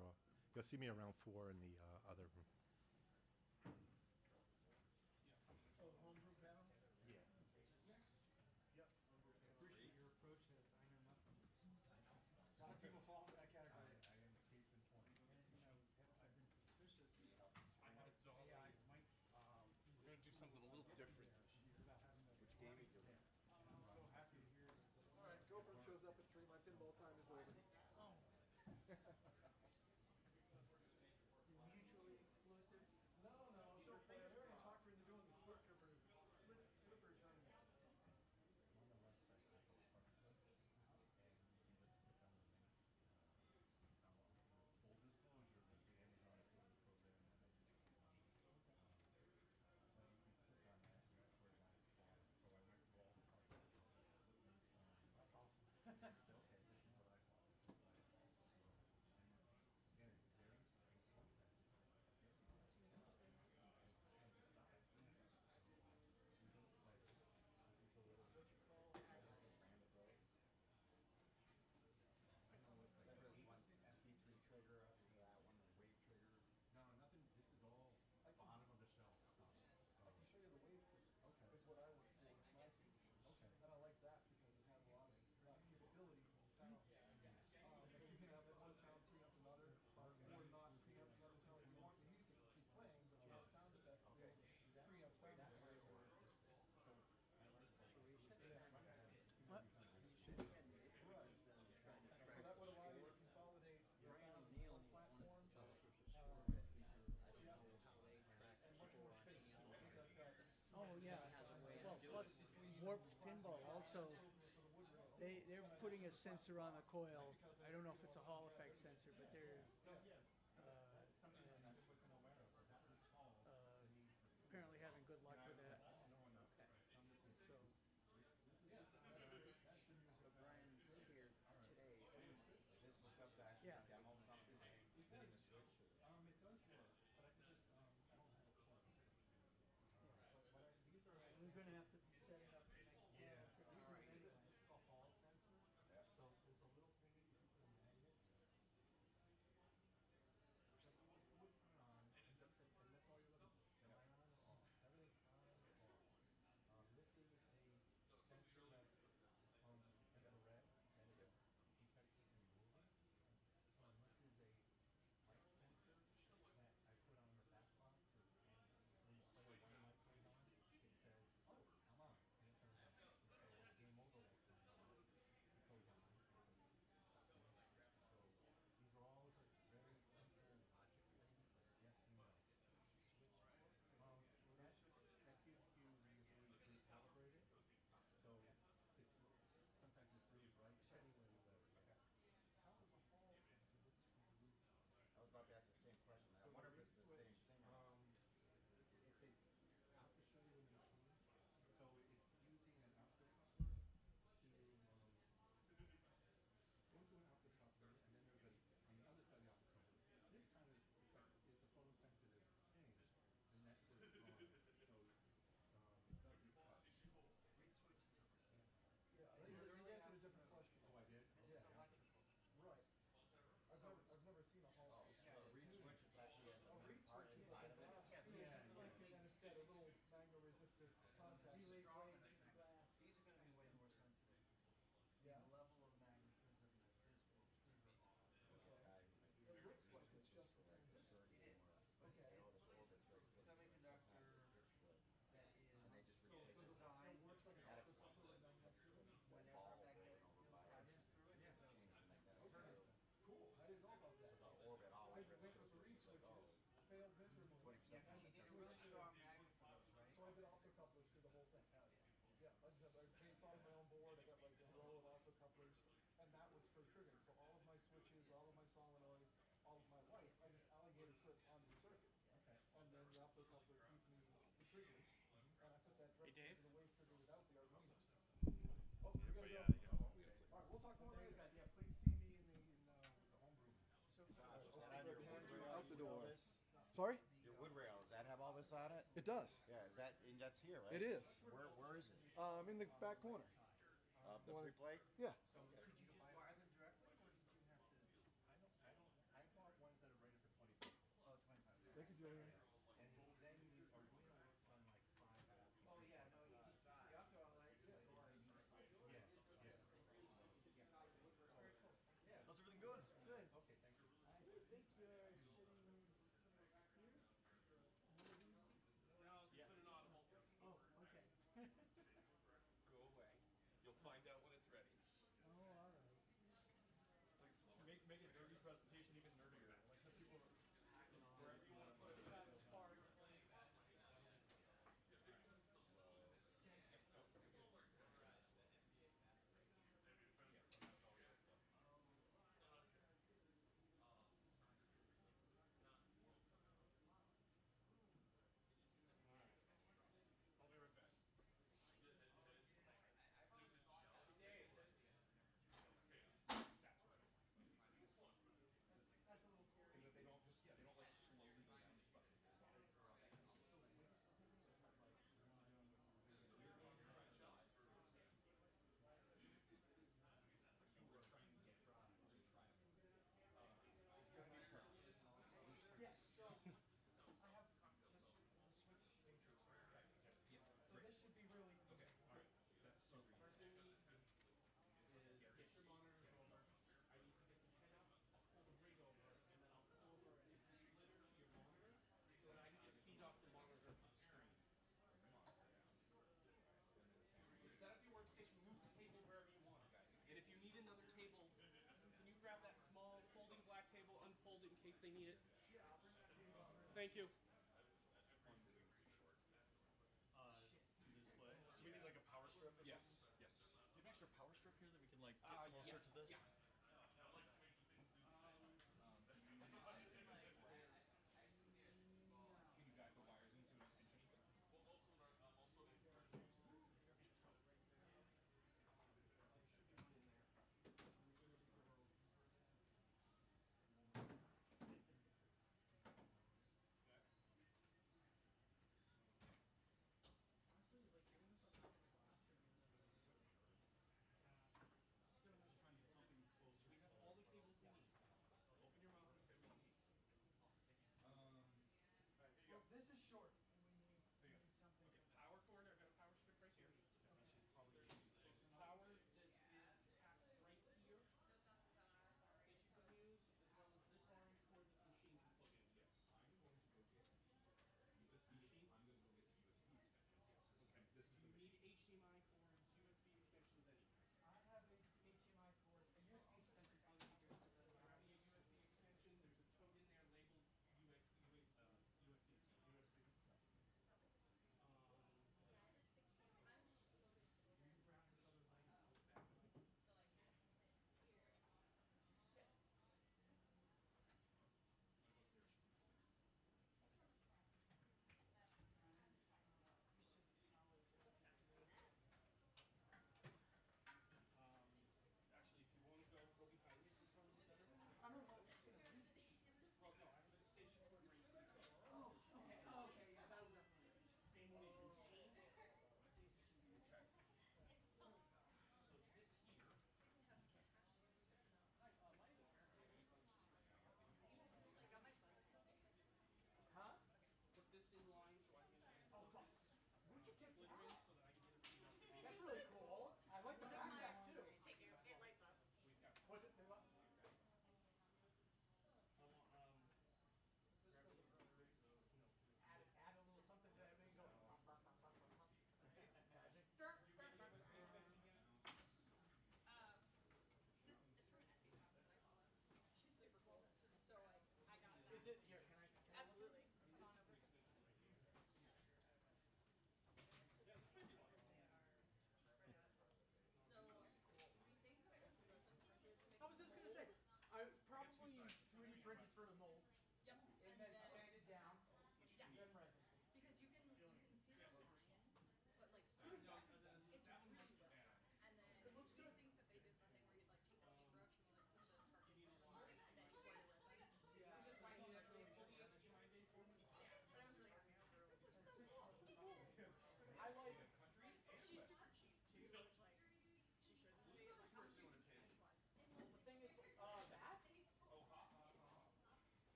you'll see me around 4 in the other room. Oh, the homebrew panel? Yeah. Yep. Appreciate your approach to this. I know nothing. A lot of people fall into that category. I am a case in point. I've been suspicious I had that AI might we're gonna do something a little different. without having to. Which game are you doing? I'm so happy to hear that. All right, Gopher shows up at 3. My pinball time is over. Oh. You're mutually exclusive. No, she'll play. I already talked her into doing the split flipper tournament. On the website, I have participants, and you can just click on the link. Full disclosure, that's the Amazon affiliate program that I use. But you can click on that, and that's where I got it started. So I went through all the parts, put links on. That's awesome. Say, okay, this is what I want. So, and again, it's very simple concept. Get the sensor and decide. We don't play. This is the little. What you call I know it's like MP3 trigger up to that one, or wave trigger. No, nothing. This is all bottom of the shelf stuff. I can show you the wave trigger. Okay. It's what I work for with my sensors. Okay. And I like that because it has a lot of capabilities in the sound. Like you can have one sound preempt another, or not preempt another sound. You want your music to keep playing, but you want sound effects to be able to preempt sound effects. What? Right. So that would allow you to consolidate the sound into one platform. And much more space too. I think that Oh yeah. Well, plus Warped Pinball also. They're putting a sensor on the coil. I don't know if it's a Hall effect sensor, but they're apparently having good luck with that. So yeah. It does work, but I think I don't have a plug. But these are We're going to have to set it up for next year. this is a Hall sensor. So there's a little thing that you can put a magnet. failed winter mode. And the switch. So I did opto couplers through the whole thing. Hell yeah. Yeah, I chain soldered my own board. I got like a row of opto couplers, and that was for triggering. So all of my switches, all of my solenoids, all of my lights, I just alligator clip onto the circuit. Okay. And then the opto coupler feeds me the triggers, and I put that directly into the wave trigger without the Arduino. Oh, we gotta go. All right, we'll talk more later. Yeah, please see me in the homebrew. I'll stand right behind you out the door. Sorry? Your wood rail, does that have all this on it? It does. Yeah, is that, and that's here, right? It is. Where is it? In the back corner. The free play? Yeah. Could you just wire them directly, or did you have to? I bought ones that are rated for 20 volts. Oh, 25. They could do it. And then the Arduino works on like 5 volt. Oh, yeah, no, you just the outdoor lights. Yeah, yeah. Very cool. Yeah. How's everything going? Good. Okay, thank you. I think you're sitting here. One of these seats? No, it's been an audible. Oh, okay. Go away. You'll find out when it's ready. Oh, all right. Make a nerdy presentation even nerdier. Like the people wherever you want to put it. I'll be right back. That's a little scary. Is that they don't just they don't like slowly go down, just fucking roll off. Yes. So I have the switch matrix here. So this should be really easy. Okay, all right. That's super easy. First thing we need to do is get your monitors over. I need to get the head up. I'll pull the rig over, and then I'll pull over a splitter to your monitor so that I can get feed off the monitor for the screen. So set up your workstation, move the table wherever you want. And if you need another table, can you grab that small folding black table, unfold it in case they need it? Thank you. Display. So we need like a power strip or Yes, something? yes. Do you have an extra power strip here that we can like get closer to this? Yeah. Can you guide the wires in so we don't pinch anything?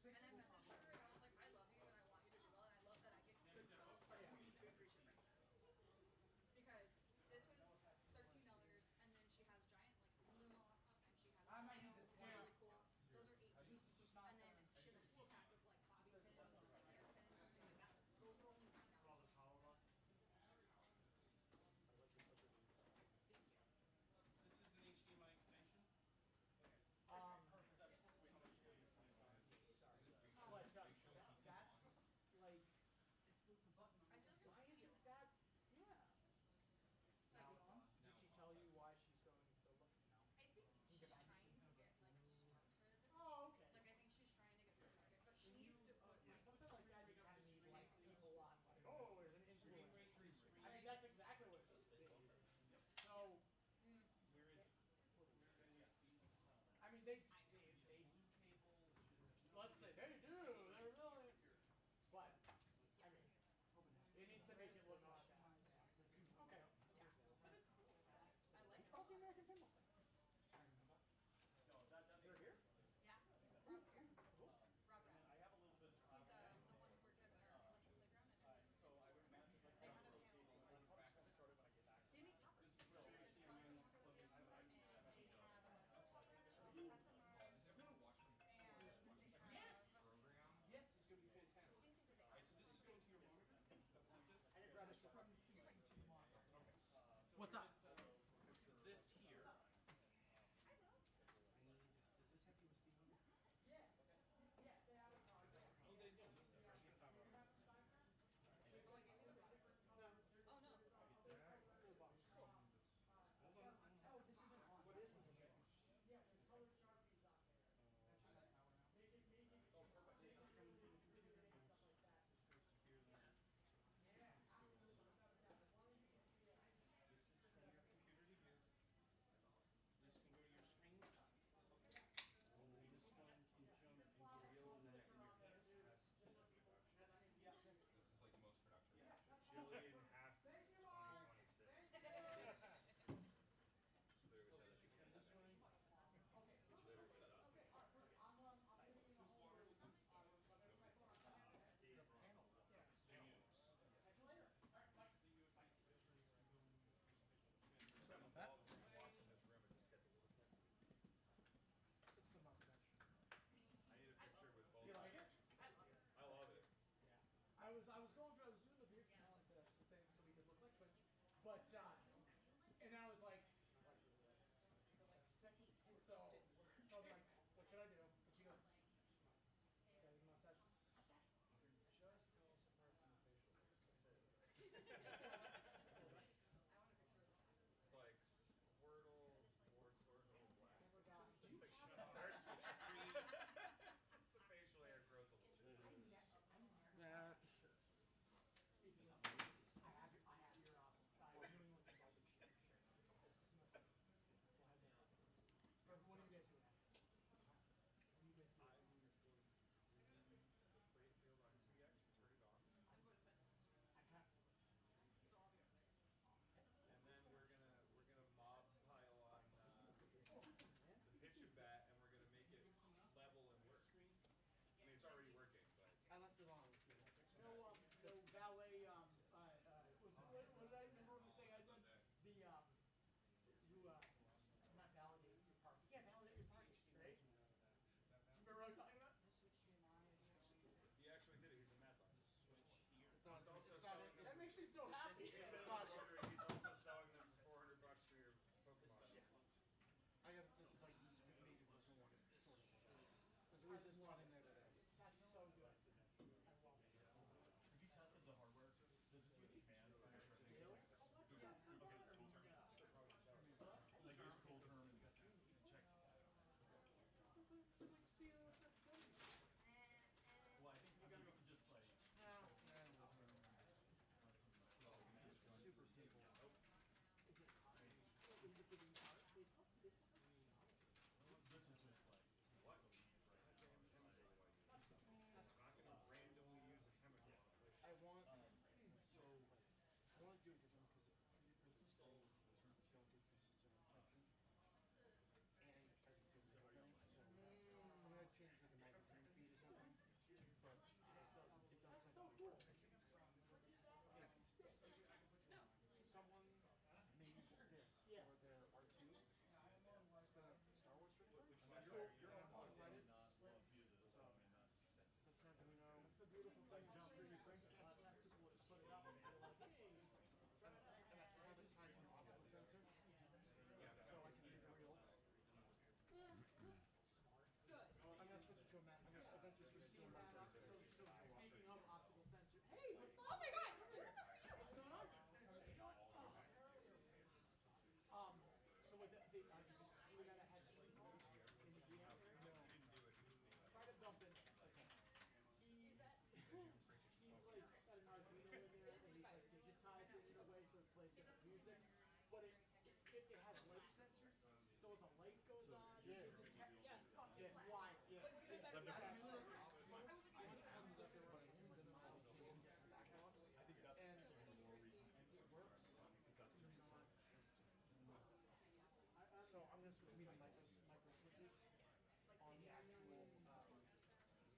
6 And I full messaged her and I was like, I love you and I want you to do well and I love that I get good deals, but you need to increase your prices. Because this was $13 and then she has giant like lumos and she has I might need nails, this which are camera. really cool. Those are 18. This is just not And then done. she has a four pack of like bobby pins and like hairpins and things like that. Those are only $9. For all the power luck. Thank you. This is an HDMI extension. Okay. Um, Because I'm supposed to wait how much you pay for my time. Sorry. but that's like, I feel like why I'm isn't stealing. that? Yeah. Now Is it it's on? on. Did Now she it's tell on. you why she's going so low? No. I think You she's get back to trying me? to get like started. Oh, okay. Like I think she's trying to get started, but she When needs you, to put yeah, like something like that, you bring up kind of the need stream, like please. people on like, oh, there's an influencer. Stream rate. I mean, that's exactly what it is. Yep. So, Where is it? what is Where it? is the? I mean, they Blue cable. let's say they do. They're really, Here it is. but Yeah, I right mean, here. it needs to make it look like that. Okay. Yeah, but it's cool. I like it a How about the lot. American Pinball thing? No, that makes They're here? sense. Yeah, Rob's here. Cool. Rob And then Rath. I have a little bit of He's travel. the one who worked at our electric playground and Alright, so I would imagine like they both had of a those panel games for will like be back to started when I get back. they make toppers. So they have the HDMI Twilight topper with the plug-in, Ember, so and they have a Let's Up topper with you- the Mars, Does everyone watch when and they have Yes. Yes, it's gonna be I fantastic. think they did I have light sensors, so if a light goes on, Yeah. it detects. Yeah, Yeah, it's flat. wire. Yeah. It's even better for Exactly. that. I was like, one of the ones that they're running in the model Ks backups, and it works. It's not. So I'm gonna switch between micro switches on the actual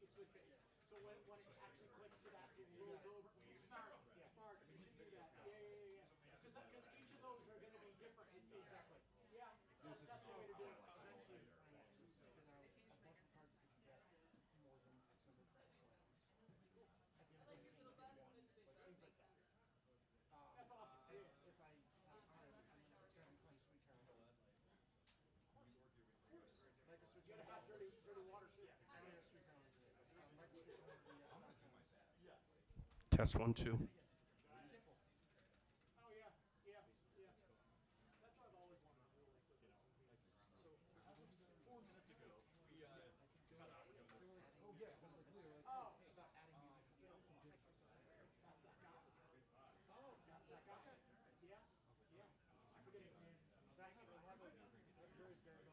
the switch base. So when it actually clicks to that, it rolls over. Smart, smart. You can do that. Yeah. Because each of those are going to be different. Exactly. Yeah, that's the way to do it. I was actually trying to spin out a bunch of cards if you get more than X number of slots. Cool. At the end of the game, you get one. Like things like that. That's awesome. If I have time, it's going to be playing Sweet Caroline. Of course. Micro switch. You got to have dirty water too. I don't have Sweet Caroline today, but micro switch on the yeah. Test 1 2. Simple. Oh yeah. That's what I've always wanted to do, like with some of these. So as of 4 minutes ago, we I think they were like, oh yeah, we were like, about adding music to it, some good. That's that guy. Oh, that's that guy. Yeah. I forget his name. I have a very bare bones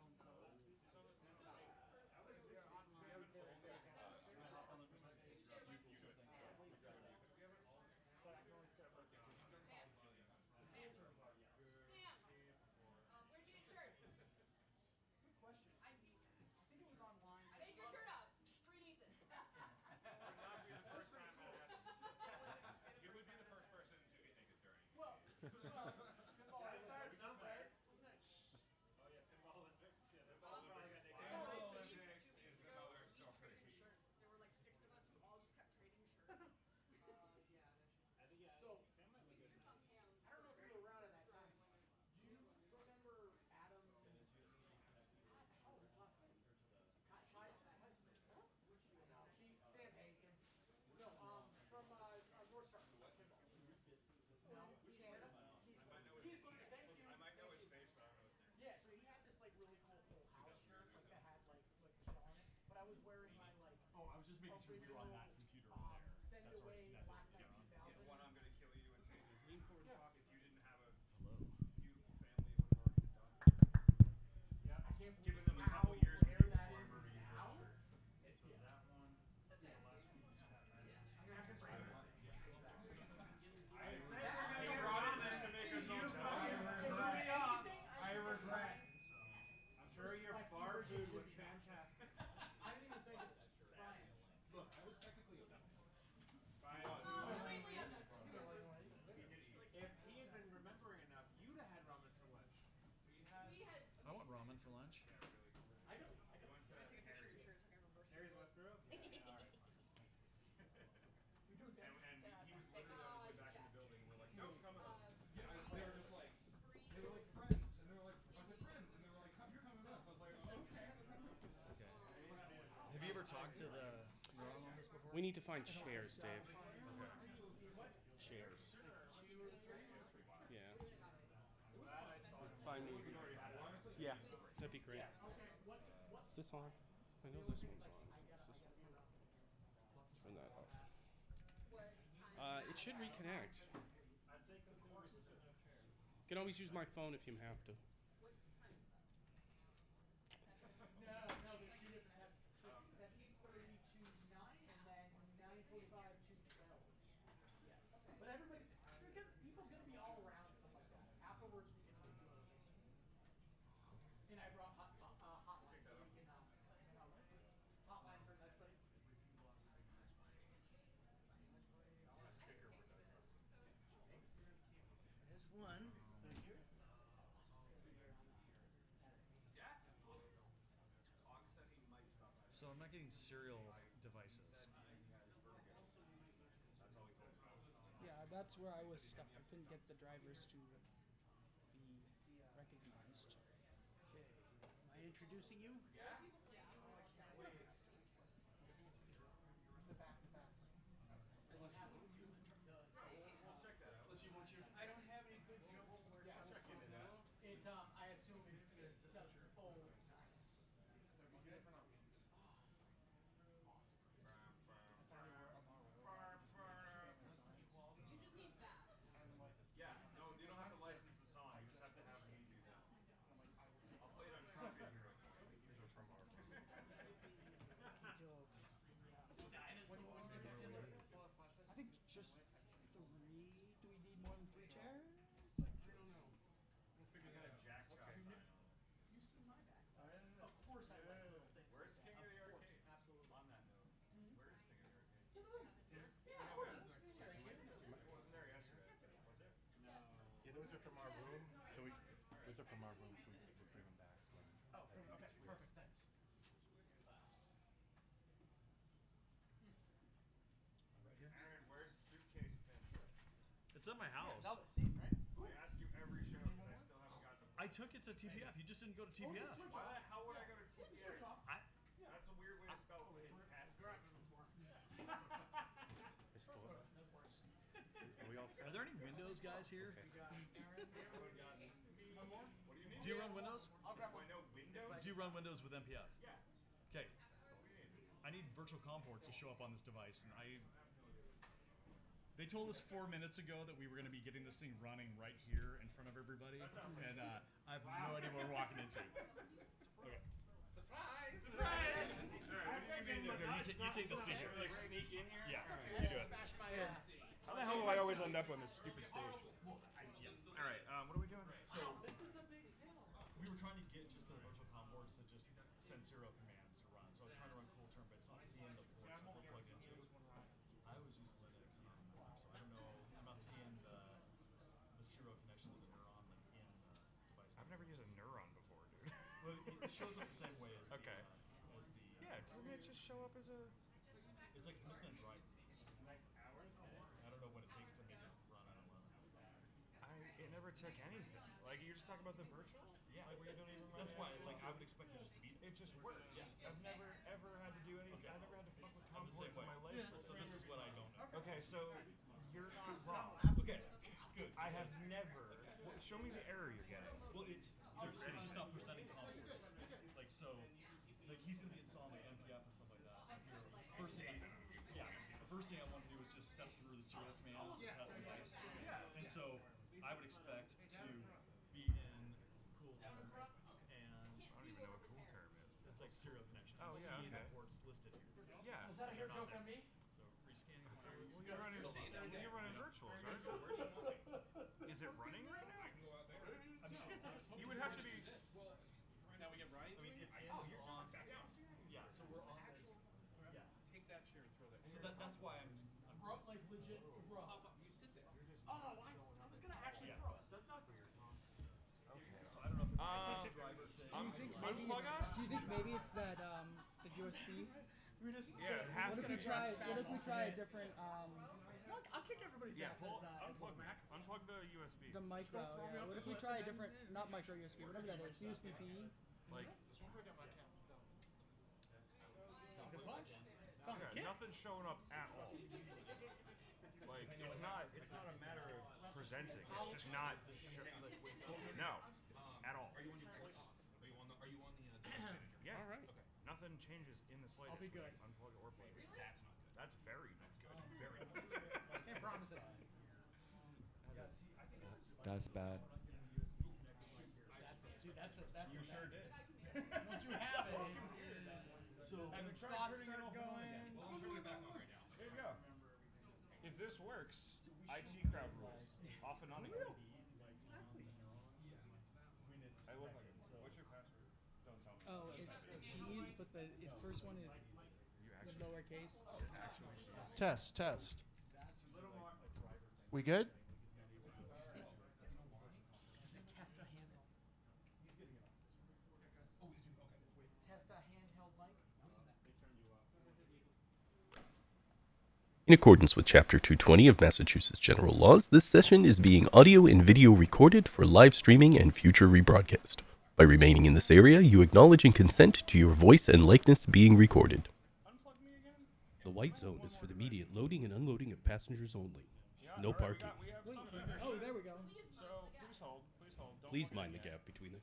they're online. They're down 6%. But I can only fit like 5. The tools are Sam, where'd you get your shirt? good question. I think it was online. Take your shirt off. Bree needs it. Would not be the first time that happened. You would be the first person to get naked during. Well, pinball Olympics, right? Oh yeah, pinball Olympics. Yeah, that's all all. probably Pinball got naked. Olympics Two is weeks ago, another we story. traded shirts. There were like 6 of us who all just kept trading shirts. So, Sam might look good in that. I don't know if you were around at that time. Do you remember Adam? How was his last name? Kai? No, Sam hates him. No, from North Star Pinball. No, Canada. I might know He's learning. Thank you. I might know his face, but I don't know his name. Yeah, so he had this like really cool full house shirt, like that had like the shell on it. But I was wearing my like Oh, I was just making sure we were on that computer over there. Send That's away where Black Knight Knight 2000. The one I'm gonna kill you and take the lean forward Yeah. talk if you didn't have a beautiful family, it would have already been done. Yeah, I can't believe Given them a how couple years rare before that is Murray now. So that one. That's nice. Last week was Pat Knight. I'm gonna have to bring it. I say we're gonna get brought in just to make us all jealous. I regret. I'm sure your bar food was fantastic. I didn't even think of this. Brian. Look, I was technically a medical. Oh, wait, Liam. If he had been remembering enough, you'd have had ramen for lunch. We had. I want ramen for lunch. I got We went to Take a picture of your Harry's. shirt so I can reverse Harry's Westboro? Yeah, all right, fine. We do that. And he was literally on his way back in the building. We're like, nope, come with us. Yeah, they were just like, Bree. they were like friends, and they were like, are they friends? And they were like, come, you're coming with us. I was like, oh, okay. Okay. Have you ever talked to the Ron on this before? We need to find chairs, Dave. Chairs. Yeah. Find me. Yeah, that'd be great. Is this on? I know this one's on. Turn that off. What time? It should reconnect. You can always use my phone if you have to. What time is that? No, there's 2 different tabs. It's 7:30 to 9, and then 9:45 to 12. Yes. But everybody, people gonna be all around and stuff like that. Afterwards, we can do and I brought hotline, so we can hotline for Dutch Buddy. There's one. Thank you. Yeah. August said he might stop by. So I'm not getting serial devices. That's all he says. Yeah, that's where I was stuck. I couldn't get the drivers to be recognized. Okay. Am I introducing you? Yeah? The bats. We'll check that out. Unless you want your. I don't have any good jumps where Yeah, jumps check into that. It, I assume it does full. There'll be different options. You just need that. Yeah, no, you don't have to license the song. You just have to have me do that. Just 3. Do we need more than 3 chairs? I don't know. We'll figure that out. Jack try sign on. You see my back. Oh, yeah. Of course I like little things Where's like King that. of the Of course, Arcade? absolutely. On that note, where is King of the Arcade? In the room. It's here? Yeah, of course. It's in the arcade. It wasn't there yesterday. Yes, it is. Was it? No. Yeah, those are from our room. So we those are from our room. So we bring them back. When Oh, okay, perfect, thanks. Right here. Aaron, where's suitcase pinch? It's at my house. Velvet seat, right? I ask you every show because I still haven't got them. I took it to TPF. You just didn't go to TPF. Why the hell would I go to TPF? Switch off. That's a weird way to spell Pintastic. Drive it before. it's full of it. That works. Are we all set? Are there any Windows guys here? Okay. We got Aaron. One more? What do you need? Do you run Windows? I'll grab Do I one. know Windows? Do you run Windows with MPF? Yeah. Okay. What do you need? I need virtual COM ports to show up on this device, and they told us 4 minutes ago that we were going to be getting this thing running right here in front of everybody, and I have no idea what we're walking into. Okay. Surprise! Surprise! Alright, what do you mean? Here, you take the secret. Like sneak in here? Yeah. You do it. Smash my How the hell do I always end up on this stupid stage? Yeah. All right, what are we doing? So this is a big panel. We were trying to get just to the virtual COM ports to just send serial commands to run. So I was trying to run CoolTerm, but it's not seeing the ports that we're plugged into. I always use Linux on Mac, so I don't know. I'm not seeing the serial connection to the neuron like in the device. I've never used a neuron before, dude. Well, it shows up the same way as Okay. yeah, doesn't it just show up as a? it's like it's missing a driver. I don't know what it takes to make it run. I don't know. It never took anything. Like you're just talking about the virtual? Yeah. Like where you don't even run That's it? why, like, I would expect it just to be. It just works. Yeah. I've never ever had to do anything. Okay. I never had to fuck with I'm COM the same ports in way. my life. So this is what I don't know. Okay, so you're not wrong. Okay. Good. I have never. Show me the error you're getting. Well, it's just not presenting COM ports. Like so, like he's gonna be installing like MPF and stuff like that. First thing, the first thing I want to do is just step through the serial commands to test the device. And so I would expect to be in CoolTerm and I don't even know what cool term is. it's like serial connection. Oh, I'm yeah, seeing okay. the ports listed here. Yeah. Was that a hair joke on me? So rescanning Well, queries. you're running virtuals, aren't you? Is it running right now? I mean, You would have to be. well, Now we get right. I mean, it's on. Yeah, so we're on this. Yeah. Take that chair and throw that. So that's why I'm Bro, like legit, bro. You sit there. Oh, I was gonna actually Yeah. throw it. That's not so I don't know if it's a touch driver thing. Do you think maybe unplug it's, us? do you think maybe it's that the USB? We just Yeah, it has What if to we be. try? What if we try a different I'll kick everybody's Yeah, ass as unplug Mac. Unplug the USB. the micro? Don't throw me Yeah. off What the if we cliff try a and different, then- not micro USB, whatever that is, USB PE? Like, This one right down my camera. Falcon punch. yeah, Falcon kick. nothing's showing up at all. Like, it's not a matter of presenting. It's just not. No, at all. Are you on your ports? Are you on the device manager? Yeah. All right. Okay. Nothing changes in the slightest. I'll be when good. you Unplug it or plug it. That's not good. That's very not good. Very good. Can't promise it. That's bad. That's You a sure bad- did. Once you have it, So Have you tried thoughts turning it start off and on going. again? Well, I'm turning it back on right now. There you go. If this works, IT crowd rules. Off and on again. Exactly. I love it. What's your password? Don't tell me. Oh, it's cheese, but the first one is You the actually lowercase. actually Test, test. We good? Test a handle. Oh, is it okay? Test a handheld mic. In accordance with Chapter 220 of Massachusetts General Laws, this session is being audio and video recorded for live streaming and future rebroadcast. By remaining in this area, you acknowledge and consent to your voice and likeness being recorded. unplug me again. The white zone is for the immediate loading and unloading of passengers only. Yeah, No all right, parking. We have something. Oh, there we go. So please hold. Please hold. Don't Please look mind the at me. gap between the.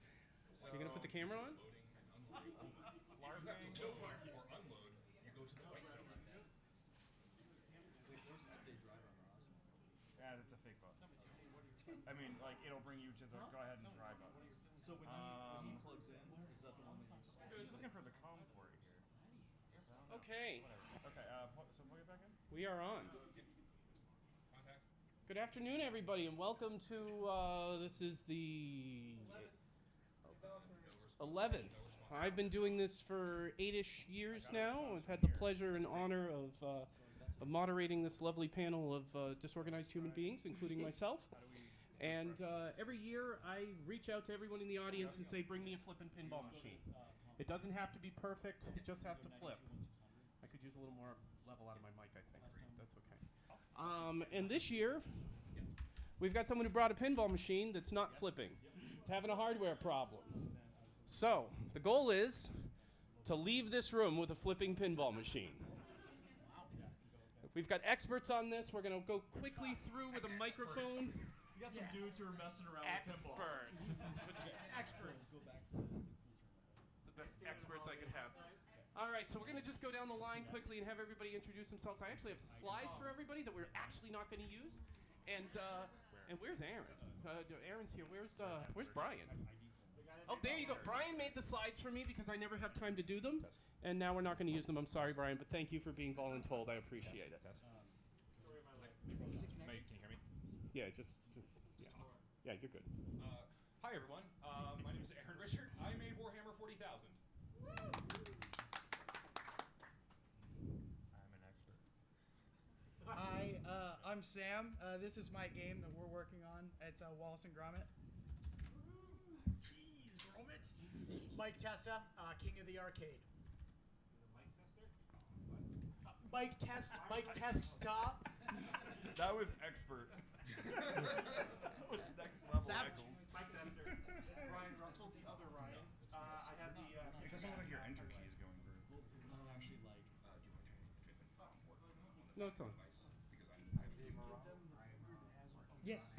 You're gonna put the camera on? Larping. To load or unload, you go to the white zone. Yeah, that's a fake button. I mean, like it'll bring you to the go ahead and try button. So when he plugs in, is that the one that you just got? He's looking for the COM port here. Okay. Whatever. Okay. So plug it back in. We are on. Good afternoon, everybody, and welcome to, this is the 11th. I've been doing this for 8-ish years now. I've had the pleasure and honor of moderating this lovely panel of disorganized human beings, including myself. And every year, I reach out to everyone in the audience and say, bring me a flippin' pinball machine. It doesn't have to be perfect, it just has to flip. I could use a little more level out of my mic, I think. That's okay. And this year, we've got someone who brought a pinball machine that's not flipping. It's having a hardware problem. So, the goal is to leave this room with a flipping pinball machine. We've got experts on this. We're going to go quickly through with a microphone. You got some dudes who are messing around with pinball. Experts. It's the best experts I could have. All right, so we're going to just go down the line quickly and have everybody introduce themselves. I actually have slides for everybody that we're actually not going to use. And where's Aaron? Aaron's here. Where's Brian? Oh, there you go. Brian made the slides for me because I never have time to do them. And now we're not going to use them. I'm sorry, Brian, but thank you for being voluntold. I appreciate it. Mate, can you hear me? Yeah, yeah, you're good. Hi, everyone. My name is Aaron Richard. I made Warhammer 40,000. I'm an expert. Hi, I'm Sam. This is my game that we're working on. It's Wallace and Gromit. Jeez, Gromit. Mike Testa, King of the Arcade. Mike Testa. That was expert. That was next level. Eccles. Mike Tester. Ryan Russell, the other Ryan. I have the. It doesn't look like your enter key is going through. No, it's on. Yes.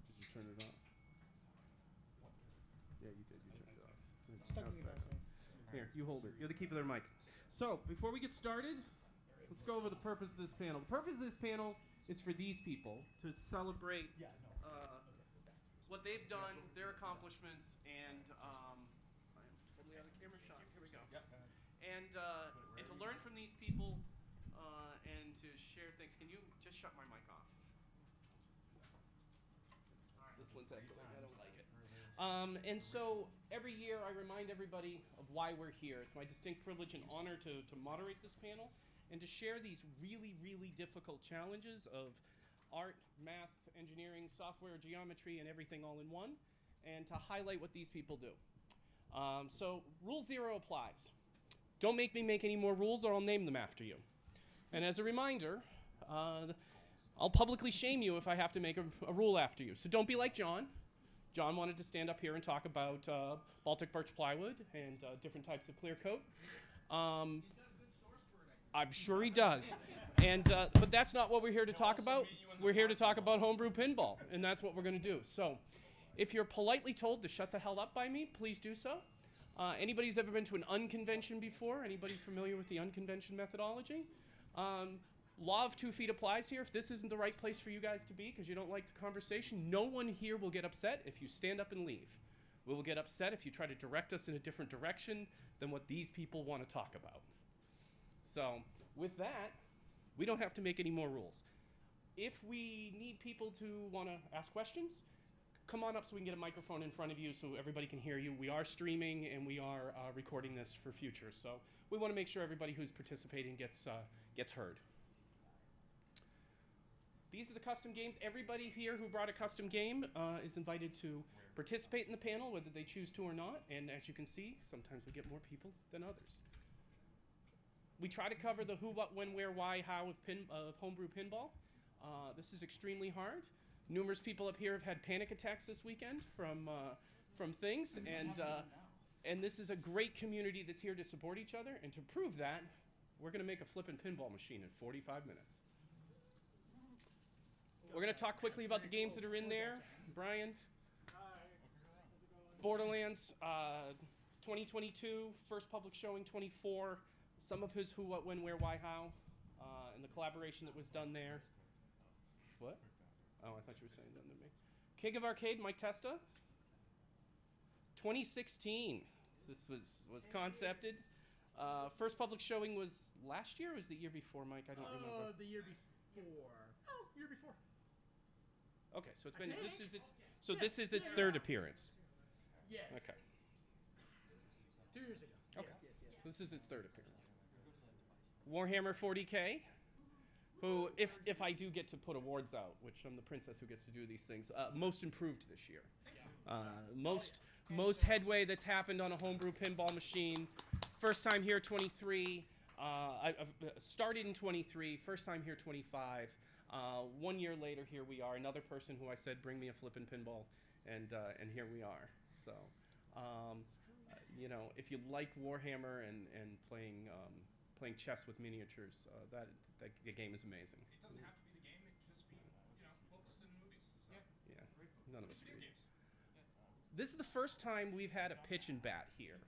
Did you turn it off? Yeah, you did. You turned it off. Stuck in the How's that? Here, you hold it. You're the keeper of their mic. So, before we get started, let's go over the purpose of this panel. The purpose of this panel is for these people to celebrate what they've done, their accomplishments, and I'm totally out of the camera shot. Here we go. And to learn from these people and to share things. Can you just shut my mic off? This one's echoing. I don't like it. And so every year I remind everybody of why we're here. It's my distinct privilege and honor to moderate this panel and to share these really, really difficult challenges of art, math, engineering, software, geometry, and everything all in one, and to highlight what these people do. So Rule 0 applies. Don't make me make any more rules or I'll name them after you. And as a reminder, I'll publicly shame you if I have to make a rule after you. So don't be like John. John wanted to stand up here and talk about Baltic birch plywood and different types of clear coat. I'm sure he does. And but that's not what we're here to talk about. We're here to talk about homebrew pinball, and that's what we're going to do. So if you're politely told to shut the hell up by me, please do so. Anybody who's ever been to an unconvention before? Anybody familiar with the unconvention methodology? Law of 2 feet applies here. If this isn't the right place for you guys to be because you don't like the conversation, no one here will get upset if you stand up and leave. We will get upset if you try to direct us in a different direction than what these people want to talk about. So with that, we don't have to make any more rules. If we need people to want to ask questions, come on up so we can get a microphone in front of you so everybody can hear you. We are streaming and we are recording this for future. So we want to make sure everybody who's participating gets heard. These are the custom games. Everybody here who brought a custom game is invited to participate in the panel, whether they choose to or not. And as you can see, sometimes we get more people than others. We try to cover the who, what, when, where, why, how of homebrew pinball. This is extremely hard. Numerous people up here have had panic attacks this weekend from things, and this is a great community that's here to support each other. And to prove that, we're going to make a flippin' pinball machine in 45 minutes. We're going to talk quickly about the games that are in there. Brian. Borderlands 2022, first public showing 24. Some of his who, what, when, where, why, how, and the collaboration that was done there. What? Oh, I thought you were saying them to me. King of Arcade, Mike Testa. 2016. This was concepted. First public showing was last year or was the year before, Mike? I don't remember. The year before. Oh, year before. Okay, so I think. this is its third appearance. Yes. Okay. 2 years ago. Okay. Yes. So this is its third appearance. Warhammer 40K, who, if I do get to put awards out, which I'm the princess who gets to do these things, most improved this year. Most headway that's happened on a homebrew pinball machine. First time here, 23. I've started in 23. First time here, 25. 1 year later, here we are. Another person who I said, bring me a flippin' pinball, and here we are. So, if you like Warhammer and playing chess with miniatures, the game is amazing. It doesn't have to be the game. It can just be, books and movies. So. Yeah. None of us read. This is the first time we've had a pitch and bat here.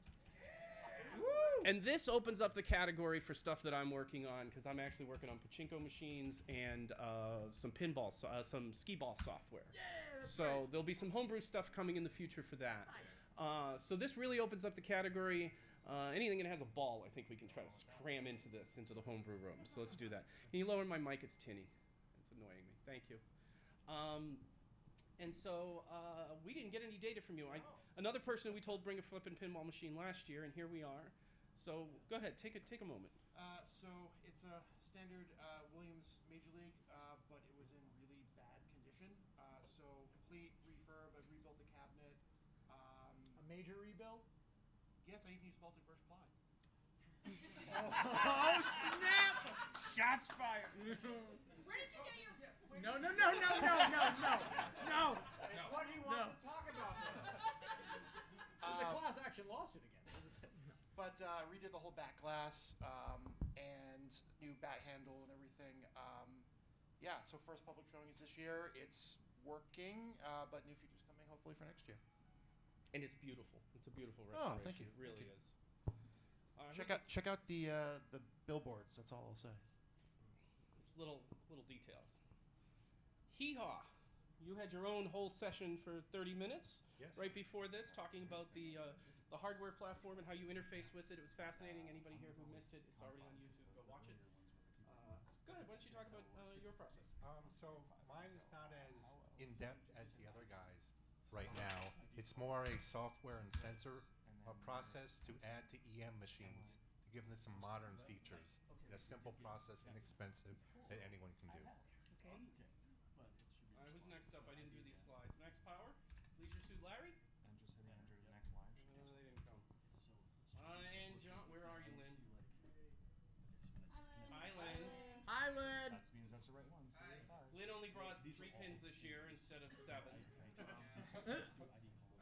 And this opens up the category for stuff that I'm working on, because I'm actually working on pachinko machines and some pinball, some skee ball software. So there'll be some homebrew stuff coming in the future for that. Nice. So this really opens up the category. Anything that has a ball, I think we can try to cram into the homebrew room. So let's do that. Can you lower my mic? It's tinny. It's annoying me. Thank you. And so we didn't get any data from you. Another person we told bring a flippin' pinball machine last year, and here we are. So go ahead, take a moment. So it's a standard Williams Major League, but it was in really bad condition. So complete refurb. I've rebuilt the cabinet. A major rebuild? Yes, I even used melted burst ply. Oh, snap! Shots fired. Where did you get your... No. It's what he wants to talk about. There's a class action lawsuit against it. But redid the whole back glass and new bat handle and everything. So first public showing is this year. It's working, but new features coming hopefully for next year. And it's beautiful. It's a beautiful restoration. Oh, thank you. It really Thank is. Check out the billboards. That's all I'll say. Little details. Hee-haw. You had your own whole session for 30 minutes right before this, talking about the hardware platform and how you interface with it. It was fascinating. Anybody here who missed it, it's already on YouTube. Go watch it. Go ahead. Why don't you talk about your process? So mine is not as in-depth as the other guys right now. It's more a software and sensor process to add to EM machines to give them some modern features in a simple process, inexpensive, that anyone can do. Okay. Who's next up? I didn't do these slides. Max Power? Leisure Suit Larry? And just hitting enter the next line. They didn't come. And John, where are you, Lynn? Hi, Lynn. Hi, Lynn. That means that's the right one. So Lynn only brought 3 pins this year instead of 7. I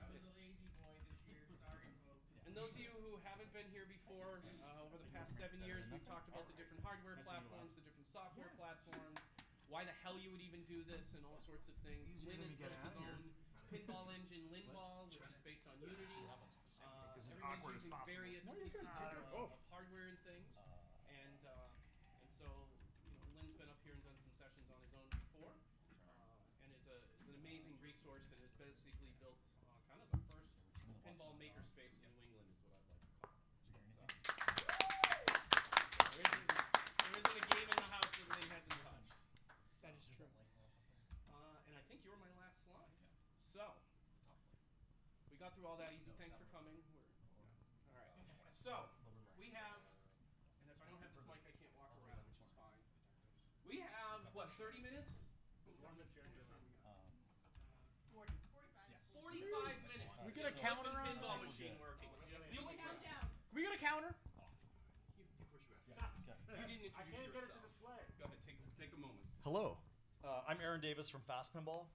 was a lazy boy this year. Sorry, folks. And those of you who haven't been here before, over the past 7 years, we've talked about the different hardware platforms, the different software platforms, why the hell you would even do this, and all sorts of things. Lynn has built his own pinball engine, Linball, which is based on Unity. Everyone's using various pieces of hardware and things. And so, Lynn's been up here and done some sessions on his own before, and is an amazing resource, and has basically built kind of the first pinball makerspace in New England, is what I'd like to call it. There isn't a game in the house that Lynn hasn't touched. That is true. And I think you're my last slide. So, we got through all that easy. Thanks for coming. All right. So, we have, and if I don't have this mic, I can't walk around, which is fine. We have, 30 minutes? 45 minutes. We get a counter on pinball machine working. The only Countdown. Can we get a counter? You didn't introduce yourself. Go ahead, take a moment. Hello, I'm Aaron Davis from Fast Pinball.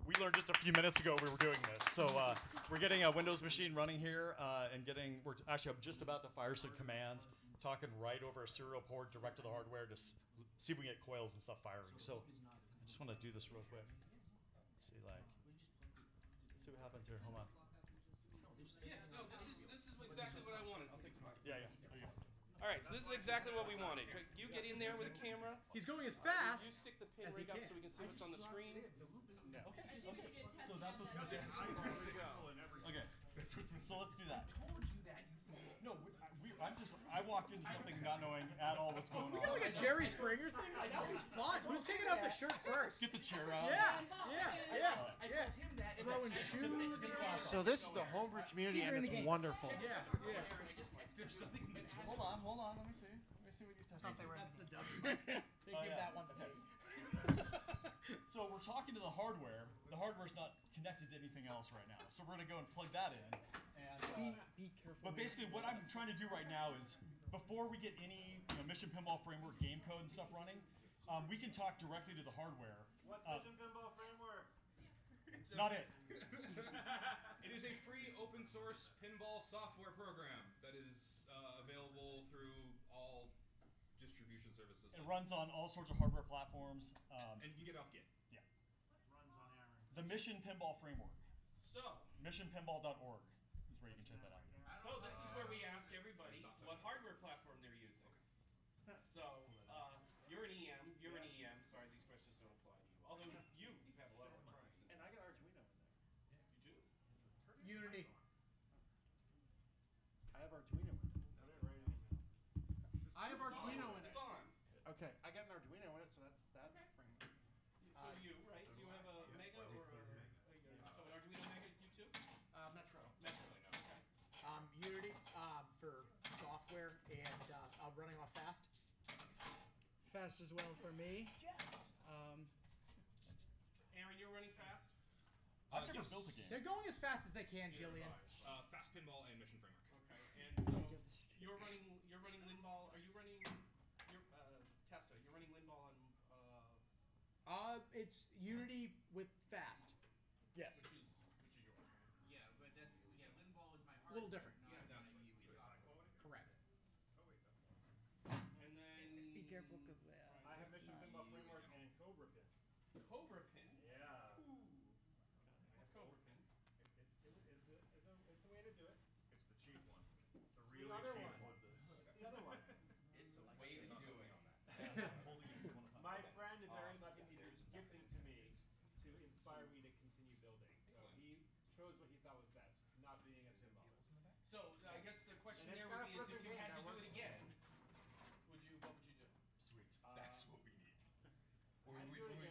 We learned just a few minutes ago we were doing this, so we're getting a Windows machine running here, and we're actually just about to fire some commands, talking right over a serial port direct to the hardware to see if we can get coils and stuff firing. So I just want to do this real quick. See what happens here. Hold on. Yes, no, this is exactly what I wanted. I'll take the mic. Yeah. There you go. All right, so this is exactly what we wanted. You get in there with a camera. He's going as fast You stick the pin as he rig up can. so we can see what's on the screen. Okay. So that's what's missing. There we go. Okay. So let's do that. told you that, you fool. I walked into something not knowing at all what's going We on. got like a Jerry Springer thing. Like, that was fun. Who's taking off the shirt first? Get the chair out. Yeah. I told him that. And Throwing that's- shoes. So this is the homebrew community, These are and in the it's game. wonderful. Yeah. Hold on. Let me see what you're I thought they were. That's the W. They Oh, give yeah. that one to me. So we're talking to the hardware. The hardware's not connected to anything else right now. So we're gonna go and plug that in. And Be careful. but basically, what I'm trying to do right now is, before we get any Mission Pinball Framework game code and stuff running, we can talk directly to the hardware. What's Mission Pinball Framework? Not it. It is a free open source pinball software program that is available through all distribution services. It runs on all sorts of hardware platforms. And you can get it off Git. Yeah. Runs on Aaron. The Mission Pinball Framework. So, missionpinball.org is where you can check that out. so this is where we ask everybody what hardware platform they're using. So, you're an EM. You're an EM. Sorry, these questions don't apply to you. Although you have a lot of electronics. And I got Arduino in there. You do. Unity. I have Arduino in it. I have Arduino in it. It's on. Okay, I got an Arduino in it, so that's that framework. So you, right? You have a Mega or so an Arduino Mega, you too? Metro. Metro, okay. Unity for software and running off fast. Fast as well for me. Yes. Aaron, you're running fast? I've never built a game. They're going as fast as they can, Jillian. Fast Pinball and Mission Framework. Okay. And so you're running Linball. Are you running your Testa? You're running Linball on It's Unity with fast. Yes. which is yours. Yeah, but that's Linball is my A little different. Yeah, that's Correct. And then Be careful because I have Mission Pinball Framework and Cobra Pin. Cobra Pin. Yeah. Ooh. What's Cobra Pin? It's a way to do it. It's the cheap one. The It's really the other cheap one. one. It's the other one. It's a way to do it. My friend Barry Luckeny did gifting to me to inspire me to continue building. So he chose what he thought was best, not being a pinball. So I guess the question And there it's got would a be is if flipping you had game to that do it works again, what would you do? Sweet. That's what we need. I'd do it again.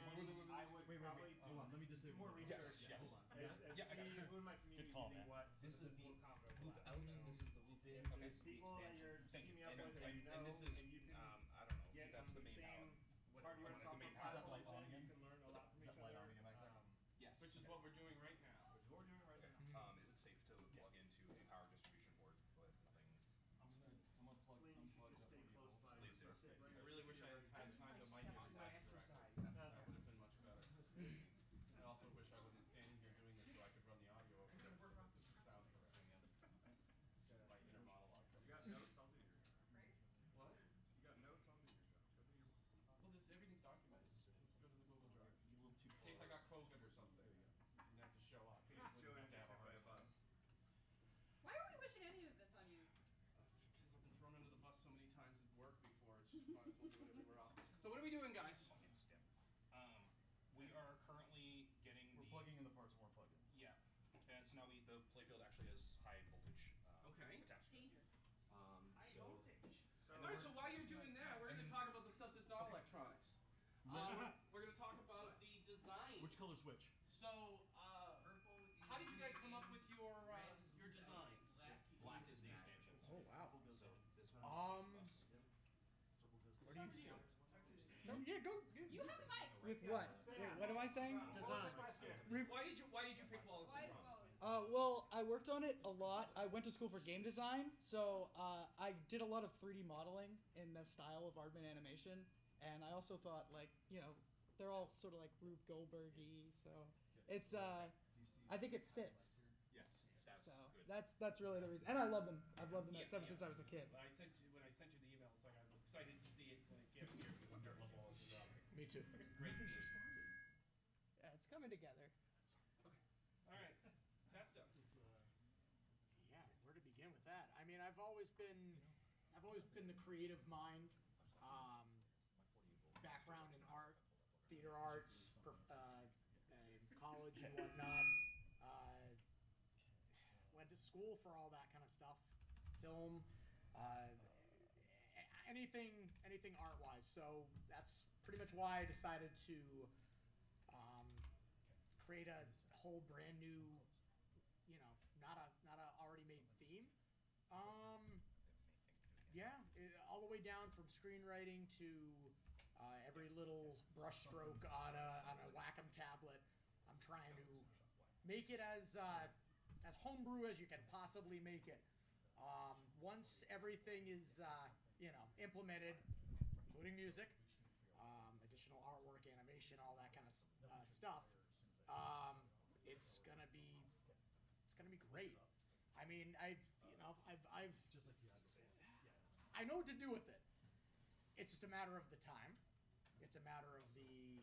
I would probably do Hold on, let me just say more one. research. Yes. Hold on. And Yeah, I got see it. who in my community Good call, using man. what. So This is the we'll combo loop collab. out. This is the loop in. Okay. This is the People that expansion. you're Thank teaming you. up with that you know, And this is and you can I don't know. get That's on the the main same power. hardware The software main Is that power. light on again? You can learn a lot from Is each that light other. on again back there? Yes. Which is what we're doing right now. Which is what we're doing right now. Is it safe to plug into a power distribution board with nothing? I'm gonna plug Lane, you unplug should that just stay for you. close by. Please do. Sit right I really wish I had had time to mic stepped use through my that exercise. directly. That would have been much better. I also wish I wasn't standing here doing this so I could run the audio over this so that this would sound correct. It's just my inner monologue. You got notes on the What? You got notes on the Well, everything's documented. Just go to the Google Drive. A little too In case I got COVID or something. Didn't have to show up. You wouldn't have to have a hard time. Why are we wishing any of this on you? Because I've been thrown under the bus so many times at work before, it's just might as well do it everywhere else. So what are we doing, guys? We are currently getting We're plugging in the parts we weren't plugged in. Yeah. And so now the playfield actually has high voltage Okay. attached. Danger. High So voltage. All right, so while you're doing that, we're going to talk about the stuff that's not electronics. We're going to talk about the design. Which color's which? So, how did you guys come up with your designs? Black is the expansion. Oh wow. So this one What do you say? Yeah, go. You have the mic. With what? Wait, what am I saying? Design. Why did you pick Wallace and Gromit? Well, I worked on it a lot. I went to school for game design, so I did a lot of 3D modeling in the style of Aardman animation, and I also thought, like, they're all sort of like Rube Goldberg-y, so it's I think it fits. Yes. So that's really the reason, and I love them. I've loved them ever since I was a kid. When I sent you the email, it's like I'm excited to see it when it gets here because I love Wallace and Gromit. Me too. Great. Yeah, it's coming together. All right, Testa. Yeah, where to begin with that? I mean, I've always been the creative mind. Background in art, theater arts, college and whatnot. Went to school for all that kind of stuff. film, anything art-wise. So that's pretty much why I decided to create a whole brand new, not a already made theme. Yeah, all the way down from screenwriting to every little brushstroke on a Wacom tablet. I'm trying to make it as homebrew as you can possibly make it. Once everything is implemented, including music, additional artwork, animation, all that kind of stuff, it's gonna be great. I mean, I know what to do with it. It's just a matter of the time. It's a matter of the,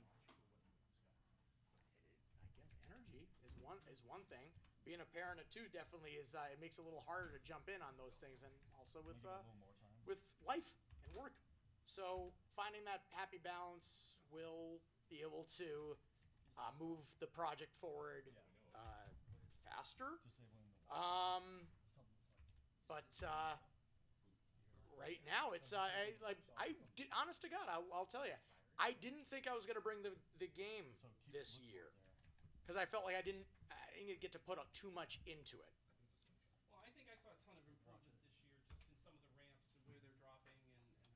I guess, energy is one thing. Being a parent of two definitely is it makes it a little harder to jump in on those things, and also with life and work. So finding that happy balance will be able to move the project forward faster. But right now it's honest to God, I'll tell you, I didn't think I was going to bring the game this year because I felt like I didn't get to put up too much into it. Well, I think I saw a ton of improvement this year just in some of the ramps and where they're dropping and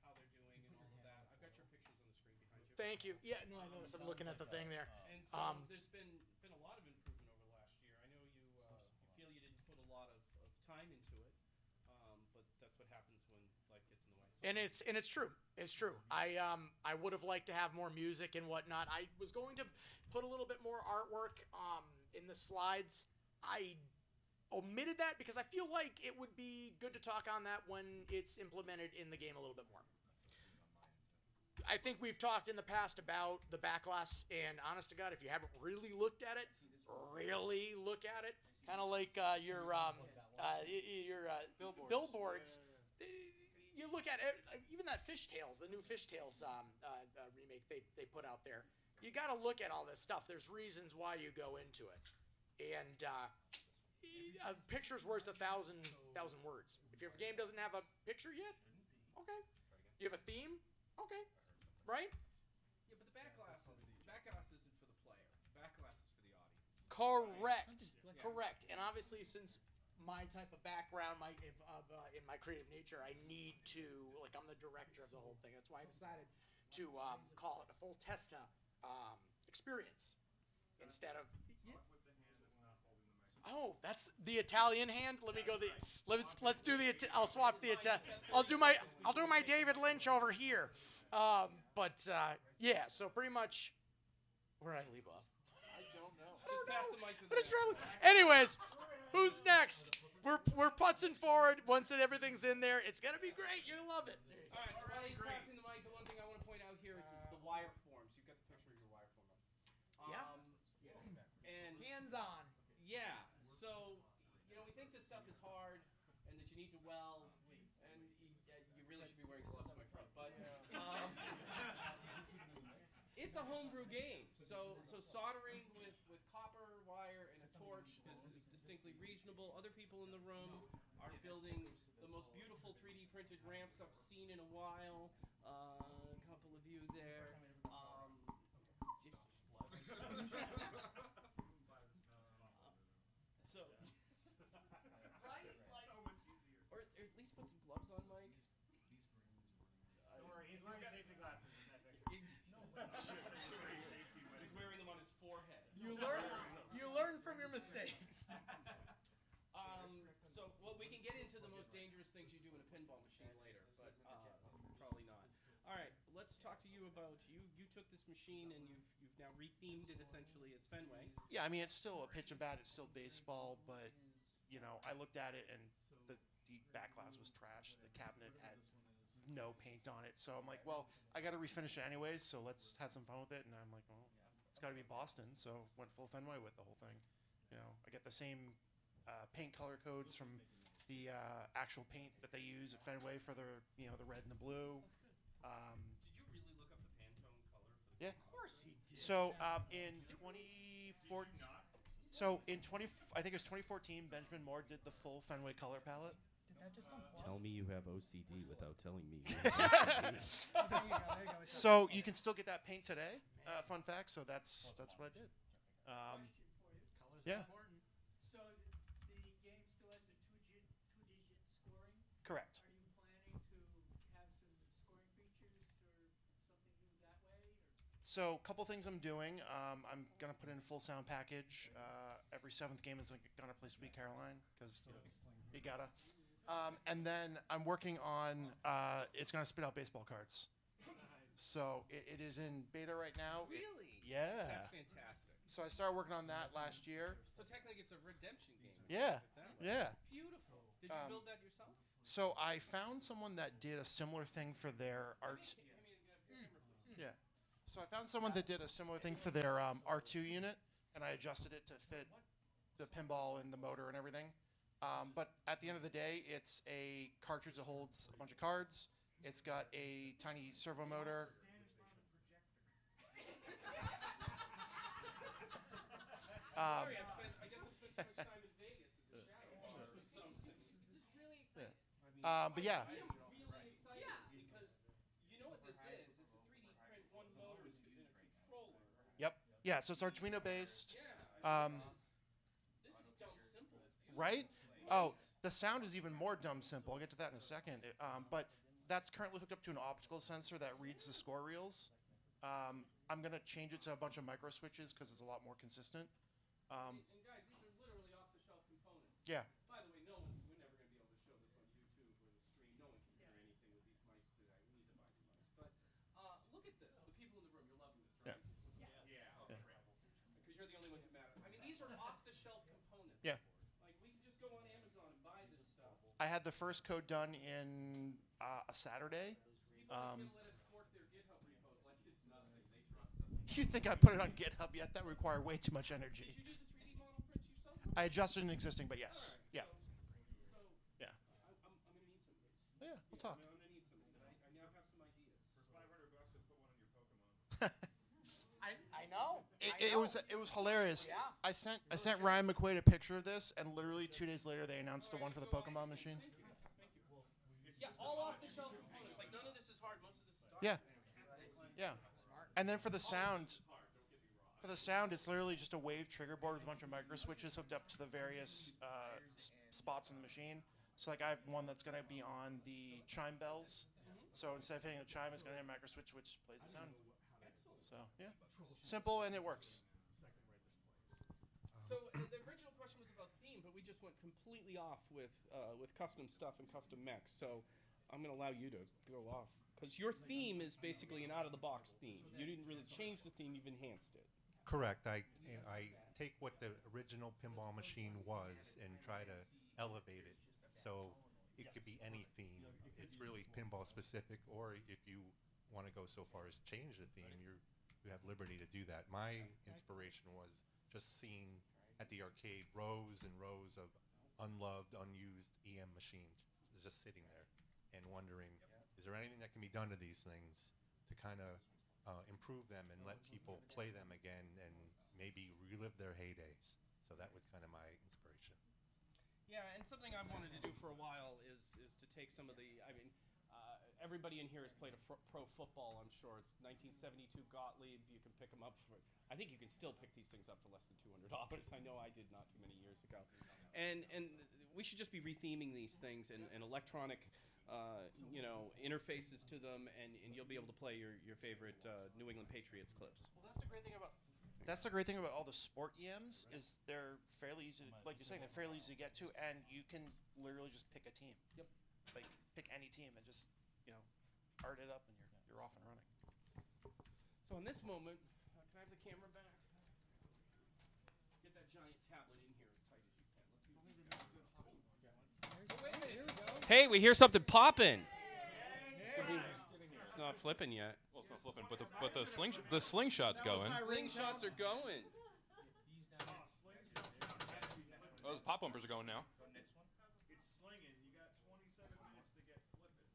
how they're doing and all of that. I've got your pictures on the screen behind you. Thank you. Yeah, no, I noticed. I'm looking at the thing there. And so there's been a lot of improvement over last year. I know you feel you didn't put a lot of time into it, but that's what happens when life gets in the way. And it's true. It's true. I would have liked to have more music and whatnot. I was going to put a little bit more artwork in the slides. I omitted that because I feel like it would be good to talk on that when it's implemented in the game a little bit more. I think we've talked in the past about the backlash, and honest to God, if you haven't really looked at it, really look at it, kind of like your billboards. You look at it, even that Fishtails, the new Fishtails remake they put out there. You got to look at all this stuff. There's reasons why you go into it, and a picture's worth 1,000 words. If your game doesn't have a picture yet, okay. You have a theme, okay, right? Yeah, but the backlash isn't for the player. Backlash is for the audience. Correct. Correct. And obviously, since my type of background, in my creative nature, I need to, like, I'm the director of the whole thing. That's why I decided to call it a full Testa experience instead of. Oh, that's the Italian hand. Let me go let's do the. I'll swap the. I'll do my David Lynch over here. Yeah. So pretty much, where did I leave off? I don't know. Just pass the mic to the next. Anyways, who's next? We're putzing forward. Once everything's in there, it's gonna be great. You'll love it. All right. So while he's passing the mic, the one thing I want to point out here is the wire forms. You've got the picture of your wire form up. And hands-on. Yeah. So we think this stuff is hard, and that you need to weld, and you really should be wearing gloves, my friend. But it's a homebrew game. So soldering with copper wire and a torch is distinctly reasonable. Other people in the room are building the most beautiful 3D printed ramps I've seen in a while. A couple of you there. So, or at least put some gloves on, Mike. Don't worry, he's wearing safety glasses in that picture. He's wearing them on his forehead. You learn from your mistakes. So we can get into the most dangerous things you do in a pinball machine later, but probably not. All right, let's talk to you about you. You took this machine and you've now rethemed it essentially as Fenway. Yeah, I mean, it's still a pitch and bat. It's still baseball, but I looked at it and the backglass was trash. The cabinet had no paint on it, so I'm like, well, I got to refinish it anyways. So let's have some fun with it. And I'm like, well, it's got to be Boston, so went full Fenway with the whole thing. I get the same paint color codes from the actual paint that they use at Fenway for the red and the blue. Did you really look up the Pantone color for the Yeah. Of course he did. So in 2014, I think it was 2014, Benjamin Moore did the full Fenway color palette. Yeah, just don't pause. Tell me you have OCD without telling me. You have OCD. There you go. There you go. So you can still get that paint today. Fun fact. So that's what I did. Colors Yeah. important. So the game still has a two-digit scoring. Correct. Are you planning to have some scoring features or something new that way? Or? So a couple things I'm doing. I'm gonna put in a full sound package. Every 7th game is gonna play Sweet Caroline because you gotta. And then I'm working on. It's gonna spit out baseball cards. So it is in beta right now. Really? Yeah. That's fantastic. So I started working on that last year. So technically, it's a redemption game. Yeah. Yeah. Beautiful. Did you build that yourself? So I found someone that did a similar thing for their art. Yeah. So I found someone that did a similar thing for their R2 unit, and I adjusted it to fit the pinball and the motor and everything. But at the end of the day, it's a cartridge that holds a bunch of cards. It's got a tiny servo motor. Sorry, I guess I've spent too much time in Vegas at the Shadow Bar or something. Just really excited. But yeah. I'm really excited because you know what this is. It's a 3D print, one motor in a controller. Yep. Yeah, so it's Arduino based. Yeah. This is dumb simple. It's beautiful. Right? Oh, the sound is even more dumb simple. I'll get to that in a second. But that's currently hooked up to an optical sensor that reads the score reels. I'm going to change it to a bunch of micro switches because it's a lot more consistent. And guys, these are literally off-the-shelf components. Yeah. By the way, we're never going to be able to show this on YouTube or the stream. No one can hear anything with these mics today. We need the binding mics. But look at this. The people in the room, you're loving this, right? Yeah. Because you're the only ones who matter. I mean, these are off-the-shelf components. Yeah. Like, we can just go on Amazon and buy this stuff. I had the first code done in a Saturday. People aren't going to let us fork their GitHub repos like it's nothing. They trust us. You think I put it on GitHub yet? That required way too much energy. Did you do the 3D model prints yourself? I adjusted an existing, but yes. Right, Yeah. So Yeah. I'm going to need some of these. Yeah, we'll talk. I'm going to need some of these. I now have some ideas. For $500, and put one on your Pokemon. I know. It was hilarious. Yeah. I sent Ryan McQuaid a picture of this, and literally 2 days later they announced the one for the Pokemon machine. Yeah, all off-the-shelf components. Like, none of this is hard. Most of this is dark. Yeah. Yeah. And then for the sound, it's literally just a wave trigger board with a bunch of micro switches hooked up to the various spots in the machine. So like I have one that's going to be on the chime bells. So instead of hitting the chime, it's going to hit a micro switch which plays the sound. So yeah, simple and it works. So the original question was about theme, but we just went completely off with custom stuff and custom mechs. So I'm going to allow you to go off. Because your theme is basically an out-of-the-box theme. You didn't really change the theme, you've enhanced it. Correct. I take what the original pinball machine was and try to elevate it. So it could be any theme. It's really pinball specific, or if you want to go so far as change the theme, you have liberty to do that. My inspiration was just seeing at the arcade rows and rows of unloved, unused EM machines just sitting there and wondering, is there anything that can be done to these things to kind of improve them and let people play them again and maybe relive their heydays? So that was kind of my inspiration. Yeah, and something I've wanted to do for a while is to take some of the, everybody in here has played a pro football, I'm sure. It's 1972 Gottlieb. You can pick them up for, I think you can still pick these things up for less than $200. I know I did not too many years ago. And we should just be retheming these things and electronic interfaces to them, and you'll be able to play your favorite New England Patriots clips. Well, that's the great thing about all the sport EMs is they're fairly easy, like you're saying, they're fairly easy to get to, and you can literally just pick a team. Yep. Like pick any team and just art it up, and you're off and running. So in this moment, can I have the camera back? Get that giant tablet in here as tight as you can. Let's see what wait a minute. Hey, we hear something popping. It's not flipping yet. Well, it's not flipping, but the slingshot's going. Slingshots are going. Oh, those pop bumpers are going now. It's slinging. You got 27 minutes to get flipping.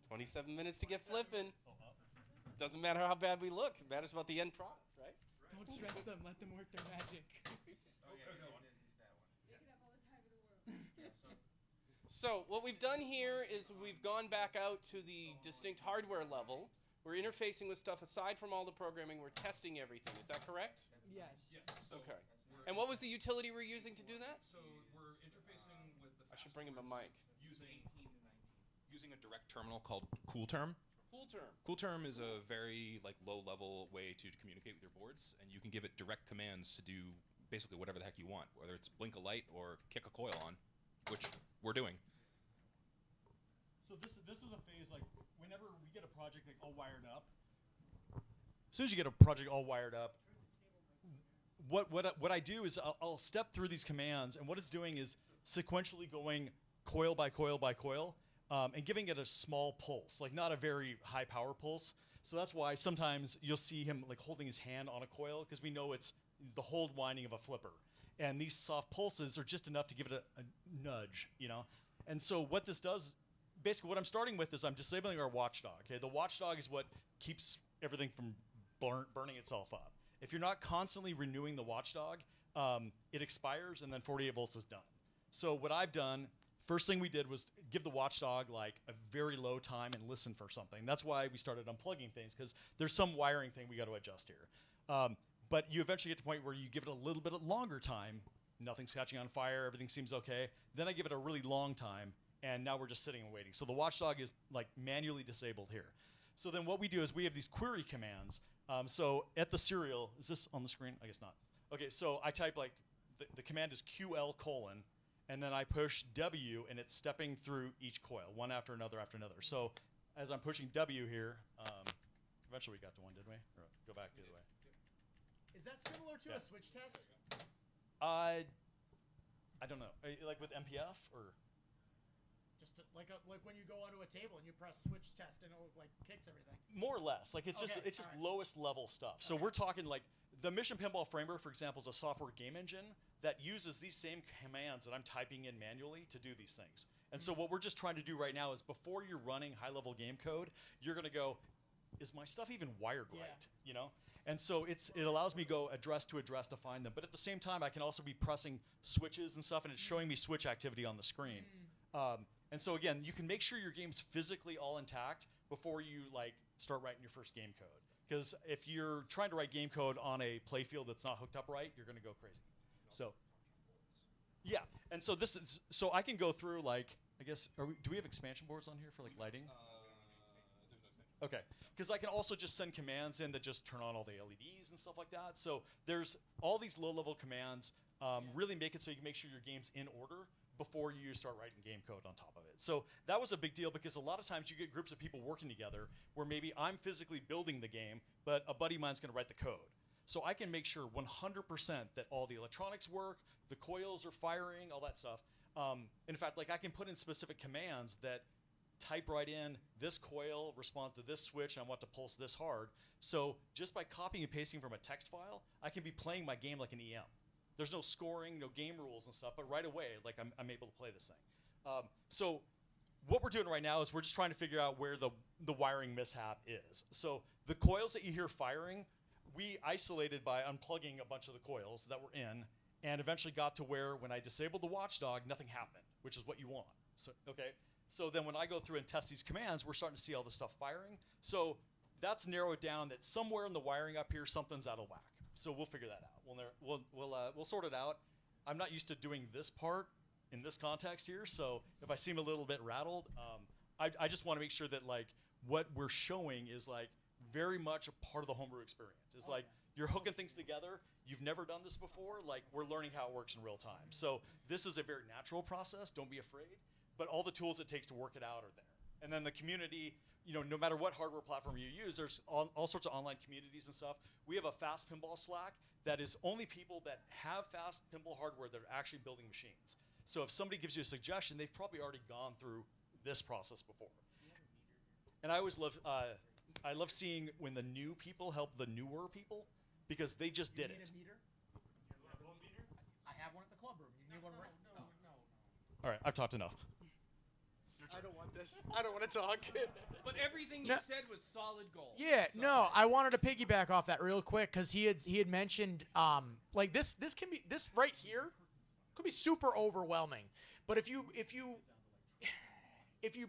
27 minutes to get flipping. Doesn't matter how bad we look. It matters about the end product, right? Don't stress them. Let them work their magic. So what we've done here is we've gone back out to the distinct hardware level. We're interfacing with stuff aside from all the programming. We're testing everything. Is that correct? Yes. Yes. So Okay. And what was the utility we're using to do that? So we're interfacing with the. I should bring him a mic. Using a direct terminal called CoolTerm. CoolTerm. CoolTerm is a very low-level way to communicate with your boards, and you can give it direct commands to do basically whatever the heck you want, whether it's blink a light or kick a coil on, which we're doing. So this is a phase like whenever we get a project like all wired up. As soon as you get a project all wired up, what I do is I'll step through these commands, and what it's doing is sequentially going coil by coil by coil, and giving it a small pulse, like not a very high power pulse. So that's why sometimes you'll see him like holding his hand on a coil, because we know it's the hold winding of a flipper. And these soft pulses are just enough to give it a nudge, you know? And so what this does, basically what I'm starting with is I'm disabling our watchdog, okay? The watchdog is what keeps everything from burning itself up. If you're not constantly renewing the watchdog, it expires and then 48 volts is done. So what I've done, first thing we did was give the watchdog like a very low time and listen for something. That's why we started unplugging things, because there's some wiring thing we got to adjust here. But you eventually get to the point where you give it a little bit of longer time, nothing's catching on fire, everything seems okay. Then I give it a really long time, and now we're just sitting and waiting. So the watchdog is like manually disabled here. So then what we do is we have these query commands. So at the serial, is this on the screen? I guess not. Okay, so I type like, the command is QL:, and then I push W, and it's stepping through each coil, one after another after another. So as I'm pushing W here, eventually we got to one, didn't we? Or go back the other way. Is that similar to a switch test? I don't know. Like with MPF or? Just like when you go onto a table and you press switch test and it like kicks everything. More or less. Like it's just right. lowest level stuff. So we're talking like the Mission Pinball Framework, for example, is a software game engine that uses these same commands that I'm typing in manually to do these things. And so what we're just trying to do right now is before you're running high-level game code, you're going to go, is my stuff even wired right? You know? And so it allows me to go address to address to find them. But at the same time, I can also be pressing switches and stuff, and it's showing me switch activity on the screen. And so again, you can make sure your game's physically all intact before you like start writing your first game code. Because if you're trying to write game code on a playfield that's not hooked up right, you're going to go crazy. So yeah, and so this is so I can go through like I guess do we have expansion boards on here for like lighting? Okay, because I can also just send commands in that just turn on all the LEDs and stuff like that. So there's all these low-level commands. Really make it so you can make sure your game's in order before you start writing game code on top of it. So that was a big deal because a lot of times you get groups of people working together where maybe I'm physically building the game, but a buddy of mine's going to write the code. So I can make sure 100% that all the electronics work, the coils are firing, all that stuff. In fact, like I can put in specific commands that type right in this coil responds to this switch and I want to pulse this hard. So just by copying and pasting from a text file, I can be playing my game like an EM. There's no scoring, no game rules and stuff, but right away, like I'm able to play this thing. So what we're doing right now is we're just trying to figure out where the wiring mishap is. So the coils that you hear firing, we isolated by unplugging a bunch of the coils that were in, and eventually got to where when I disabled the watchdog, nothing happened, which is what you want. So, okay. So then when I go through and test these commands, we're starting to see all this stuff firing. So that's narrowed down that somewhere in the wiring up here, something's out of whack. So we'll figure that out. We'll sort it out. I'm not used to doing this part in this context here, so if I seem a little bit rattled, I just want to make sure that like what we're showing is like very much a part of the homebrew experience. It's like you're hooking things together. You've never done this before. Like we're learning how it works in real time. So this is a very natural process. Don't be afraid. But all the tools it takes to work it out are there. And then the community, you know, no matter what hardware platform you use, there's all sorts of online communities and stuff. We have a fast pinball Slack that is only people that have fast pinball hardware that are actually building machines. So if somebody gives you a suggestion, they've probably already gone through this process before. And I always love, I love seeing when the new people help the newer people because they just did it. A meter? I have one at the club room. You need one right? No. All right, I've talked enough. I don't want this. I don't want to talk. But everything you said was solid gold. Yeah, so. no, I wanted to piggyback off that real quick because he had mentioned like this right here could be super overwhelming. But if you if you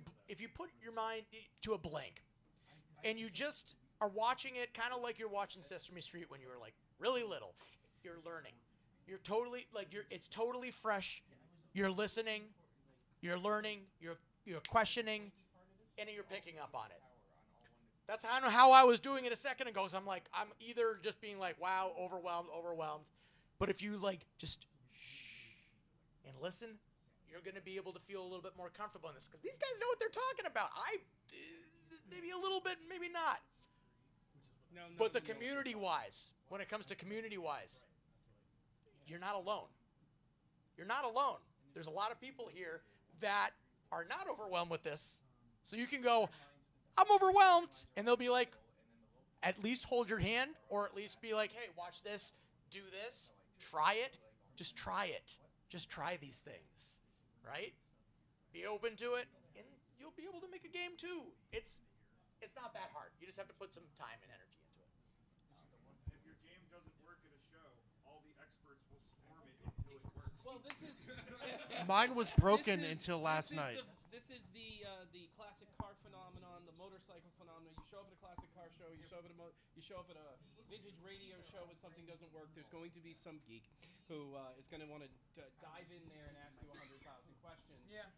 put your mind to a blank, and you just are watching it, kind of like you're watching Sesame Street when you were like really little, you're learning. You're totally it's totally fresh. You're listening, you're learning, you're questioning, and you're picking up on it. That's how I was doing it a second ago. So I'm either just being like, wow, overwhelmed. But if you like just shh and listen, you're going to be able to feel a little bit more comfortable in this because these guys know what they're talking about. Maybe a little bit, maybe not. But the community-wise, when it comes to community-wise, you're not alone. You're not alone. There's a lot of people here that are not overwhelmed with this. So you can go, I'm overwhelmed. And they'll be like, at least hold your hand or at least be like, hey, watch this, do this, try it. Just try it. Just try these things, right? Be open to it, and you'll be able to make a game too. It's not that hard. You just have to put some time and energy into it. If your game doesn't work at a show, all the experts will swarm it until it works. Well, this is Mine was broken until last night. This is the classic car phenomenon, the motorcycle phenomenon. You show up at a classic car show, you show up at a vintage radio show when something doesn't work. There's going to be some geek who is going to want to dive in there and ask you 100,000 questions. Yeah.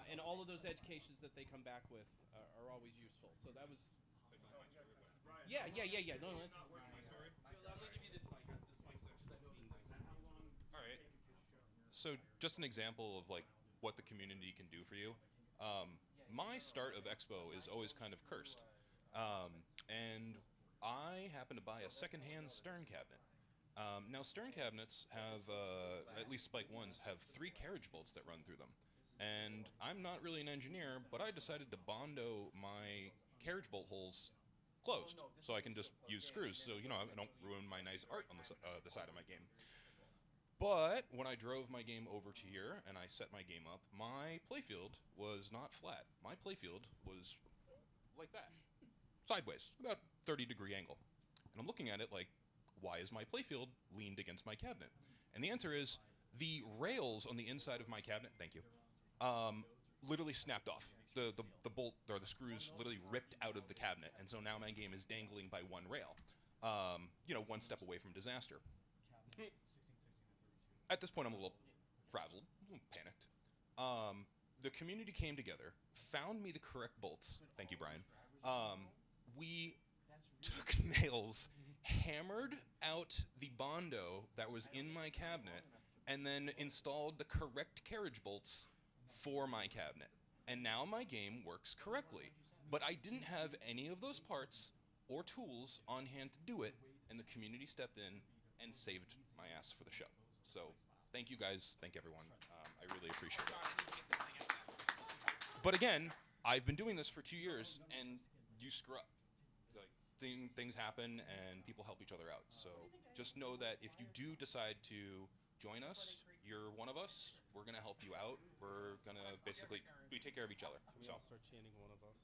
And all of those educations that they come back with are always useful. So that was. Yeah. No, that's. I'm gonna give you this mic. This mic's actually being nice. All right. So just an example of like what the community can do for you. My start of Expo is always kind of cursed, and I happen to buy a secondhand Stern cabinet. Now Stern cabinets have, at least Spike ones, have 3 carriage bolts that run through them. And I'm not really an engineer, but I decided to Bondo my carriage bolt holes closed, so I can just use screws, so I don't ruin my nice art on the side of my game. But when I drove my game over to here and I set my game up, my playfield was not flat. My playfield was like that, sideways, about 30-degree angle. And I'm looking at it like, why is my playfield leaned against my cabinet? And the answer is the rails on the inside of my cabinet, thank you, literally snapped off. The bolt or the screws literally ripped out of the cabinet, and so now my game is dangling by one rail. One step away from disaster. At this point, I'm a little frazzled, a little panicked. The community came together, found me the correct bolts. Thank you, Brian. We took nails, hammered out the Bondo that was in my cabinet, and then installed the correct carriage bolts for my cabinet. And now my game works correctly. But I didn't have any of those parts or tools on hand to do it, and the community stepped in and saved my ass for the show. So thank you guys, thank everyone. I really appreciate it. But again, I've been doing this for 2 years, and you screw up. Like, things happen, and people help each other out. So just know that if you do decide to join us, you're one of us. We're gonna help you out. We're gonna we take care of each other. Can we So all start chanting one of us?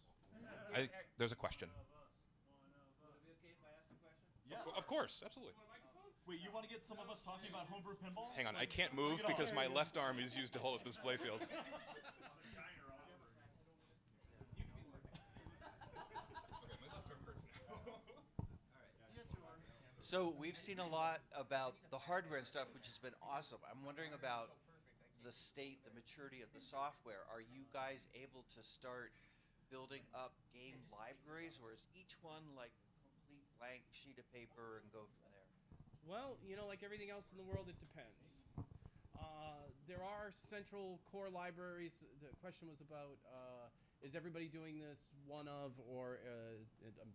there's a question. Would it be okay if I ask a question? Yeah. Of course, absolutely. Wait, you want to get some of us talking about homebrew pinball? Hang on, I can't move because my left arm is used to hold up this playfield. So we've seen a lot about the hardware and stuff, which has been awesome. I'm wondering about the state, the maturity of the software. Are you guys able to start building up game libraries, or is each one like complete blank sheet of paper and go from there? Well, like everything else in the world, it depends. There are central core libraries. The question was about, is everybody doing this one of, or I'm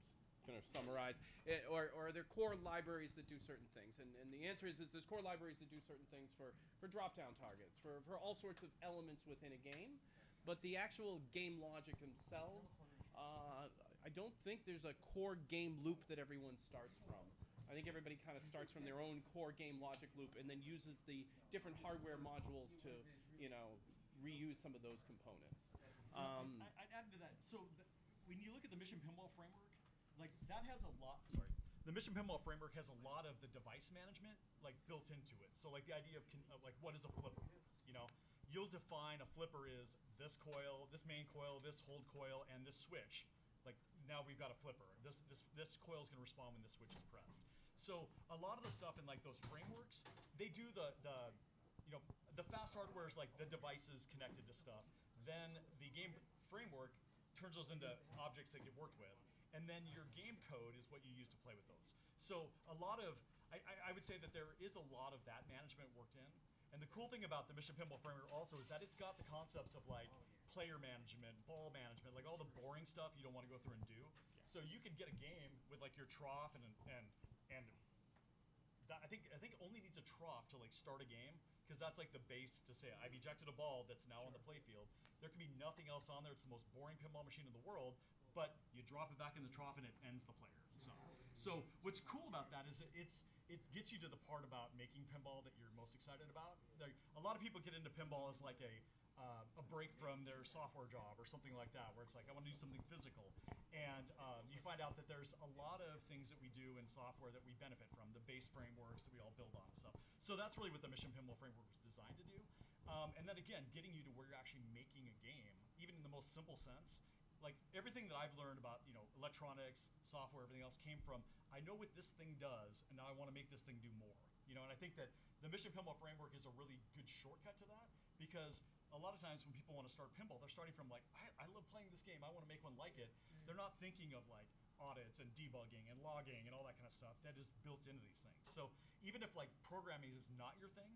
going to summarize, or are there core libraries that do certain things? And the answer is there's core libraries that do certain things for drop-down targets, for all sorts of elements within a game. But the actual game logic themselves, I don't think there's a core game loop that everyone starts from. I think everybody kind of starts from their own core game logic loop and then uses the different hardware modules to, reuse some of those components. I'd add to that. So when you look at the Mission Pinball framework, like that has a lot. Sorry, the Mission Pinball framework has a lot of the device management like built into it. So like the idea of like what is a flipper, you'll define a flipper is this coil, this main coil, this hold coil, and this switch. Like now we've got a flipper. This coil is going to respond when the switch is pressed. So a lot of the stuff in like those frameworks, they do the fast hardware is like the devices connected to stuff. Then the game framework turns those into objects that get worked with. And then your game code is what you use to play with those. So a lot of, I would say that there is a lot of that management worked in. And the cool thing about the Mission Pinball framework also is that it's got the concepts of like player management, ball management, like all the boring stuff you don't want to go through and do. So you can get a game with like your trough and that, I think it only needs a trough to like start a game, because that's like the base to say I've ejected a ball that's now on the playfield. There can be nothing else on there. It's the most boring pinball machine in the world, but you drop it back in the trough and it ends the player. So what's cool about that is it gets you to the part about making pinball that you're most excited about. Like, a lot of people get into pinball as like a break from their software job or something like that, where it's like, I want to do something physical. And you find out that there's a lot of things that we do in software that we benefit from, the base frameworks that we all build on and stuff. So that's really what the Mission Pinball framework was designed to do. And then again, getting you to where you're actually making a game, even in the most simple sense. Like everything that I've learned about, electronics, software, everything else came from, I know what this thing does, and now I want to make this thing do more. And I think that the Mission Pinball framework is a really good shortcut to that, because a lot of times when people want to start pinball, they're starting from like, I love playing this game, I want to make one like it. They're not thinking of like audits and debugging and logging and all that kind of stuff that is built into these things. So even if like programming is not your thing,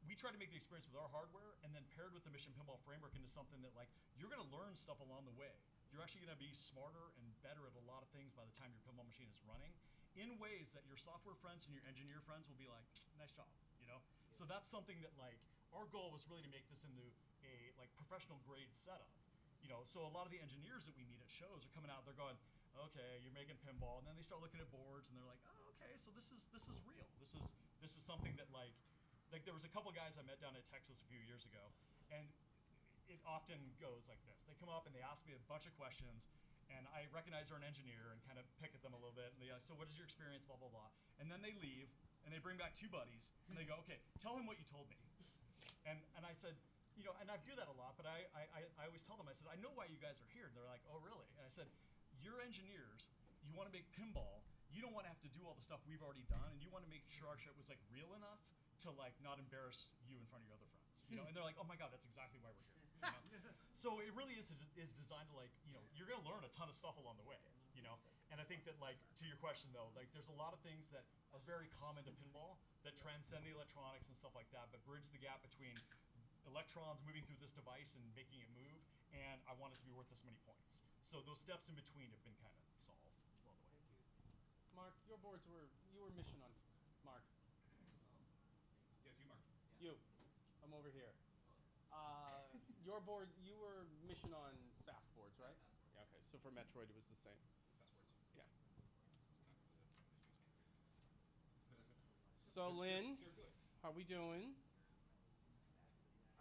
we try to make the experience with our hardware and then paired with the Mission Pinball framework into something that like you're going to learn stuff along the way. You're actually going to be smarter and better at a lot of things by the time your pinball machine is running, in ways that your software friends and your engineer friends will be like, nice job, So that's something that like our goal was really to make this into a like professional grade setup. So a lot of the engineers that we meet at shows are coming out, they're going, okay, you're making pinball, and then they start looking at boards and they're like, oh, okay, so this is real. This is something that like there was a couple guys I met down at Texas a few years ago, and it often goes like this. They come up and they ask me a bunch of questions, and I recognize they're an engineer and kind of pick at them a little bit. And they so what is your experience, blah, blah, blah. And then they leave, and they bring back two buddies, and they go, okay, tell him what you told me. And I said, and I do that a lot, but I always tell them, I said, I know why you guys are here. And they're like, oh, really? And I said, you're engineers. You want to make pinball. You don't want to have to do all the stuff we've already done, and you want to make sure our shit was like real enough to like not embarrass you in front of your other friends. And they're like, oh my God, that's exactly why we're here. So it really is designed to like, you're going to learn a ton of stuff along the way, And I think that like, to your question though, like there's a lot of things that are very common to pinball that transcend the electronics and stuff like that, but bridge the gap between electrons moving through this device and making it move, and I want it to be worth this many points. So those steps in between have been kind of solved along the way. Mark, your boards you were mission on, Mark. Yes, you, Mark. You. I'm over here. Your board, you were mission on fast boards, right? Yeah, okay. So for Metroid, it was the same. Fast boards. Yeah. So Lynn, how we doing?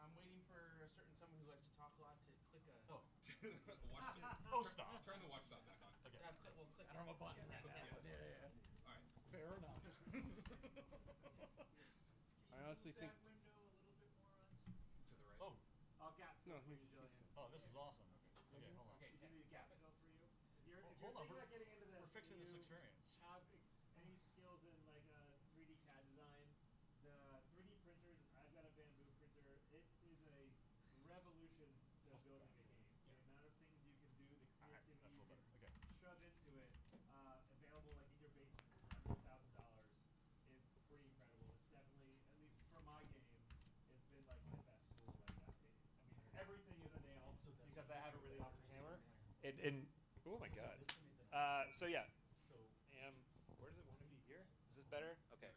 I'm waiting for a certain someone who likes to talk a lot to click a. Oh, watch oh, stop. Turn the watch stop back on. Okay. We'll click I don't have a button right now, but yeah. All right. Fair enough. I honestly think. That window a little bit more on. To the right. Oh. I'll gap. No, fill for he's you, Dylan. Oh, this is awesome. Okay, hold on. Okay, do you need a gap fill for you? If you're Hold on, thinking about getting into this, we're fixing this experience. Have any skills in like a 3D CAD design? The 3D printers, I've got a bamboo printer. It is a revolution to building a game. The amount of things you can do, the creativity that's a you little can better. Okay. shove into it, available like in your basement for $100,000 is pretty incredible. It's definitely, at least for my game, it's been like my best tool like that. I mean, everything is a nail because I have a really awesome hammer. Oh my god. So yeah. Where does it want to be here? Is this better? Okay.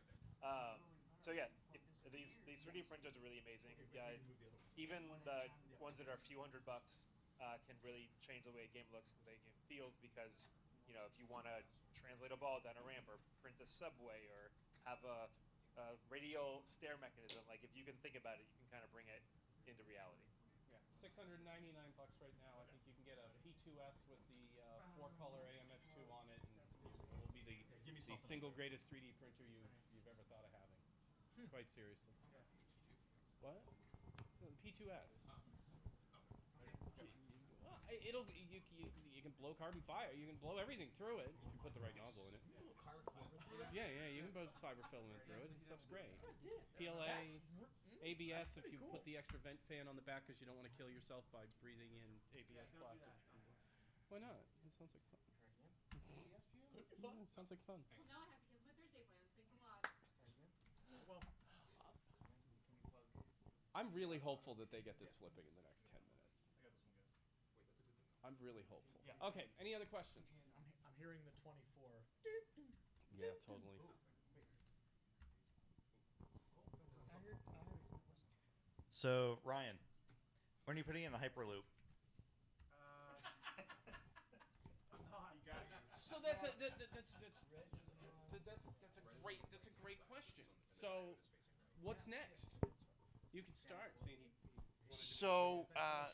So yeah, these 3D printers are really amazing. Yeah, even the ones that are a few $100 can really change the way a game looks, the way a game feels, because if you want to translate a ball down a ramp or print a subway or have a radial stair mechanism, like if you can think about it, you can kind of bring it into reality. Yeah, $699 right now. I think you can get a P2S with the 4-color AMS2 on it, and it will be the single greatest 3D printer you've ever thought of having. Quite seriously. What? P2S. Well, you can blow carbon fiber. You can blow everything through it if you put the right nozzle in it. Yeah, you can blow fiber filament through it. And stuff's great. PLA, ABS if you put the extra vent fan on the back because you don't want to kill yourself by breathing in ABS plastic. Why not? It sounds like fun. Yeah, it sounds like fun. Now I have to cancel my Thursday plans. Thanks a lot. Well, I'm really hopeful that they get this flipping in the next 10 minutes. I got this one, guys. Wait, that's a good thing. I'm really hopeful. Yeah. Okay, any other questions? I'm hearing the 24. Yeah, totally. So, Ryan, when are you putting in a Hyperloop? So that's a great question. So, what's next? You can start, Sandy. So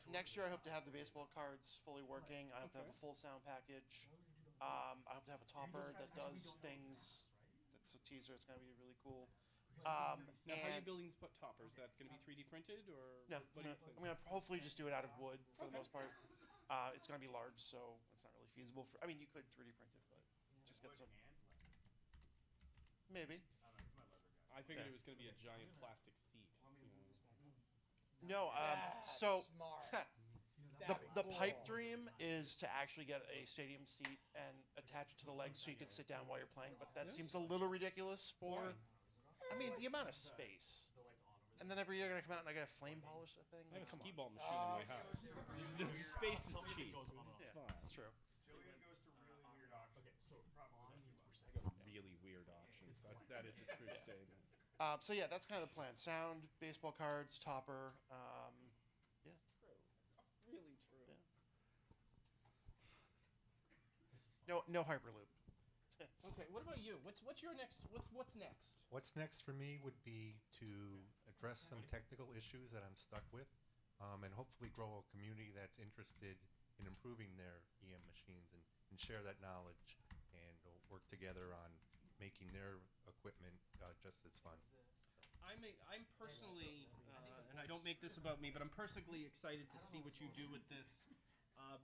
next year I hope to have the baseball cards fully working. I hope to have a full sound package. I hope to have a topper that does things. That's a teaser. It's gonna be really cool. Now, how are you building the topper? Is that going to be 3D printed or? No, what are you I'm gonna hopefully just do it out of wood for the most part. It's gonna be large, so it's not really feasible for. I mean, you could 3D print it, but just get some. Maybe. I figured it was going to be a giant plastic seat. No, That's so smart. the pipe dream is to actually get a stadium seat and attach it to the legs so you can sit down while you're playing, but that seems a little ridiculous for, I mean, the amount of space. And then every year I'm going to come out and I got to flame polish the thing. I have a Come skee on. ball machine in my house. The space is cheap. It's fine. It's true. Julian goes to really weird auctions. Okay, so I go to really weird auctions. That is a true statement. So yeah, that's kind of the plan. Sound, baseball cards, topper. Yeah. Really true. Yeah. No Hyperloop. Okay, what about you? What's your next? What's next? What's next for me would be to address some technical issues that I'm stuck with, and hopefully grow a community that's interested in improving their EM machines and share that knowledge and work together on making their equipment just as fun. I'm personally, and I don't make this about me, but I'm personally excited to see what you do with this.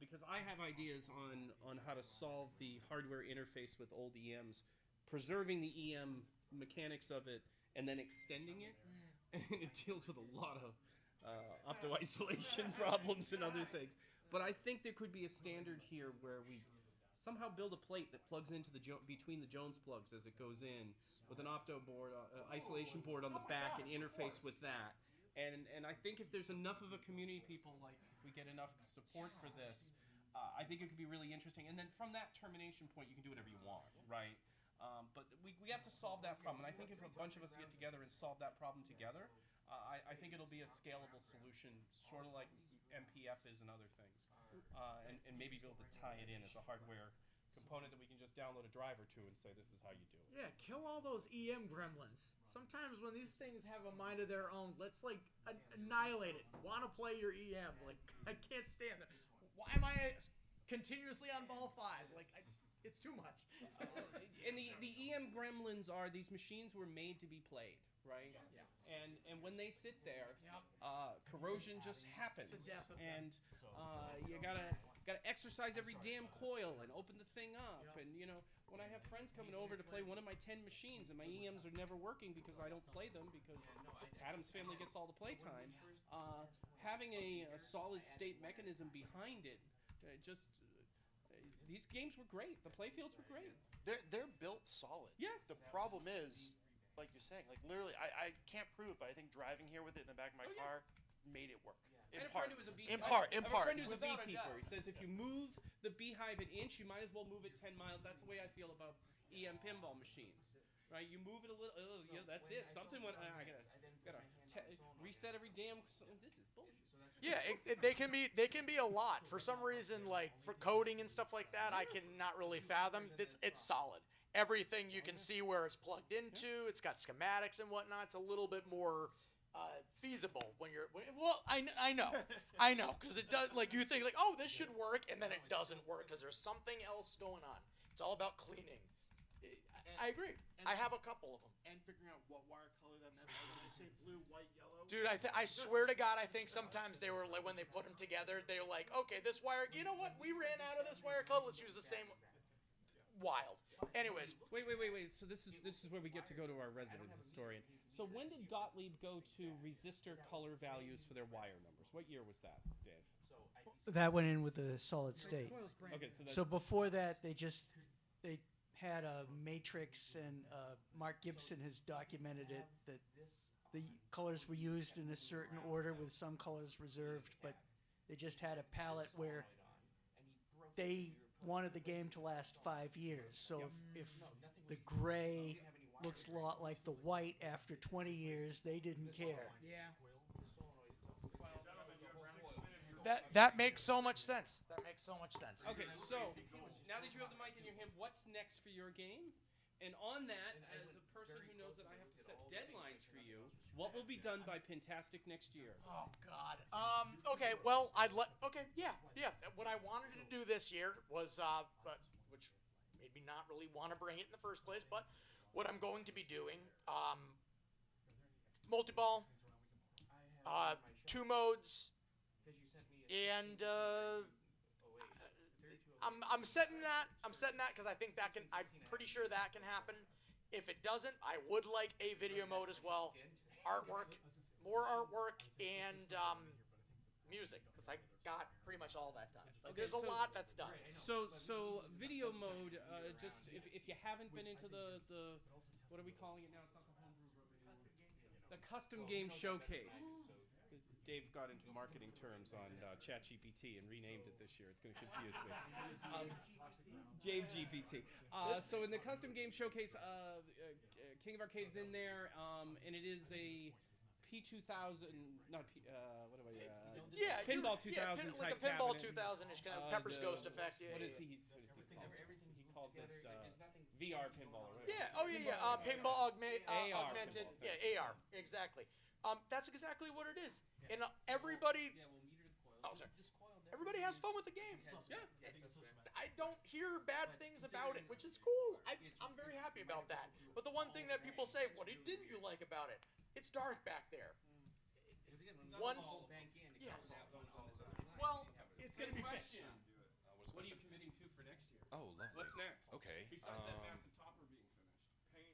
Because I have ideas on how to solve the hardware interface with old EMs, preserving the EM mechanics of it, and then extending it. And it deals with a lot of opto-isolation problems and other things. But I think there could be a standard here where we somehow build a plate that plugs into between the Jones plugs as it goes in, with an opto board, isolation board on the back, and interface with that. And I think if there's enough of a community, people, like if we get enough support for this, I think it could be really interesting. And then from that termination point, you can do whatever you want, right? But we have to solve that problem. And I think if a bunch of us get together and solve that problem together, I think it'll be a scalable solution, sort of like MPF is and other things. And maybe be able to tie it in as a hardware component that we can just download a driver to and say this is how you do it. Yeah, kill all those EM gremlins. Sometimes when these things have a mind of their own, let's like annihilate it. Want to play your EM? Like I can't stand it. Why am I continuously on ball 5? Like it's too much. And the EM gremlins are these machines were made to be played, right? Yeah. And when they sit there, corrosion just happens. And you gotta exercise every damn coil and open the thing up. And you know, when I have friends coming over to play one of my 10 machines and my EMs are never working because I don't play them because Adam's family gets all the playtime, having a solid state mechanism behind it, these games were great. The playfields were great. They're built solid. Yeah. The problem is, like you're saying, like literally, I can't prove it, but I think driving here with it in the back of my car made it work. I had a friend who was a In part. I have a friend who's a beekeeper. He says if you move the beehive an inch, you might as well move it 10 miles. That's the way I feel about EM pinball machines. Right? You move it a little. Oh, yeah, that's it. Something went. I gotta reset every damn. This is bullshit. Yeah, they can be a lot. For some reason, like for coding and stuff like that, I cannot really fathom. It's solid. Everything you can see where it's plugged into. It's got schematics and whatnot. It's a little bit more feasible when you're. Well, I know, because it does. Like you think like, oh, this should work, and then it doesn't work because there's something else going on. It's all about cleaning. I agree. I have a couple of them. And figuring out what wire color then when they say blue, white, yellow. Dude, I swear to God, I think sometimes they were like when they put them together, they were like, okay, this wire. You know what? We ran out of this wire color. Let's use the same. Wild. Anyways, Wait. So this is where we get to go to our resident historian. So when did Gottlieb go to resistor color values for their wire numbers? What year was that, Dave? That went in with the solid state. Okay, So before that, they had a matrix, and Mark Gibson has documented it that the colors were used in a certain order with some colors reserved, but they just had a palette where they wanted the game to last 5 years. So if the gray looks a lot like the white after 20 years, they didn't care. Yeah. That makes so much sense. That makes so much sense. Okay, so now that you have the mic in your hand, what's next for your game? And on that, as a person who knows that I have to set deadlines for you, what will be done by Pintastic next year? Oh God. Okay. Well, yeah. What I wanted to do this year was, which made me not really want to bring it in the first place, but what I'm going to be doing, multi-ball, 2 modes, and I'm setting that because I think that can. I'm pretty sure that can happen. If it doesn't, I would like a video mode as well, artwork, more artwork, and music, because I got pretty much all that done. Like, Okay, there's a lot that's done. So video mode. Just if you haven't been into the what are we calling it now? It's not the homebrew review. The custom game showcase. Dave got into marketing terms on ChatGPT and renamed it this year. It's going to confuse me. Dave GPT. So in the custom game showcase, King of Arcade is in there, and it is a P2000, not P. What am I? Pinball 2000 type like a Pinball cabinet. 2000-ish kind of Pepper's Ghost effect. Yeah, What yeah, is yeah. he calls it VR pinball. Or Yeah. Oh yeah. Pinball augmented. pinball, Yeah. AR. Exactly. That's exactly what it is. And everybody. Oh, sorry. Everybody has fun with the game. Yeah. I don't hear bad things about it, which is cool. I'm very happy about that. But the one thing that people say, what didn't you like about it? It's dark back there. Once. Yes. Well, it's going to be fixed. What are you committing to for next year? Oh, lovely. What's next? Okay. Besides that massive topper being finished.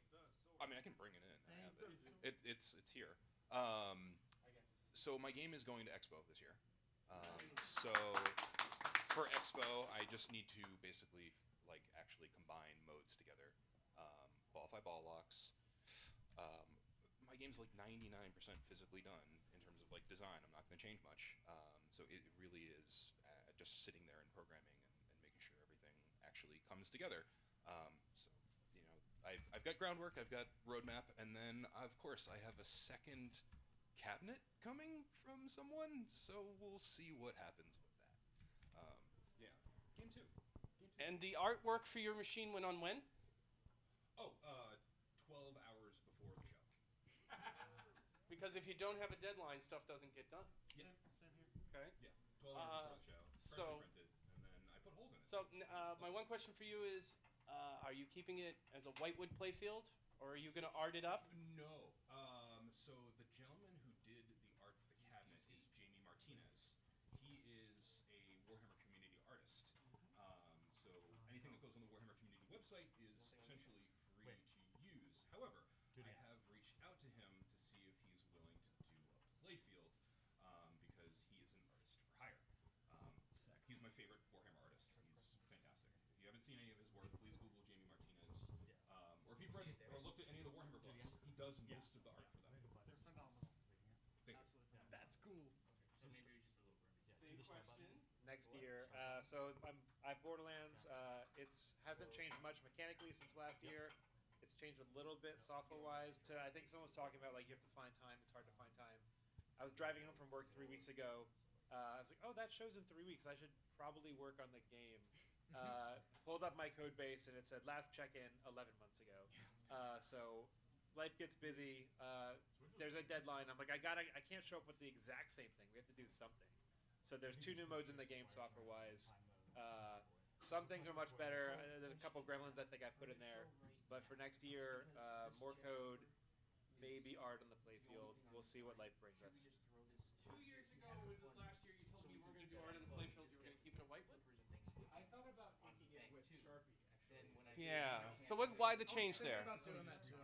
I mean, I can bring it in. I have it. It's here. So my game is going to Expo this year. So for Expo, I just need to basically actually combine modes together, qualify ball locks. My game's 99% physically done in terms of design. I'm not going to change much. So it really is just sitting there and programming and making sure everything actually comes together. I've got groundwork, I've got roadmap, and then of course I have a second cabinet coming from someone, so we'll see what happens with that. Yeah, game 2. And the artwork for your machine went on when? 12 hours before the show. Because if you don't have a deadline, stuff doesn't get done. Yeah. Okay. Yeah, 12 hours before the show. Freshly printed, and then I put holes in it. So my one question for you is, are you keeping it as a whitewood playfield, or are you going to art it up? No. So the gentleman who did the art for the cabinet is Jamie Martinez. He is a Warhammer community artist. So anything that goes on the Warhammer community website is essentially free to use. However, I have reached out to him to see if he's willing to do a playfield, because he is an artist for hire. He's my favorite Warhammer artist. He's fantastic. If you haven't seen any of his work, please Google Jamie Martinez. Or if you've read or looked at any of the Warhammer books, he does most of the art for them. They're phenomenal. That's cool. Same question. Next year. I'm Borderlands. It's hasn't changed much mechanically since last year. It's changed a little bit software-wise. I think someone was talking about you have to find time. It's hard to find time. I was driving home from work 3 weeks ago. I was like, oh, that show's in 3 weeks. I should probably work on the game. Pulled up my code base and it said last check-in 11 months ago. So life gets busy. There's a deadline. I'm like, I can't show up with the exact same thing. We have to do something. So there's 2 new modes in the game software-wise. some things are much better. There's a couple of gremlins I think I put in there, but for next year, more code, maybe art on the playfield. We'll see what life brings us. 2 years ago, was it last year? You told me you were going to do art on the playfield. You were going to keep it at Whitewood. I thought about inking it with Sharpie, actually. Yeah. So what? Why the change there? About doing that too.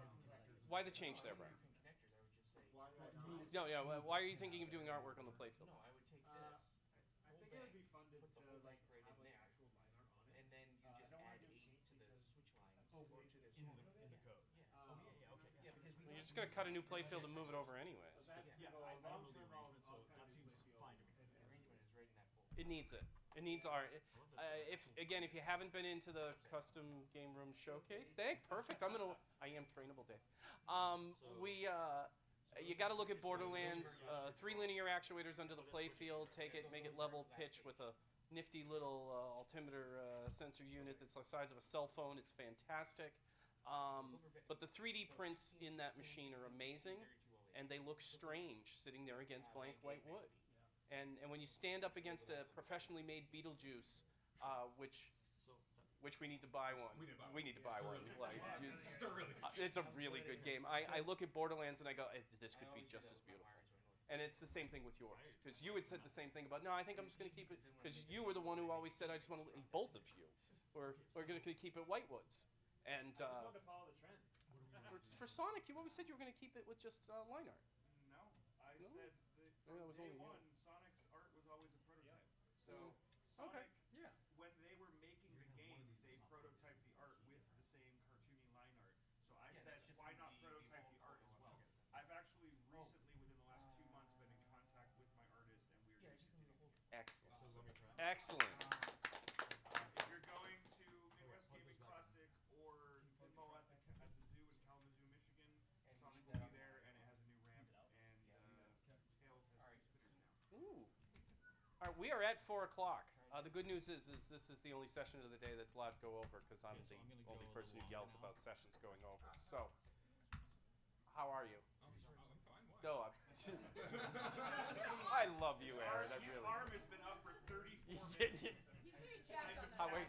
Why the change there, Brian? No, yeah. Why are you thinking of doing artwork on the playfield? I think it would be fun to like have like actual line art on it. And then you just add 8 to the switch lines or to the in the code. Okay. You're just going to cut a new playfield and move it over anyways. Yeah, I don't know the arrangement, so that seems fine to me. It needs it. It needs art. If you haven't been into the custom game room showcase, perfect. I am trainable, Dave. You got to look at Borderlands. 3 linear actuators under the playfield. Take it, make it level pitch with a nifty little altimeter sensor unit that's the size of a cell phone. It's fantastic. But the 3D prints in that machine are amazing, and they look strange sitting there against blank white wood. And when you stand up against a professionally made Beetlejuice, which we need to buy one. We need to buy one. Like, it's a really good game. I look at Borderlands and I go, this could be just as beautiful. And it's the same thing with yours, because you had said the same thing about, no, I think I'm just going to keep it, because you were the one who always said, I just want to, both of you were going to keep it Whitewoods. And I just wanted to follow the trend. For Sonic, you always said you were going to keep it with just line art. No, I No? said Maybe that was day only you. one, Sonic's art was always a prototype. So Okay. Sonic, when they were making the game, they prototyped the art with the same cartoony line art. So I said, why not prototype the art as well? I've actually recently, within the last 2 months, been in contact with my artist, and we are instituting. Excellent. Excellent. If you're going to Midwest Gaming Classic or Pinball at the zoo in Kalamazoo, Michigan, Sonic will be there, and it has a new ramp, and Tails has 2 spinners now. Ooh. All right, we are at 4 o'clock. The good news is this is the only session of the day that's allowed to go over, because I'm the only person who yells about sessions going over. So, how are you? I'm fine. Why? No, I love you, Aaron. I His really. arm has been up for 34 minutes. He's very jacked on How, that.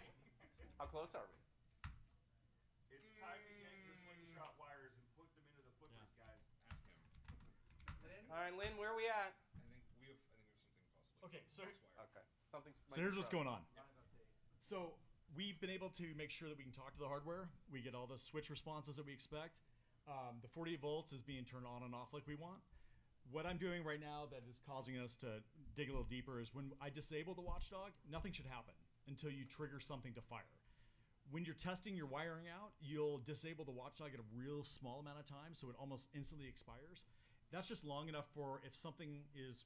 how close are we? It's time to yank the slingshot wires and put them into the flippers, guys. Ask him. All right, Lynn, where are we at? I think we have something possibly. Okay, so Okay, something's. So here's what's going on. So we've been able to make sure that we can talk to the hardware. We get all the switch responses that we expect. The 48 volts is being turned on and off like we want. What I'm doing right now that is causing us to dig a little deeper is when I disable the watchdog, nothing should happen until you trigger something to fire. When you're testing your wiring out, you'll disable the watchdog at a real small amount of time, so it almost instantly expires. That's just long enough for if something is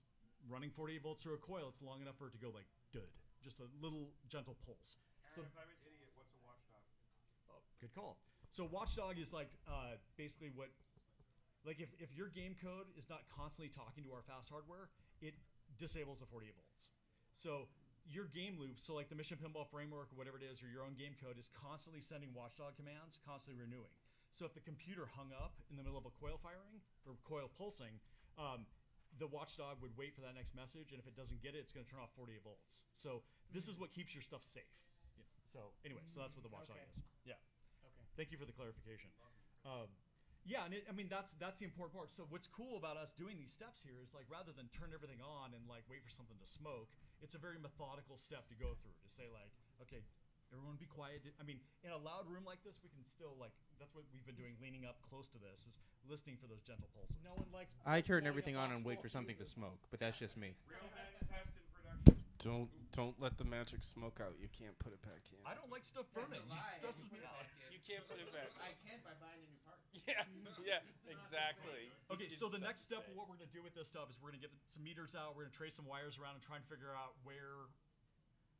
running 48 volts through a coil, it's long enough for it to go like, dud. Just a little gentle pulse. Aaron, if I'm an idiot, what's a watchdog? Oh, good call. So watchdog is like basically what, like if your game code is not constantly talking to our fast hardware, it disables the 48 volts. So your game loops, so like the Mission Pinball Framework or whatever it is, or your own game code is constantly sending watchdog commands, constantly renewing. So if the computer hung up in the middle of a coil firing or coil pulsing, the watchdog would wait for that next message, and if it doesn't get it, it's going to turn off 48 volts. So this is what keeps your stuff safe. You know, so anyway, so that's what the watchdog is. Yeah. Okay. Thank you for the clarification. Yeah, and I mean that's the important part. So what's cool about us doing these steps here is like rather than turn everything on and like wait for something to smoke, it's a very methodical step to go through to say like, okay, everyone be quiet. I mean, in a loud room like this, we can still like that's what we've been doing leaning up close to this is listening for those gentle pulses. No one likes. I turn everything on and wait for something to smoke, but that's just me. Real men test in production. Don't let the magic smoke out. You can't put it back in. I don't like stuff burning. It stresses me out. You can't put it back. I can't by buying a new part. Yeah, exactly. Okay, so the next step of what we're going to do with this stuff is we're going to get some meters out. We're going to trace some wires around and try and figure out where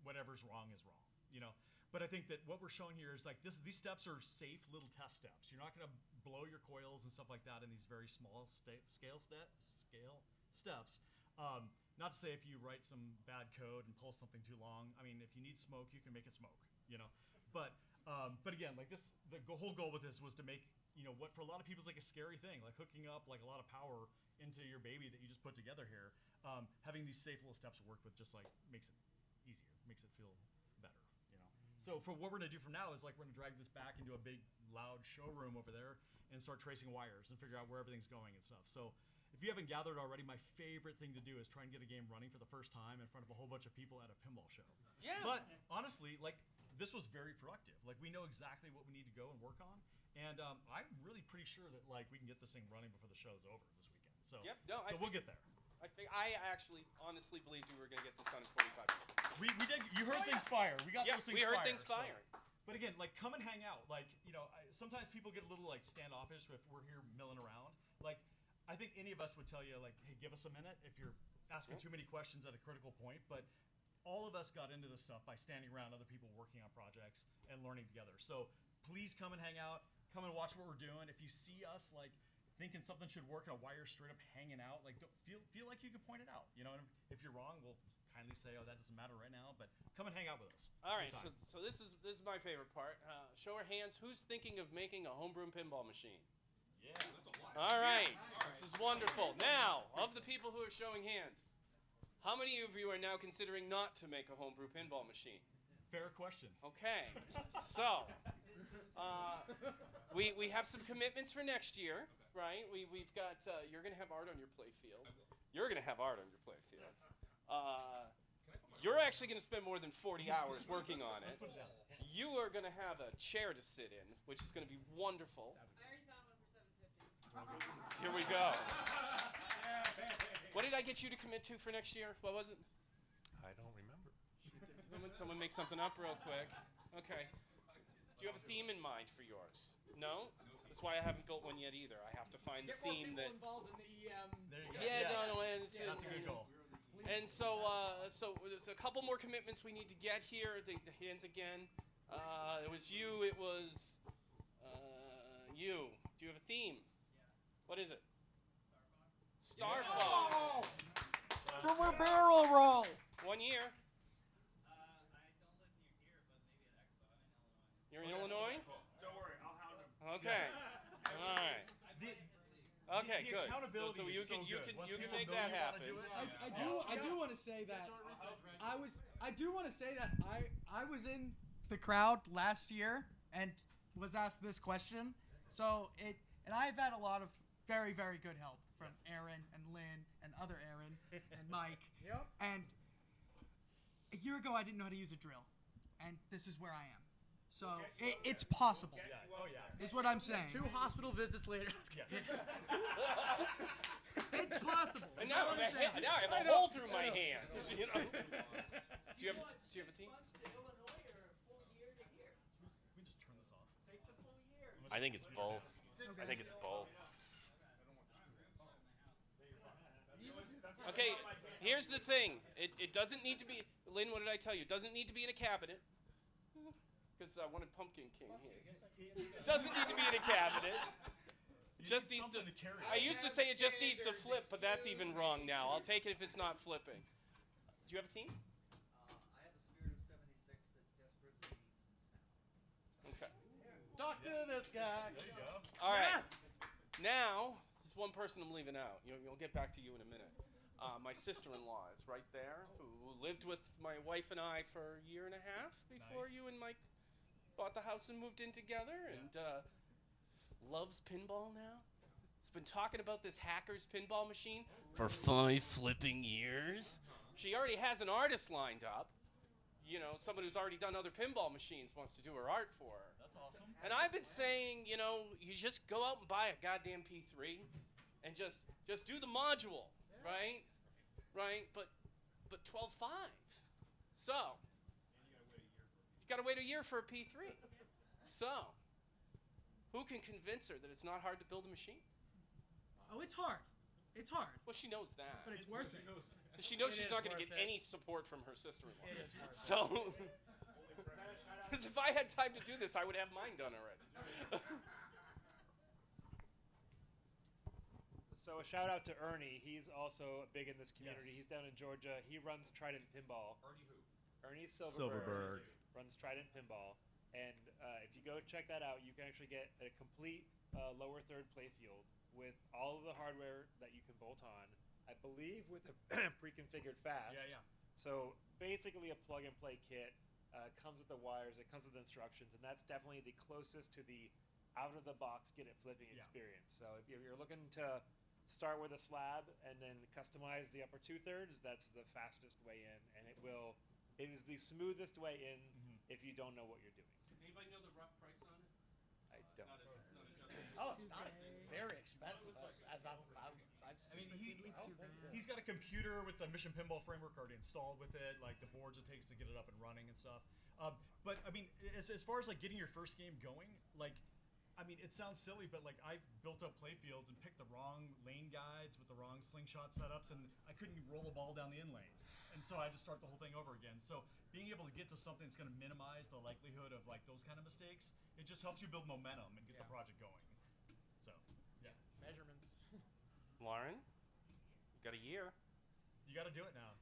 whatever's wrong is wrong. You know, but I think that what we're showing here is like these steps are safe little test steps. You're not going to blow your coils and stuff like that in these very small scale steps. Not to say if you write some bad code and pull something too long. I mean, if you need smoke, you can make it smoke. You know, but again, like this, the whole goal with this was to make what for a lot of people is like a scary thing, like hooking up like a lot of power into your baby that you just put together here. Having these safe little steps work with just like makes it easier, makes it feel better. So for what we're gonna do from now is like we're gonna drag this back into a big loud showroom over there and start tracing wires and figure out where everything's going and stuff. So if you haven't gathered already, my favorite thing to do is try and get a game running for the first time in front of a whole bunch of people at a pinball show. Yeah. But honestly, like this was very productive. Like we know exactly what we need to go and work on, and I'm really pretty sure that like we can get this thing running before the show's over this weekend. So Yep. No. so we'll get there. I actually honestly believed we were going to get this done in 45 minutes. We did. You heard things fire. We got Yeah, those things we heard fire, things so- firing. But again, like come and hang out. Like sometimes people get a little like standoffish if we're here milling around. Like I think any of us would tell you like, hey, give us a minute if you're asking too many questions at a critical point. But all of us got into this stuff by standing around other people working on projects and learning together. So please come and hang out. Come and watch what we're doing. If you see us like thinking something should work and a wire straight up hanging out, like don't feel like you can point it out. You know, and if you're wrong, we'll kindly say, oh, that doesn't matter right now. But come and hang out with us. All right, so this is my favorite part. Show of hands, who's thinking of making a homebrew pinball machine? Yeah, All right, this is wonderful. Now, of the people who are showing hands, how many of you are now considering not to make a homebrew pinball machine? Fair question. Okay, so we have some commitments for next year, right? We've got you're gonna have art on your play field. You're gonna have art on your play field. You're actually gonna spend more than 40 hours working on it. You are gonna have a chair to sit in, which is gonna be wonderful. I already found one for $750. Here we go. What did I get you to commit to for next year? What was it? I don't remember. Someone make something up real quick. Okay. Do you have a theme in mind for yours? No? That's why I haven't built one yet either. I have to find the theme that. involved in the There you go. Yeah, Yes. no, That's a good goal. And so there's a couple more commitments we need to get here. The hands again. It was you. It was you. Do you have a theme? What is it? Star Fox. From a barrel roll. 1 year. You're in Illinois? Don't worry, I'll hound him. Okay. All right. Okay, the good. accountability So is you so can good. Once you can people make know that you wanna happen. do it, I do want to say that I do want to say that I was in the crowd last year and was asked this question. So and I've had a lot of very, very good help from Aaron and Lynn and other Aaron and Mike. Yep. And a year ago I didn't know how to use a drill, and this is where I am. So it's possible. Yeah. Oh yeah. Is what I'm saying. 2 hospital visits later. Yeah. It's possible. And is now what I'm saying. I have a hole through my hands. You know? Do you have a theme? We just turn this off. I think it's both. I think it's both. Okay, here's the thing. It doesn't need to be. Lynn, what did I tell you? It doesn't need to be in a cabinet. Because I wanted Pumpkin King here. It doesn't need to be in a cabinet. Just needs to. I used to say it just needs to flip, but that's even wrong now. I'll take it if it's not flipping. Do you have a theme? I have a Spirit of 76 that desperately needs some sound. Okay. Talk to this guy. There you go. All right. Now, there's one person I'm leaving out. You'll get back to you in a minute. My sister-in-law is right there, who lived with my wife and I for a year and a half before you and Mike bought the house and moved in together, and loves pinball now. Has been talking about this hacker's pinball machine for 5 flipping years. She already has an artist lined up. You know, somebody who's already done other pinball machines wants to do her art for her. That's awesome. And I've been saying, you know, you just go out and buy a goddamn P3 and just do the module, right? Right? But 12.5. So, you gotta wait a year for a P3. So, who can convince her that it's not hard to build a machine? Oh, it's hard. It's hard. Well, she knows that. But it's worth it. She knows It she's is not going to worth get it. any support from her sister-in-law. It is worth it. So, because if I had time to do this, I would have mine done already. So a shout out to Ernie. He's also big in this community. Yes. He's down in Georgia. He runs Trident Pinball. Ernie who? Ernie Silverberg, Silverberg. runs Trident Pinball. And if you go check that out, you can actually get a complete lower third playfield with all of the hardware that you can bolt on. I believe with a pre-configured fast. Yeah, yeah. So basically a plug-and-play kit. Comes with the wires. It comes with instructions, and that's definitely the closest to the out-of-the-box get it flipping experience. So if you're looking to start with a slab and then customize the upper 2/3, that's the fastest way in, and it is the smoothest way in if you don't know what you're doing. Anybody know the rough price on it? I don't. Oh, it's not very expensive as I've seen. He's got a computer with the Mission Pinball framework already installed with it, like the boards it takes to get it up and running and stuff. But I mean, as far as like getting your first game going, like, I mean, it sounds silly, but like I've built up play fields and picked the wrong lane guides with the wrong slingshot setups, and I couldn't roll a ball down the in lane, and so I had to start the whole thing over again. So being able to get to something that's going to minimize the likelihood of like those kind of mistakes, it just helps you build momentum and get the project going. So yeah, measurements. Lauren, you got a year. You got to do it now.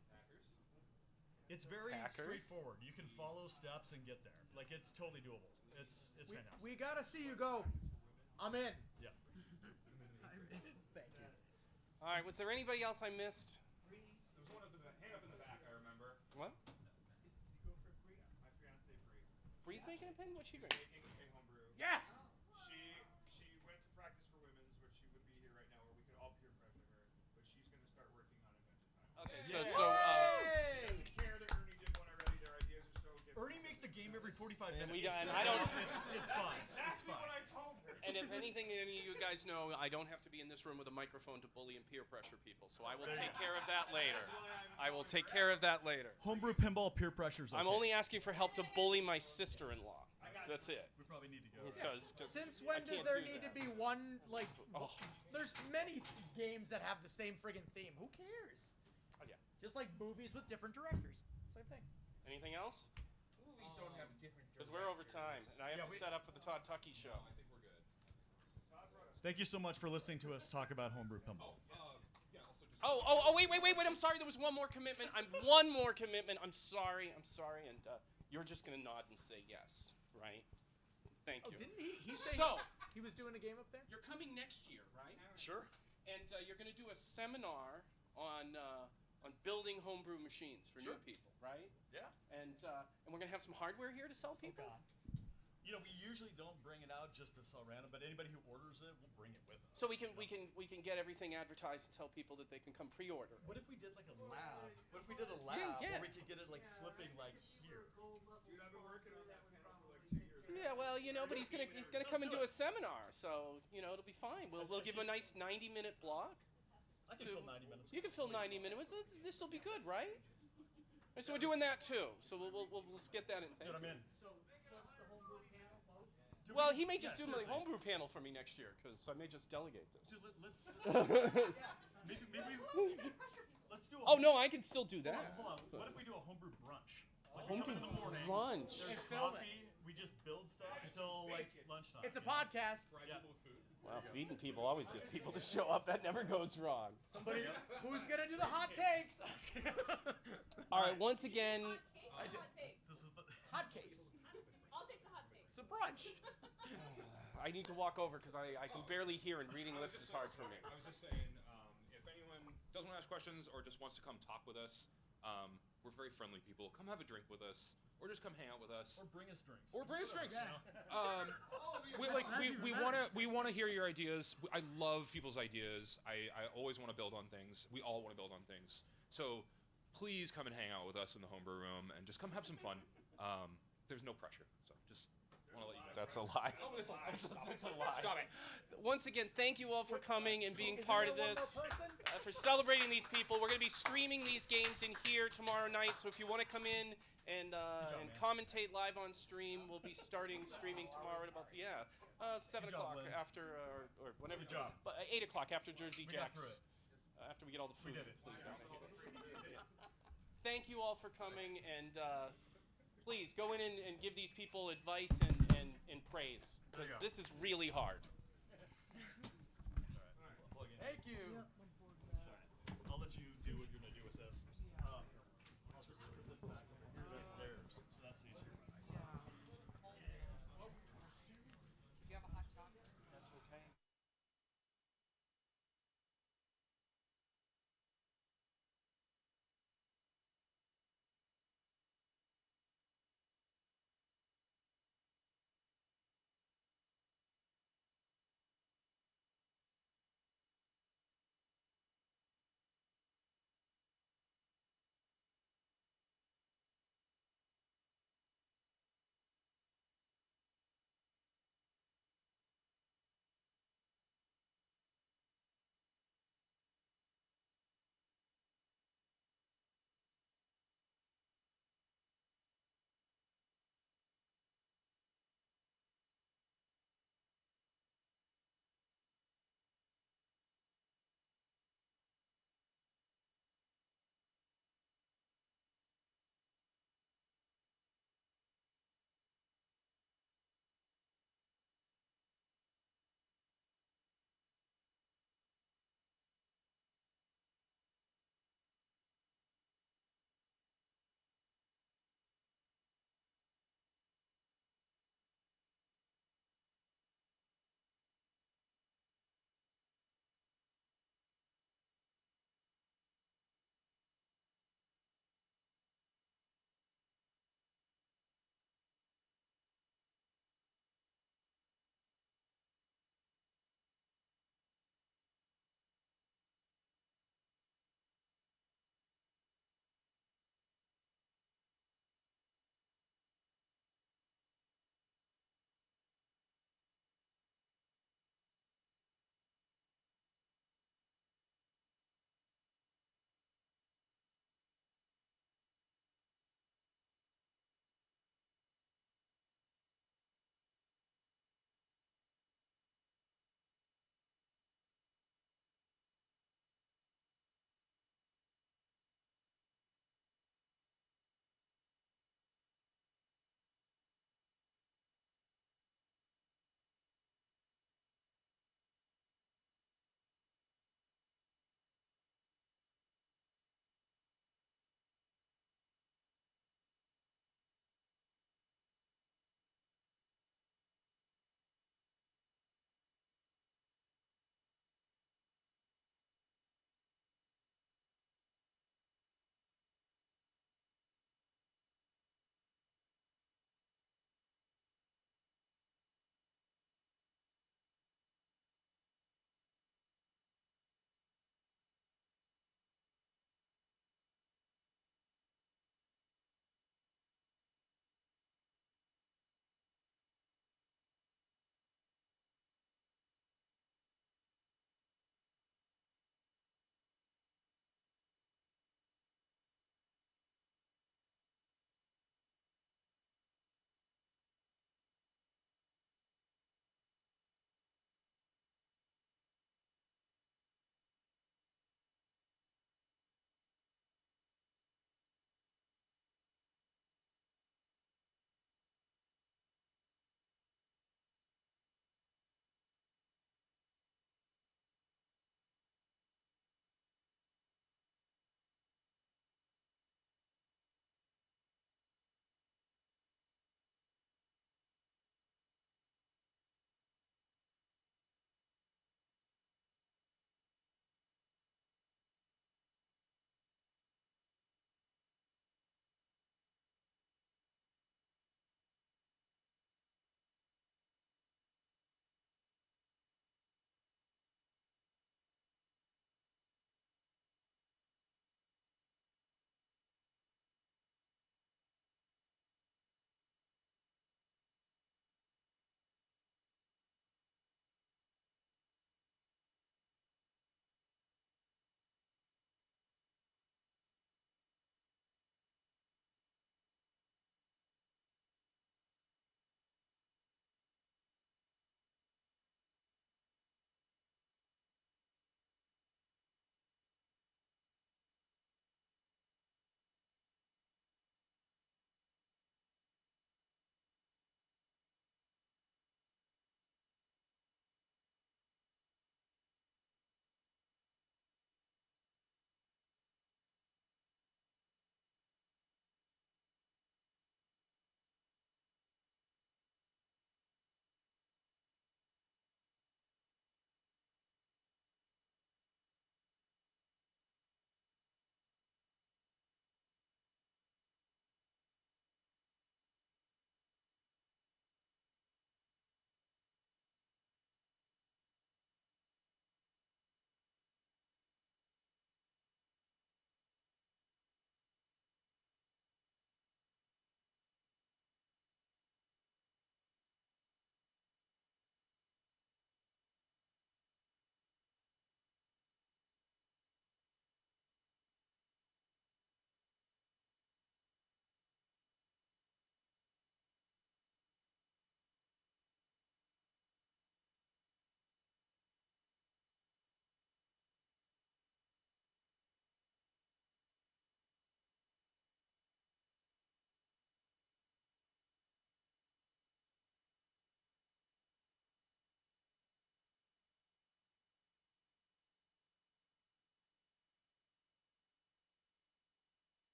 It's very straightforward. You can follow steps and get there. Like, it's totally doable. It's fantastic. We gotta see you go. I'm in. Yeah. Thank you. All right, was there anybody else I missed? There was one of the hand up in the back, I remember. What? Did you go for Bree? My fiance Bree. Bree's making a pin? What's she doing? Making a homebrew. Yes! She went to practice for women's, which she would be here right now, where we could all peer pressure her, but she's going to start working on Adventure Time. Okay, She doesn't care that Ernie did one already. Their ideas are so different. Ernie makes a game every 45 And minutes. and I don't. It's fine. That's exactly what I told her. And if anything, any of you guys know, I don't have to be in this room with a microphone to bully and peer pressure people, so I will take care of that later. I will take care of that later. Homebrew pinball peer pressure's okay. I'm only asking for help to bully my sister-in-law. That's it. We probably need to go. Because Since I when does can't there do need that. to be one, like, Oh. there's many games that have the same friggin' theme. Who cares? Oh, yeah. Just like movies with different directors. Same thing. Anything else? Movies don't have different Because we're over time, and I have to set up for the Todd Tuckey show. I think we're good. Thank you so much for listening to us talk about homebrew pinball. Wait, I'm sorry, there was one more commitment. One more commitment. I'm sorry, and you're just going to nod and say yes, right? Thank you. Didn't he say So, he was doing a game up there? you're coming next year, right? Sure. And you're going to do a seminar on building homebrew machines for new people, right? Yeah. And we're going to have some hardware here to sell people? You know, we usually don't bring it out just to sell random, but anybody who orders it, we'll bring it with us. So we can get everything advertised and tell people that they can come pre-order. What if we did like a lab? What if we did a lab Yeah. where we could get it like flipping like here? Dude, I've been working on that panel for like 2 years. Yeah, well, but he's gonna come and do a seminar, so it'll be fine. We'll give him a nice 90-minute block. I can fill 90 minutes. You can fill 90 minutes. This will be good, right? And so we're doing that too. So we'll get that in. Dude, I'm in. Well, he may just do my homebrew panel for me next year, because I may just delegate this. Dude, maybe let's do a Oh no, I can still do that. Hold on. What if we do a homebrew brunch? Like Homebrew we come in the morning, brunch. There's coffee. We just build stuff until like lunchtime. It's a podcast. Yeah. Wow, feeding people always gets people to show up. That never goes wrong. Somebody who's gonna do the hot takes? All right, once again, This is the Hot cakes. I'll take the hot take. It's a brunch. I need to walk over because I can barely hear, and reading lips is hard for me. I was just saying, if anyone doesn't want to ask questions or just wants to come talk with us, we're very friendly people. Come have a drink with us, or just come hang out with us, or bring us drinks. We want to hear your ideas. I love people's ideas. I always want to build on things. We all want to build on things. So please come and hang out with us in the homebrew room and just come have some fun. There's no pressure. So just want to let you guys. That's a lie. Oh, it's a lie. It's a lie. Stop it. Once again, thank you all for coming and being part of this, for celebrating these people. We're going to be streaming these games in here tomorrow night, so if you want to come in and commentate live on stream, we'll be starting streaming tomorrow at about 7 o'clock after or whenever. Good job. But 8 o'clock after Jersey We got Jacks. through it. After we get all the food. We did it. Thank you all for coming, and please go in and give these people advice and praise, because this is really hard. Plug in. Thank you.